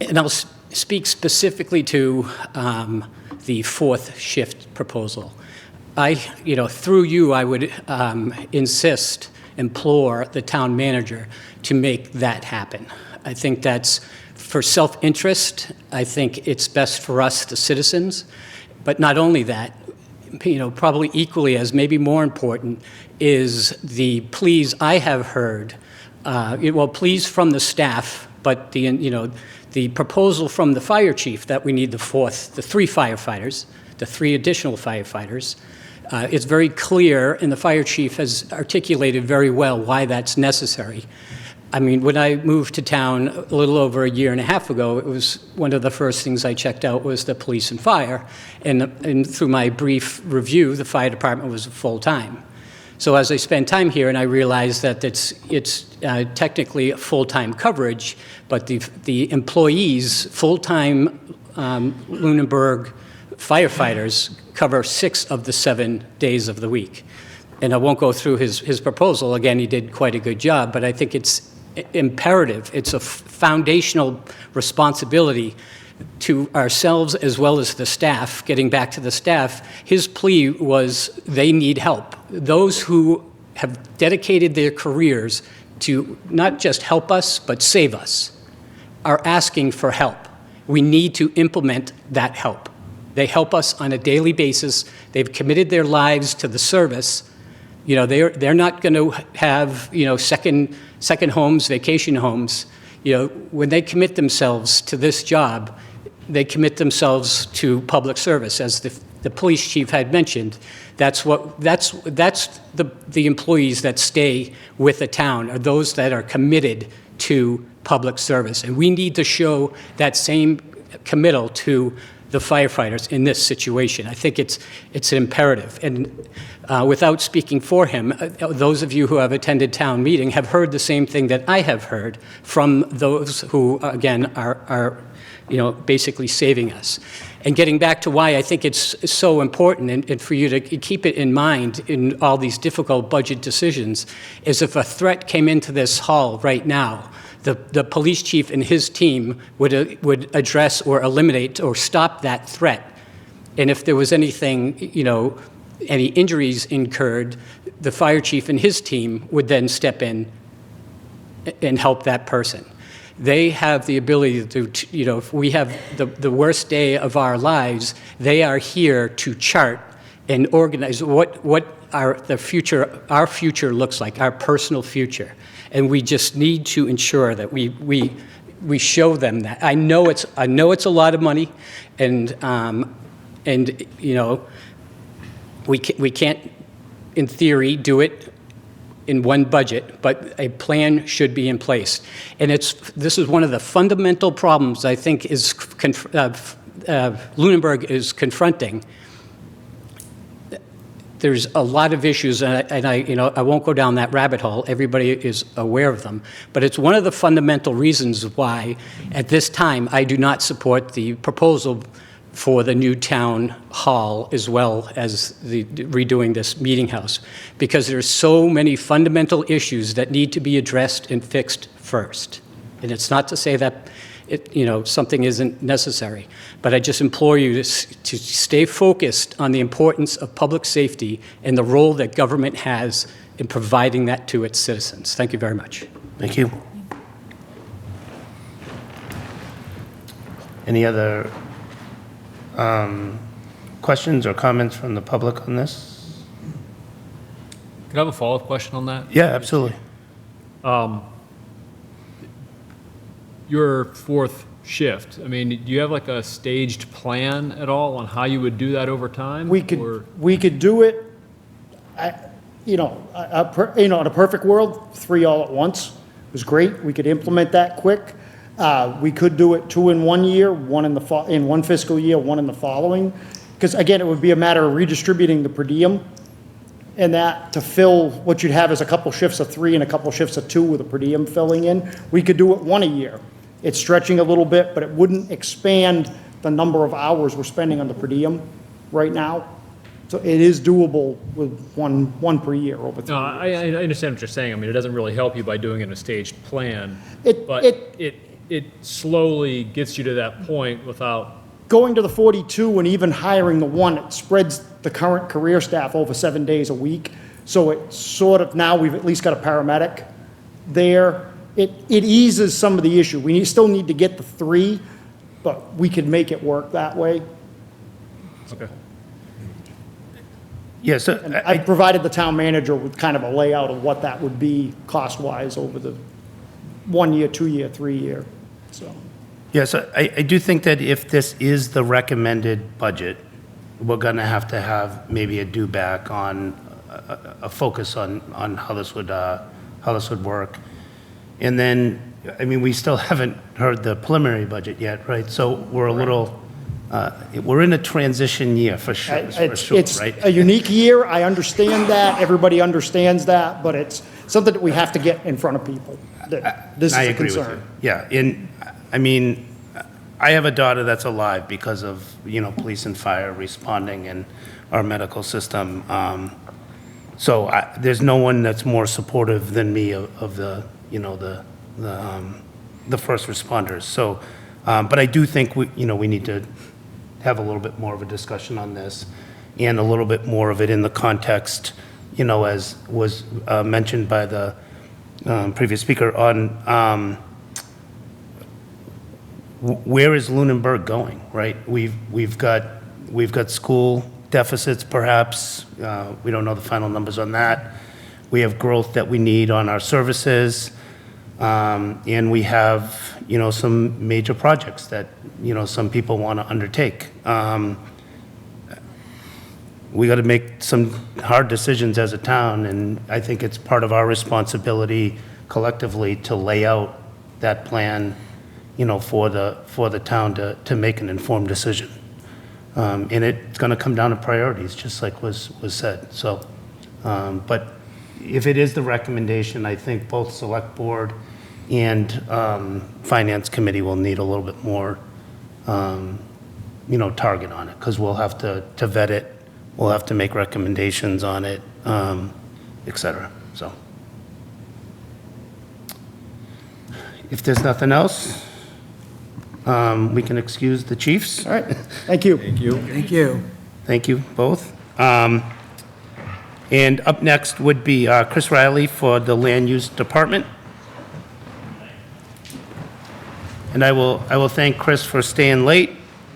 And I'll speak specifically to the fourth shift proposal. Through you, I would implore the town manager to make that happen. I think that's for self-interest. I think it's best for us, the citizens. But not only that, probably equally as maybe more important is the pleas I have heard. Pleas from the staff, but the proposal from the fire chief that we need the three firefighters, the three additional firefighters. It's very clear, and the fire chief has articulated very well why that's necessary. I mean, when I moved to town a little over a year and a half ago, it was one of the first things I checked out was the police and fire. And through my brief review, the fire department was full-time. So as I spent time here, and I realized that it's technically a full-time coverage, but the employees, full-time Lunenburg firefighters cover 6 of the 7 days of the week. And I won't go through his proposal. Again, he did quite a good job, but I think it's imperative. It's a foundational responsibility to ourselves as well as the staff. Getting back to the staff, his plea was they need help. Those who have dedicated their careers to not just help us, but save us, are asking for help. We need to implement that help. They help us on a daily basis. They've committed their lives to the service. They're not going to have, second homes, vacation homes. When they commit themselves to this job, they commit themselves to public service. As the police chief had mentioned, that's the employees that stay with the town, are those that are committed to public service. And we need to show that same committal to the firefighters in this situation. I think it's imperative. And without speaking for him, those of you who have attended town meeting have heard the same thing that I have heard from those who, again, are basically saving us. And getting back to why I think it's so important, and for you to keep it in mind in all these difficult budget decisions, is if a threat came into this hall right now, the police chief and his team would address or eliminate or stop that threat. And if there was anything, any injuries incurred, the fire chief and his team would then step in and help that person. They have the ability to, if we have the worst day of our lives, they are here to chart and organize what our future looks like, our personal future. And we just need to ensure that we show them that. I know it's a lot of money, and we can't, in theory, do it in one budget, but a plan should be in place. And this is one of the fundamental problems I think is Lunenburg is confronting. There's a lot of issues, and I won't go down that rabbit hole. Everybody is aware of them. But it's one of the fundamental reasons why, at this time, I do not support the proposal for the new town hall as well as the redoing this meeting house, because there's so many fundamental issues that need to be addressed and fixed first. And it's not to say that something isn't necessary, but I just implore you to stay focused on the importance of public safety and the role that government has in providing that to its citizens. Thank you very much. Thank you. Any other questions or comments from the public on this? Can I have a follow-up question on that? Yeah, absolutely. Your fourth shift, I mean, do you have like a staged plan at all on how you would do that over time? We could do it, in a perfect world, 3 all at once. It was great. We could implement that quick. We could do it 2 in 1 year, 1 in one fiscal year, 1 in the following. Because again, it would be a matter of redistributing the per diem, and that to fill what you'd have is a couple shifts of 3 and a couple shifts of 2 with a per diem filling in. We could do it 1 a year. It's stretching a little bit, but it wouldn't expand the number of hours we're spending on the per diem right now. So it is doable with one per year over 3 No, years. I understand what you're saying. I mean, it doesn't really help you by doing it in a staged plan, but it slowly gets you to that point without... Going to the 42 and even hiring the 1, it spreads the current career staff over 7 days a week. So it sort of, now we've at least got a paramedic there. It eases some of the issue. We still need to get the 3, but we could make it work that way. Okay. Yeah, so And I provided the town manager with kind of a layout of what that would be cost-wise over the 1 year, 2 year, 3 year, so. Yeah, so I do think that if this is the recommended budget, we're going to have maybe a do back on a focus on how this would work. And then, I mean, we still haven't heard the preliminary budget yet, right? So we're a little, we're in a transition year for sure, It's right? a unique year, I understand that, everybody understands that, but it's something that we have to get in front of people. That This is I a agree with concern. you. Yeah, and, I mean, I have a daughter that's alive because of, police and fire responding and our medical system. So there's no one that's more supportive than me of the first responders. So, but I do think we need to have a little bit more of a discussion on this and a little bit more of it in the context, as was mentioned by the previous speaker on where is Lunenburg going, right? We've got school deficits, perhaps. We don't know the final numbers on that. We have growth that we need on our services, and we have, some major projects that, some people want to undertake. We got to make some hard decisions as a town, and I think it's part of our responsibility collectively to lay out that plan, for the town to make an informed decision. And it's going to come down to priorities, just like was said. So, but if it is the recommendation, I think both Select Board and Finance Committee will need a little bit more target on it, because we'll have to vet it, we'll have to make recommendations on it, et cetera, so. If there's nothing else, we can excuse the chiefs. All right, thank you. Thank you. Thank you. Thank you, both. And up next would be Chris Riley for the Land Use Department. And I will thank Chris for staying late.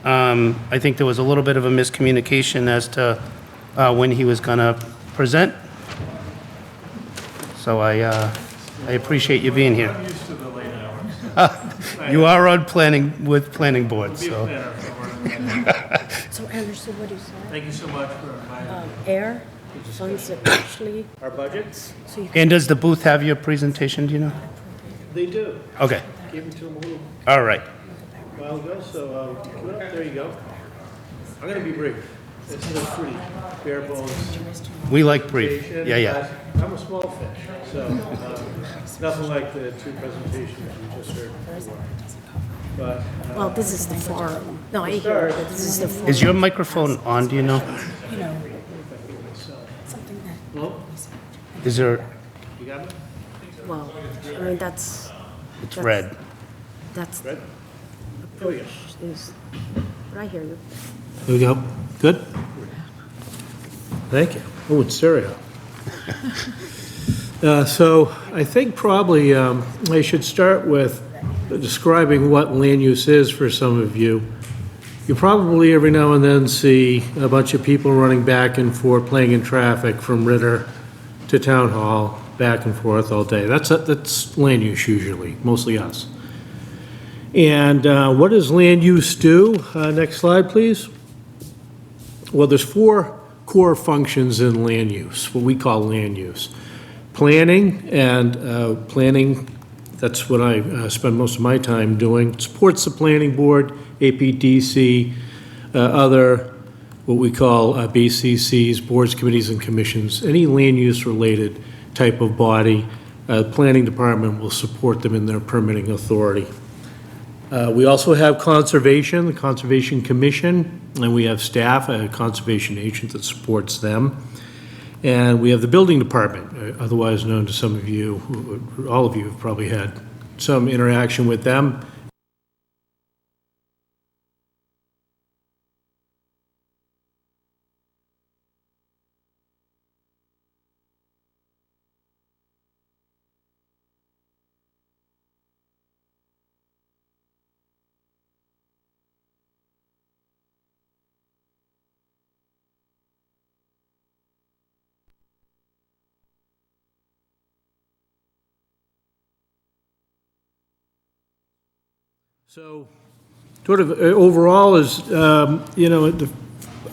I think there was a little bit of a miscommunication as to when he was going to present. So I appreciate you being here. I'm used to the late hours. You are on planning board, so. So Anderson, what do you say? Thank you so much for inviting me. Air, funds that actually, Our budgets? so you And does the booth have your presentation, do you know? They do. Okay, Gave them to them a little all right. while ago, so there you go. I'm going to be brief. It's just pretty bare bones. We like brief. presentation. Yeah. I'm a small fish, so nothing like the two presentations we just heard before. But well, this is the forum. No, I hear it, but this is the forum. Is your microphone on, do you know? You know, something that. well, Is there, you got me? Well, I mean, that's. it's that's- red. That's. Red? Approach is, but I hear you. There we go. Good? Thank you. Oh, it's stereo. So I think probably I should start with describing what land use is for some of you. You probably every now and then see a bunch of people running back and forth, playing in traffic from Ritter to Town Hall, back and forth all day. That's land use usually, mostly us. And what does land use do? Next slide, please. Well, there's 4 core functions in land use, what we call land use. Planning, and planning, that's what I spend most of my time doing. Supports the planning board, APDC, other, what we call BCCs, boards, committees, and commissions, any land use related type of body. Planning department will support them in their permitting authority. We also have conservation, the Conservation Commission, and we have staff, a conservation agent that supports them. And we have the building department, otherwise known to some of you, all of you have probably had some interaction with them. So, sort of overall is, a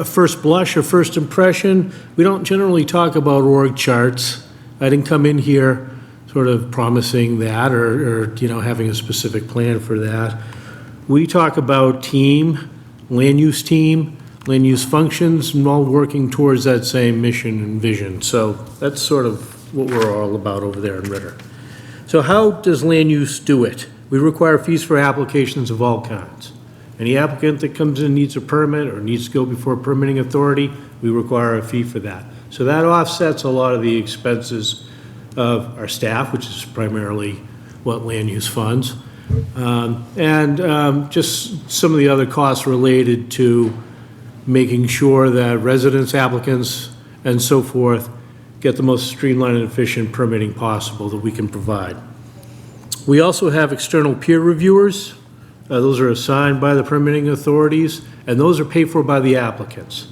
first blush, a first impression, we don't generally talk about org charts. I didn't come in here sort of promising that or having a specific plan for that. We talk about team, land use functions, and all working towards that same mission and vision. So that's sort of what we're all about over there in Ritter. So how does land use do it? We require fees for applications of all kinds. Any applicant that comes in needs a permit or needs to go before a permitting authority, we require a fee for that. So that offsets a lot of the expenses of our staff, which is primarily what land use funds, and just some of the other costs related to making sure that residents, applicants, and so forth get the most streamlined and efficient permitting possible that we can provide. We also have external peer reviewers. Those are assigned by the permitting authorities, and those are paid for by the applicants.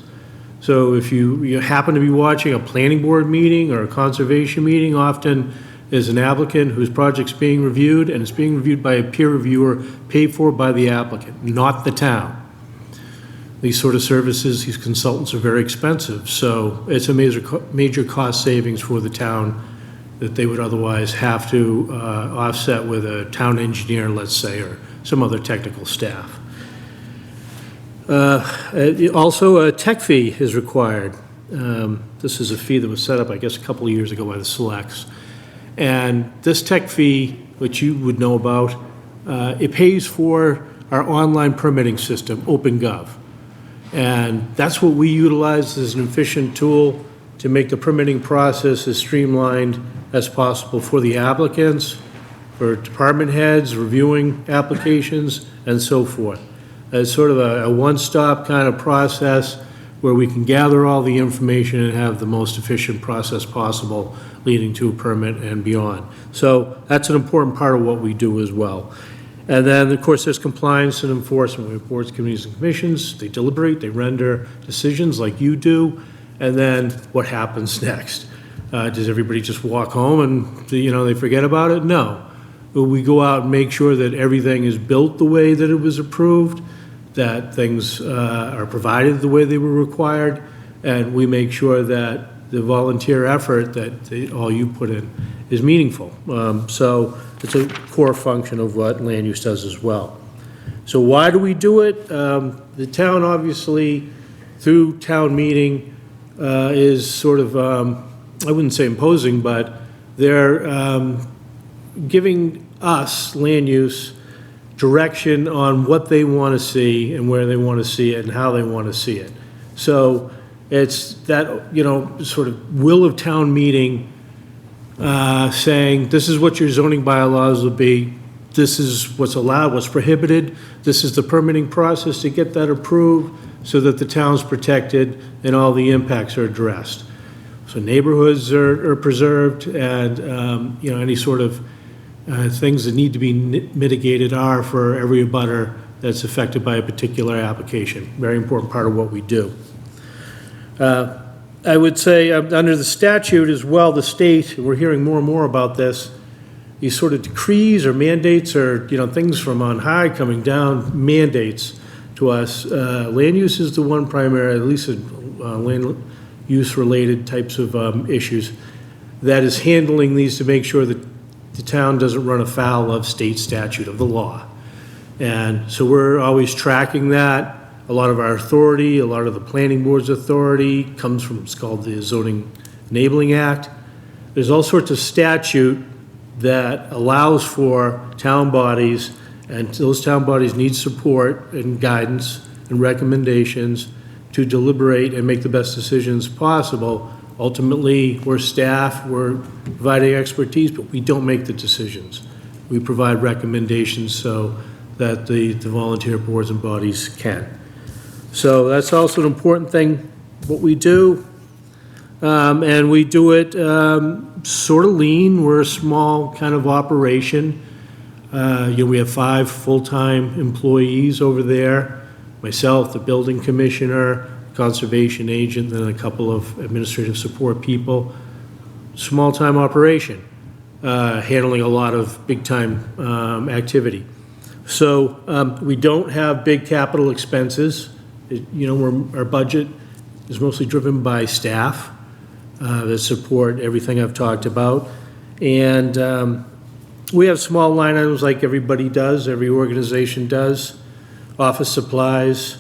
So if you happen to be watching a planning board meeting or a conservation meeting, often is an applicant whose project's being reviewed, and it's being reviewed by a peer reviewer paid for by the applicant, not the town. These sort of services, these consultants are very expensive, so it's a major cost savings for the town that they would otherwise have to offset with a town engineer, let's say, or some other technical staff. Also, a tech fee is required. This is a fee that was set up, I guess, a couple of years ago by the selects. And this tech fee, which you would know about, it pays for our online permitting system, OpenGov. And that's what we utilize as an efficient tool to make the permitting process as streamlined as possible for the applicants, for department heads reviewing applications, and so forth. It's sort of a one-stop kind of process where we can gather all the information and have the most efficient process possible leading to a permit and beyond. So that's an important part of what we do as well. And then, of course, there's compliance and enforcement. We have boards, committees, and commissions. They deliberate, they render decisions like you do, and then what happens next? Does everybody just walk home and, they forget about it? No. We go out and make sure that everything is built the way that it was approved, that things are provided the way they were required, and we make sure that the volunteer effort that all you put in is meaningful. So it's a core function of what land use does as well. So why do we do it? The town, obviously, through town meeting, is sort of, I wouldn't say imposing, but they're giving us, land use, direction on what they want to see and where they want to see it and how they want to see it. So it's that, sort of will of town meeting saying, this is what your zoning bylaws will be, this is what's allowed, what's prohibited, this is the permitting process to get that approved so that the town's protected and all the impacts are addressed. So neighborhoods are preserved, and any sort of things that need to be mitigated are for every abutter that's affected by a particular application. Very important part of what we do. I would say under the statute as well, the state, we're hearing more and more about this, these sort of decrees or mandates or things from on high coming down, mandates to us. Land use is the one primary, at least land use related types of issues, that is handling these to make sure that the town doesn't run afoul of state statute, of the law. And so we're always tracking that. A lot of our authority, a lot of the planning board's authority comes from, it's called the Zoning Enabling Act. There's all sorts of statute that allows for town bodies, and those town bodies need support and guidance and recommendations to deliberate and make the best decisions possible. Ultimately, we're staff, we're providing expertise, but we don't make the decisions. We provide recommendations so that the volunteer boards and bodies can. So that's also an important thing, what we do. And we do it sort of lean. We're a small kind of operation. We have 5 full-time employees over there. Myself, the building commissioner, conservation agent, then a couple of administrative support people. Small-time operation, handling a lot of big-time activity. So we don't have big capital expenses. Our budget is mostly driven by staff that support everything I've talked about. And we have small line items like everybody does, every organization does. Office supplies,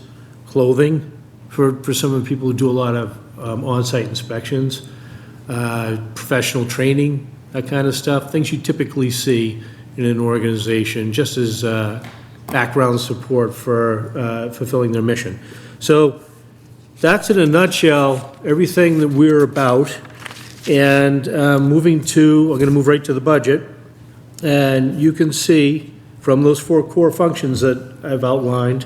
clothing, for some of the people who do a lot of on-site inspections, professional training, that kind of stuff, things you typically see in an organization, just as background support for fulfilling their mission. So that's in a nutshell everything that we're about. And I'm going to move right to the budget. And you can see from those 4 core functions that I've outlined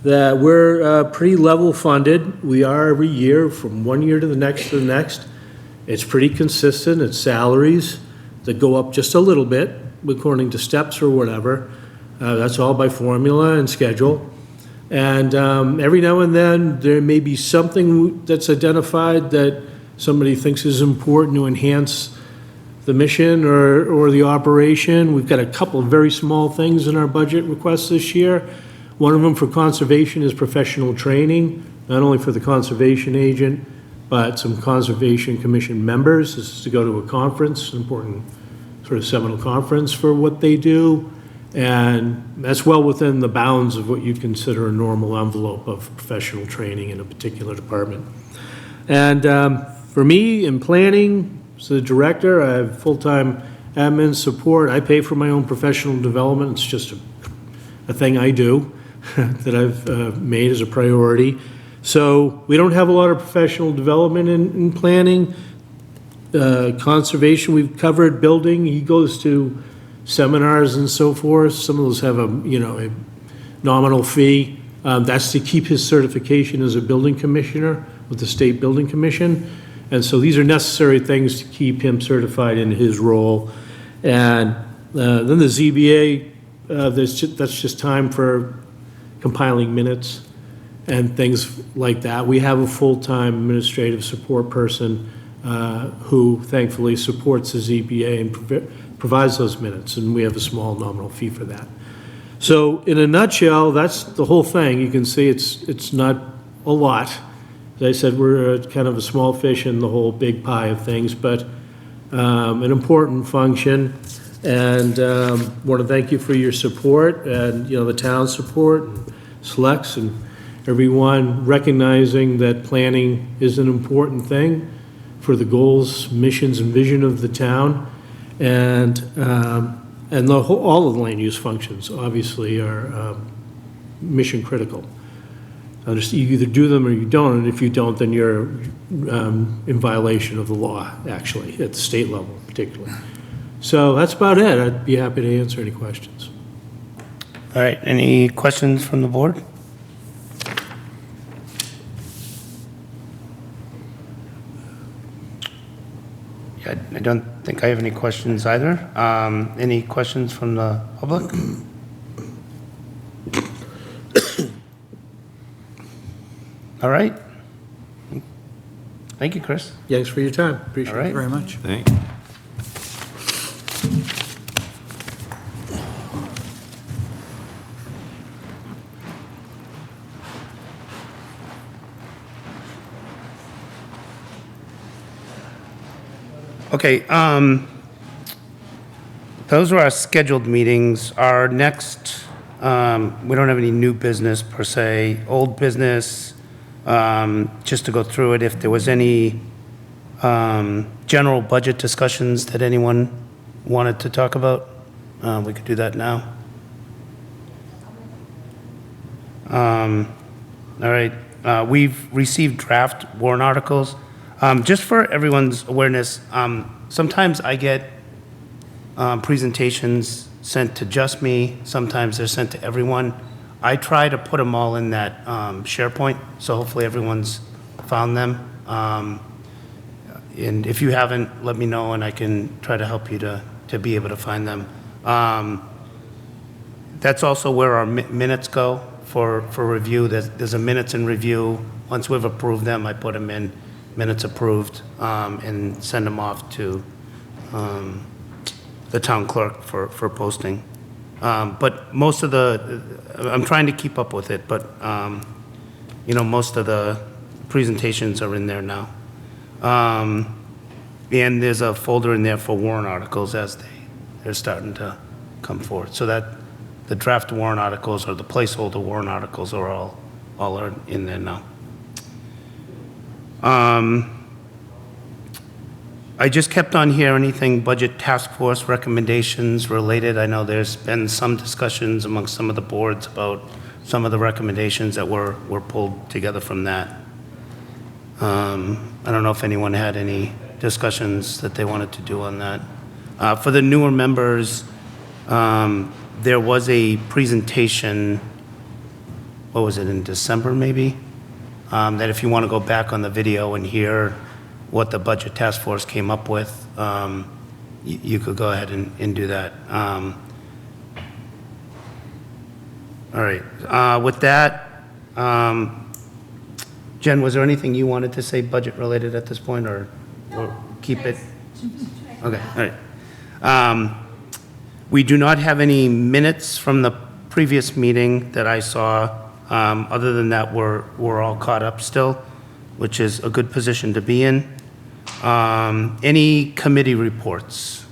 that we're pretty level funded. We are every year, from one year to the next. It's pretty consistent. It's salaries that go up just a little bit according to steps or whatever. That's all by formula and schedule. And every now and then there may be something that's identified that somebody thinks is important to enhance the mission or the operation. We've got a couple of very small things in our budget requests this year. One of them for conservation is professional training, not only for the conservation agent, but some Conservation Commission members. This is to go to a conference, an important sort of seminal conference for what they do. And that's well within the bounds of what you'd consider a normal envelope of professional training in a particular department. And for me, in planning, as the director, I have full-time admin support. I pay for my own professional development. It's just a thing I do that I've made as a priority. So we don't have a lot of professional development in planning. Conservation, we've covered. Building, he goes to seminars and so forth. Some of those have a nominal fee. That's to keep his certification as a building commissioner with the State Building Commission. And so these are necessary things to keep him certified in his role. And then the ZBA, that's just time for compiling minutes and things like that. We have a full-time administrative support person who thankfully supports the ZBA and provides those minutes, and we have a small nominal fee for that. So in a nutshell, that's the whole thing. You can see it's not a lot. As I said, we're kind of a small fish in the whole big pie of things, but an important function. And want to thank you for your support and, the town's support, and Selects and everyone recognizing that planning is an important thing for the goals, missions, and vision of the town. And all of the land use functions obviously are mission critical. You either do them or you don't, and if you don't, then you're in violation of the law, actually, at the state level particularly. So that's about it. I'd be happy to answer any questions. All right, any questions from the board? Yeah, I don't think I have any questions either. Any questions from the public? All right. Thank you, Chris. Thanks for your time. Appreciate All right. Thank you very much. Thanks. Okay, those are our scheduled meetings. Our next, we don't have any new business per se, old business, just to go through it, if there was any general budget discussions that anyone wanted to talk about, we could do that now. All right, we've received draft warrant articles. Just for everyone's awareness, sometimes I get presentations sent to just me, sometimes they're sent to everyone. I try to put them all in that SharePoint, so hopefully everyone's found them. And if you haven't, let me know and I can try to help you to be able to find them. That's also where our minutes go for review. There's a minutes in review. Once we've approved them, I put them in. Minutes approved, and send them off to the town clerk for posting. But most of I'm trying to keep up with it, but, most of the presentations are in there now. And there's a folder in there for warrant articles as they're starting to come forward. So that the draft warrant articles or the placeholder warrant articles are all are in there now. I just kept on here, anything budget task force recommendations related. I know there's been some discussions amongst some of the boards about some of the recommendations that were pulled together from that. I don't know if anyone had any discussions that they wanted to do on that. For the newer members, there was a presentation, what was it, in December maybe? That if you want to go back on the video and hear what the budget task force came up with, you could go ahead and do that. All right, with that, Jen, was there anything you wanted to say budget related at this point, or keep it? Okay, all right. We do not have any minutes from the previous meeting that I saw. Other than that, we're all caught up still, which is a good position to be in. Any committee reports?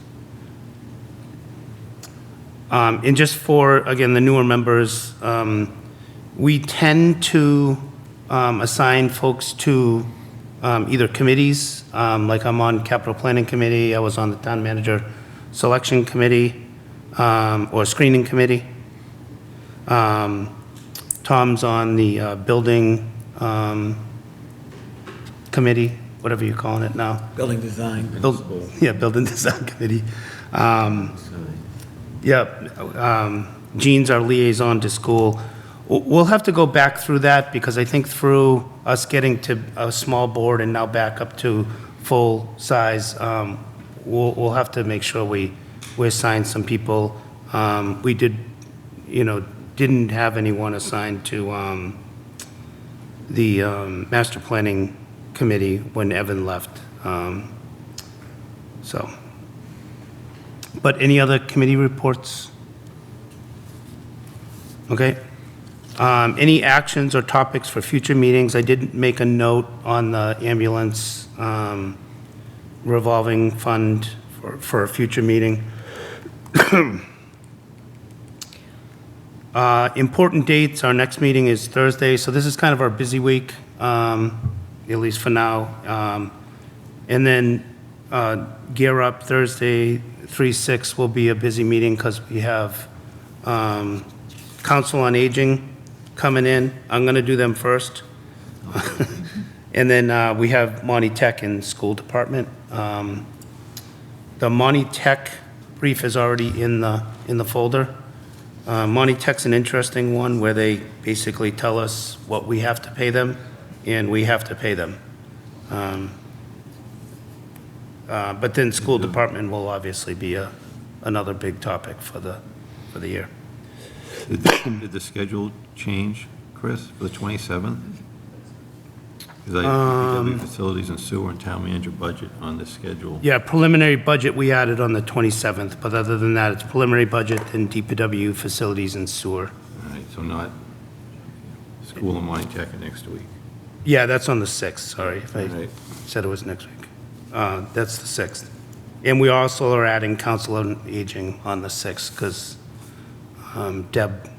And just for, again, the newer members, we tend to assign folks to either committees, like I'm on capital planning committee, I was on the town manager selection committee, or screening committee. Tom's on the building committee, whatever you're calling it now. Building design. Yeah, building design committee. Jean's our liaison to school. We'll have to go back through that because I think through us getting to a small board and now back up to full size, we'll have to make sure we assign some people. We didn't have anyone assigned to the master planning committee when Evan left. But any other committee reports? Okay. Any actions or topics for future meetings? I did make a note on the ambulance revolving fund for a future meeting. Important dates, our next meeting is Thursday, so this is kind of our busy week, at least for now. And then Gear Up Thursday, 3/6 will be a busy meeting because we have Council on Aging coming in. I'm going to do them first. And then we have Monty Tech in School Department. The Monty Tech brief is already in the folder. Monty Tech's an interesting one where they basically tell us what we have to pay them, and we have to pay them. But then School Department will obviously be another big topic for the year. Did the schedule change, Chris, for the 27th? Because DPW facilities and sewer and town manager budget on this schedule. Yeah, preliminary budget we added on the 27th, but other than that, it's preliminary budget and DPW facilities and sewer. All right, so not school and Monty Tech next week. Yeah, that's on the 6th, sorry if I Right. said it was next week. That's the 6th. And we also are adding Council on Aging on the 6th because Deb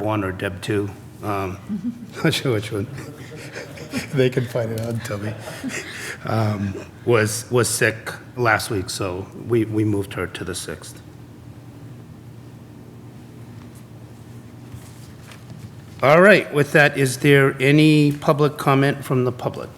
1 or Deb 2, not sure which one. They can find it out and tell me. Was sick last week, so we moved her to the 6th. All right, with that, is there any public comment from the public?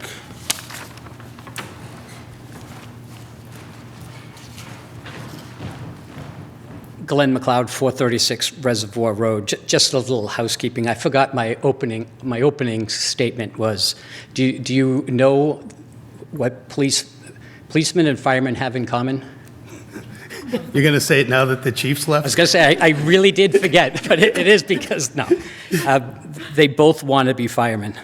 Glenn McLeod, 436 Reservoir Road. Just a little housekeeping. I forgot my opening statement was, do you know what policemen and firemen have in common? You're going to say it now that the chief's left? I was going to say, I really did forget, but it is because, no. They both want to be firemen.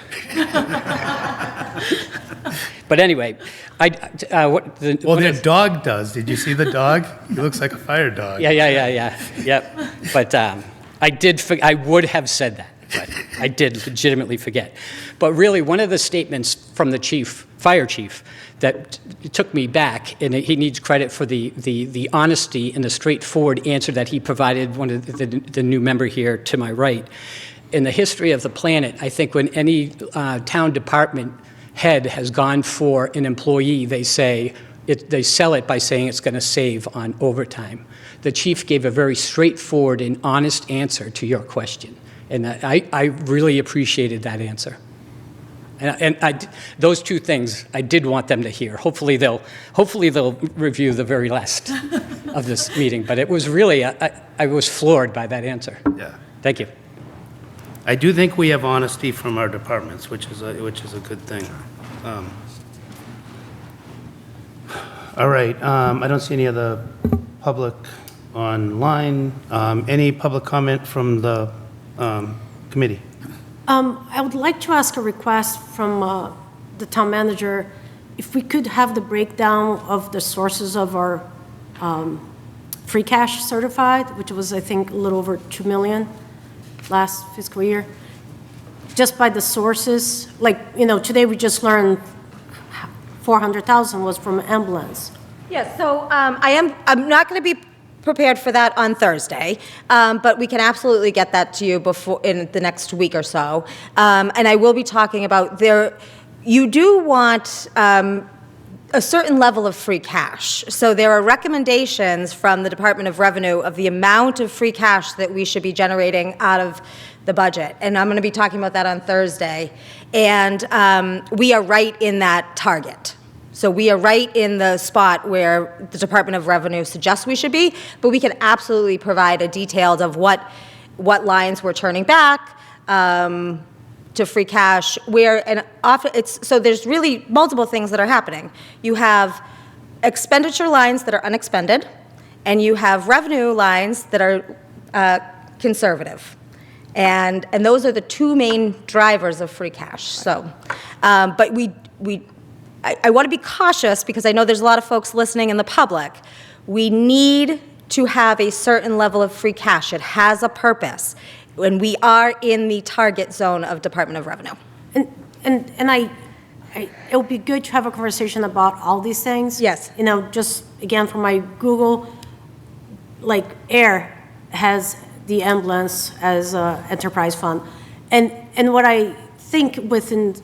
But anyway, their dog does. Did you see the dog? He looks like a fire dog. Yep. But I would have said that, but I did legitimately forget. But really, one of the statements from the fire chief, that took me back, and he needs credit for the honesty and the straightforward answer that he provided one of the new member here to my right. In the history of the planet, I think when any town department head has gone for an employee, they sell it by saying it's going to save on overtime. The chief gave a very straightforward and honest answer to your question, and I really appreciated that answer. And those two things I did want them to hear. Hopefully they'll review the very last of this meeting. But it was really I was floored by that answer. Yeah. Thank you. I do think we have honesty from our departments, which is a good thing. All right. I don't see any other public online. Any public comment from the committee? I would like to ask a request from the town manager, if we could have the breakdown of the sources of our free cash certified, which was, I think, a little over 2 million last fiscal year, just by the sources. Like, today we just learned 400,000 was from ambulance. Yes, so I'm not going to be prepared for that on Thursday, but we can absolutely get that to you in the next week or so. And I will be talking about you do want a certain level of free cash. So there are recommendations from the Department of Revenue of the amount of free cash that we should be generating out of the budget. And I'm going to be talking about that on Thursday. And we are right in that target. So we are right in the spot where the Department of Revenue suggests we should be, but we can absolutely provide a detailed of what lines we're turning back to free cash, where, and often so there's really multiple things that are happening. You have expenditure lines that are unexpended, and you have revenue lines that are conservative. And those are the two main drivers of free cash. So, but I want to be cautious because I know there's a lot of folks listening in the public. We need to have a certain level of free cash. It has a purpose, and we are in the target zone of Department of Revenue. And it would be good to have a conversation about all these things. Yes. You know, just again, from my Google, like AIR has the ambulance as an enterprise fund. And what I think within,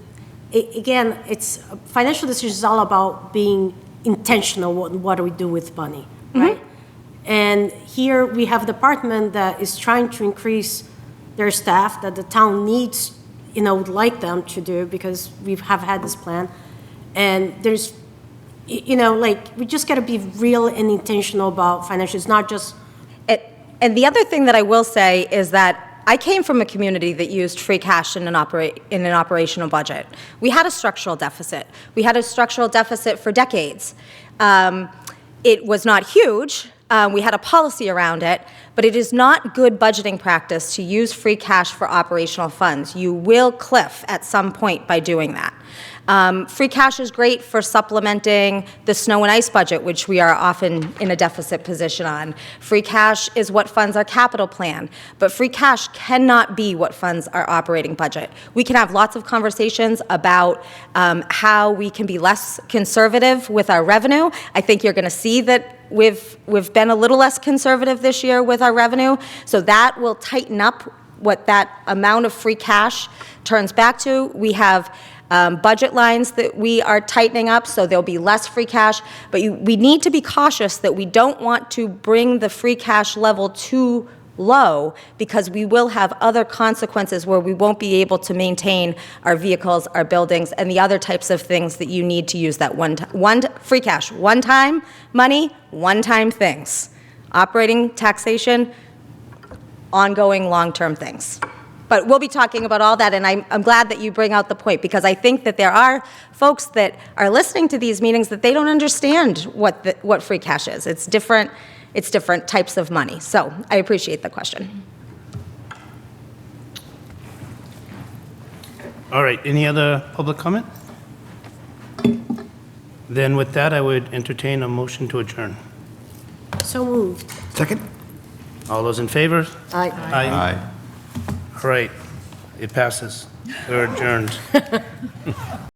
again, it's financial decisions is all about being intentional. What do we do with money, right? And here we have a department that is trying to increase their staff that the town needs, you know, would like them to do because we have had this plan. And there's, you know, like we just got to be real and intentional about financial. It's not just. And the other thing that I will say is that I came from a community that used free cash in an operational budget. We had a structural deficit. We had a structural deficit for decades. It was not huge. We had a policy around it, but it is not good budgeting practice to use free cash for operational funds. You will cliff at some point by doing that. Free cash is great for supplementing the snow and ice budget, which we are often in a deficit position on. Free cash is what funds our capital plan, but free cash cannot be what funds our operating budget. We can have lots of conversations about how we can be less conservative with our revenue. I think you're going to see that we've been a little less conservative this year with our revenue, so that will tighten up what that amount of free cash turns back to. We have budget lines that we are tightening up, so there'll be less free cash, but we need to be cautious that we don't want to bring the free cash level too low because we will have other consequences where we won't be able to maintain our vehicles, our buildings, and the other types of things that you need to use that free cash, one-time money, one-time things. Operating, taxation, ongoing long-term things. But we'll be talking about all that, and I'm glad that you bring out the point, because I think that there are folks that are listening to these meetings that they don't understand what free cash is. It's different types of money. So I appreciate the question. All right, any other public comment? Then with that, I would entertain a motion to adjourn. So moved. Second? All those in favor? Aye. Aye. All right, it passes. We're adjourned.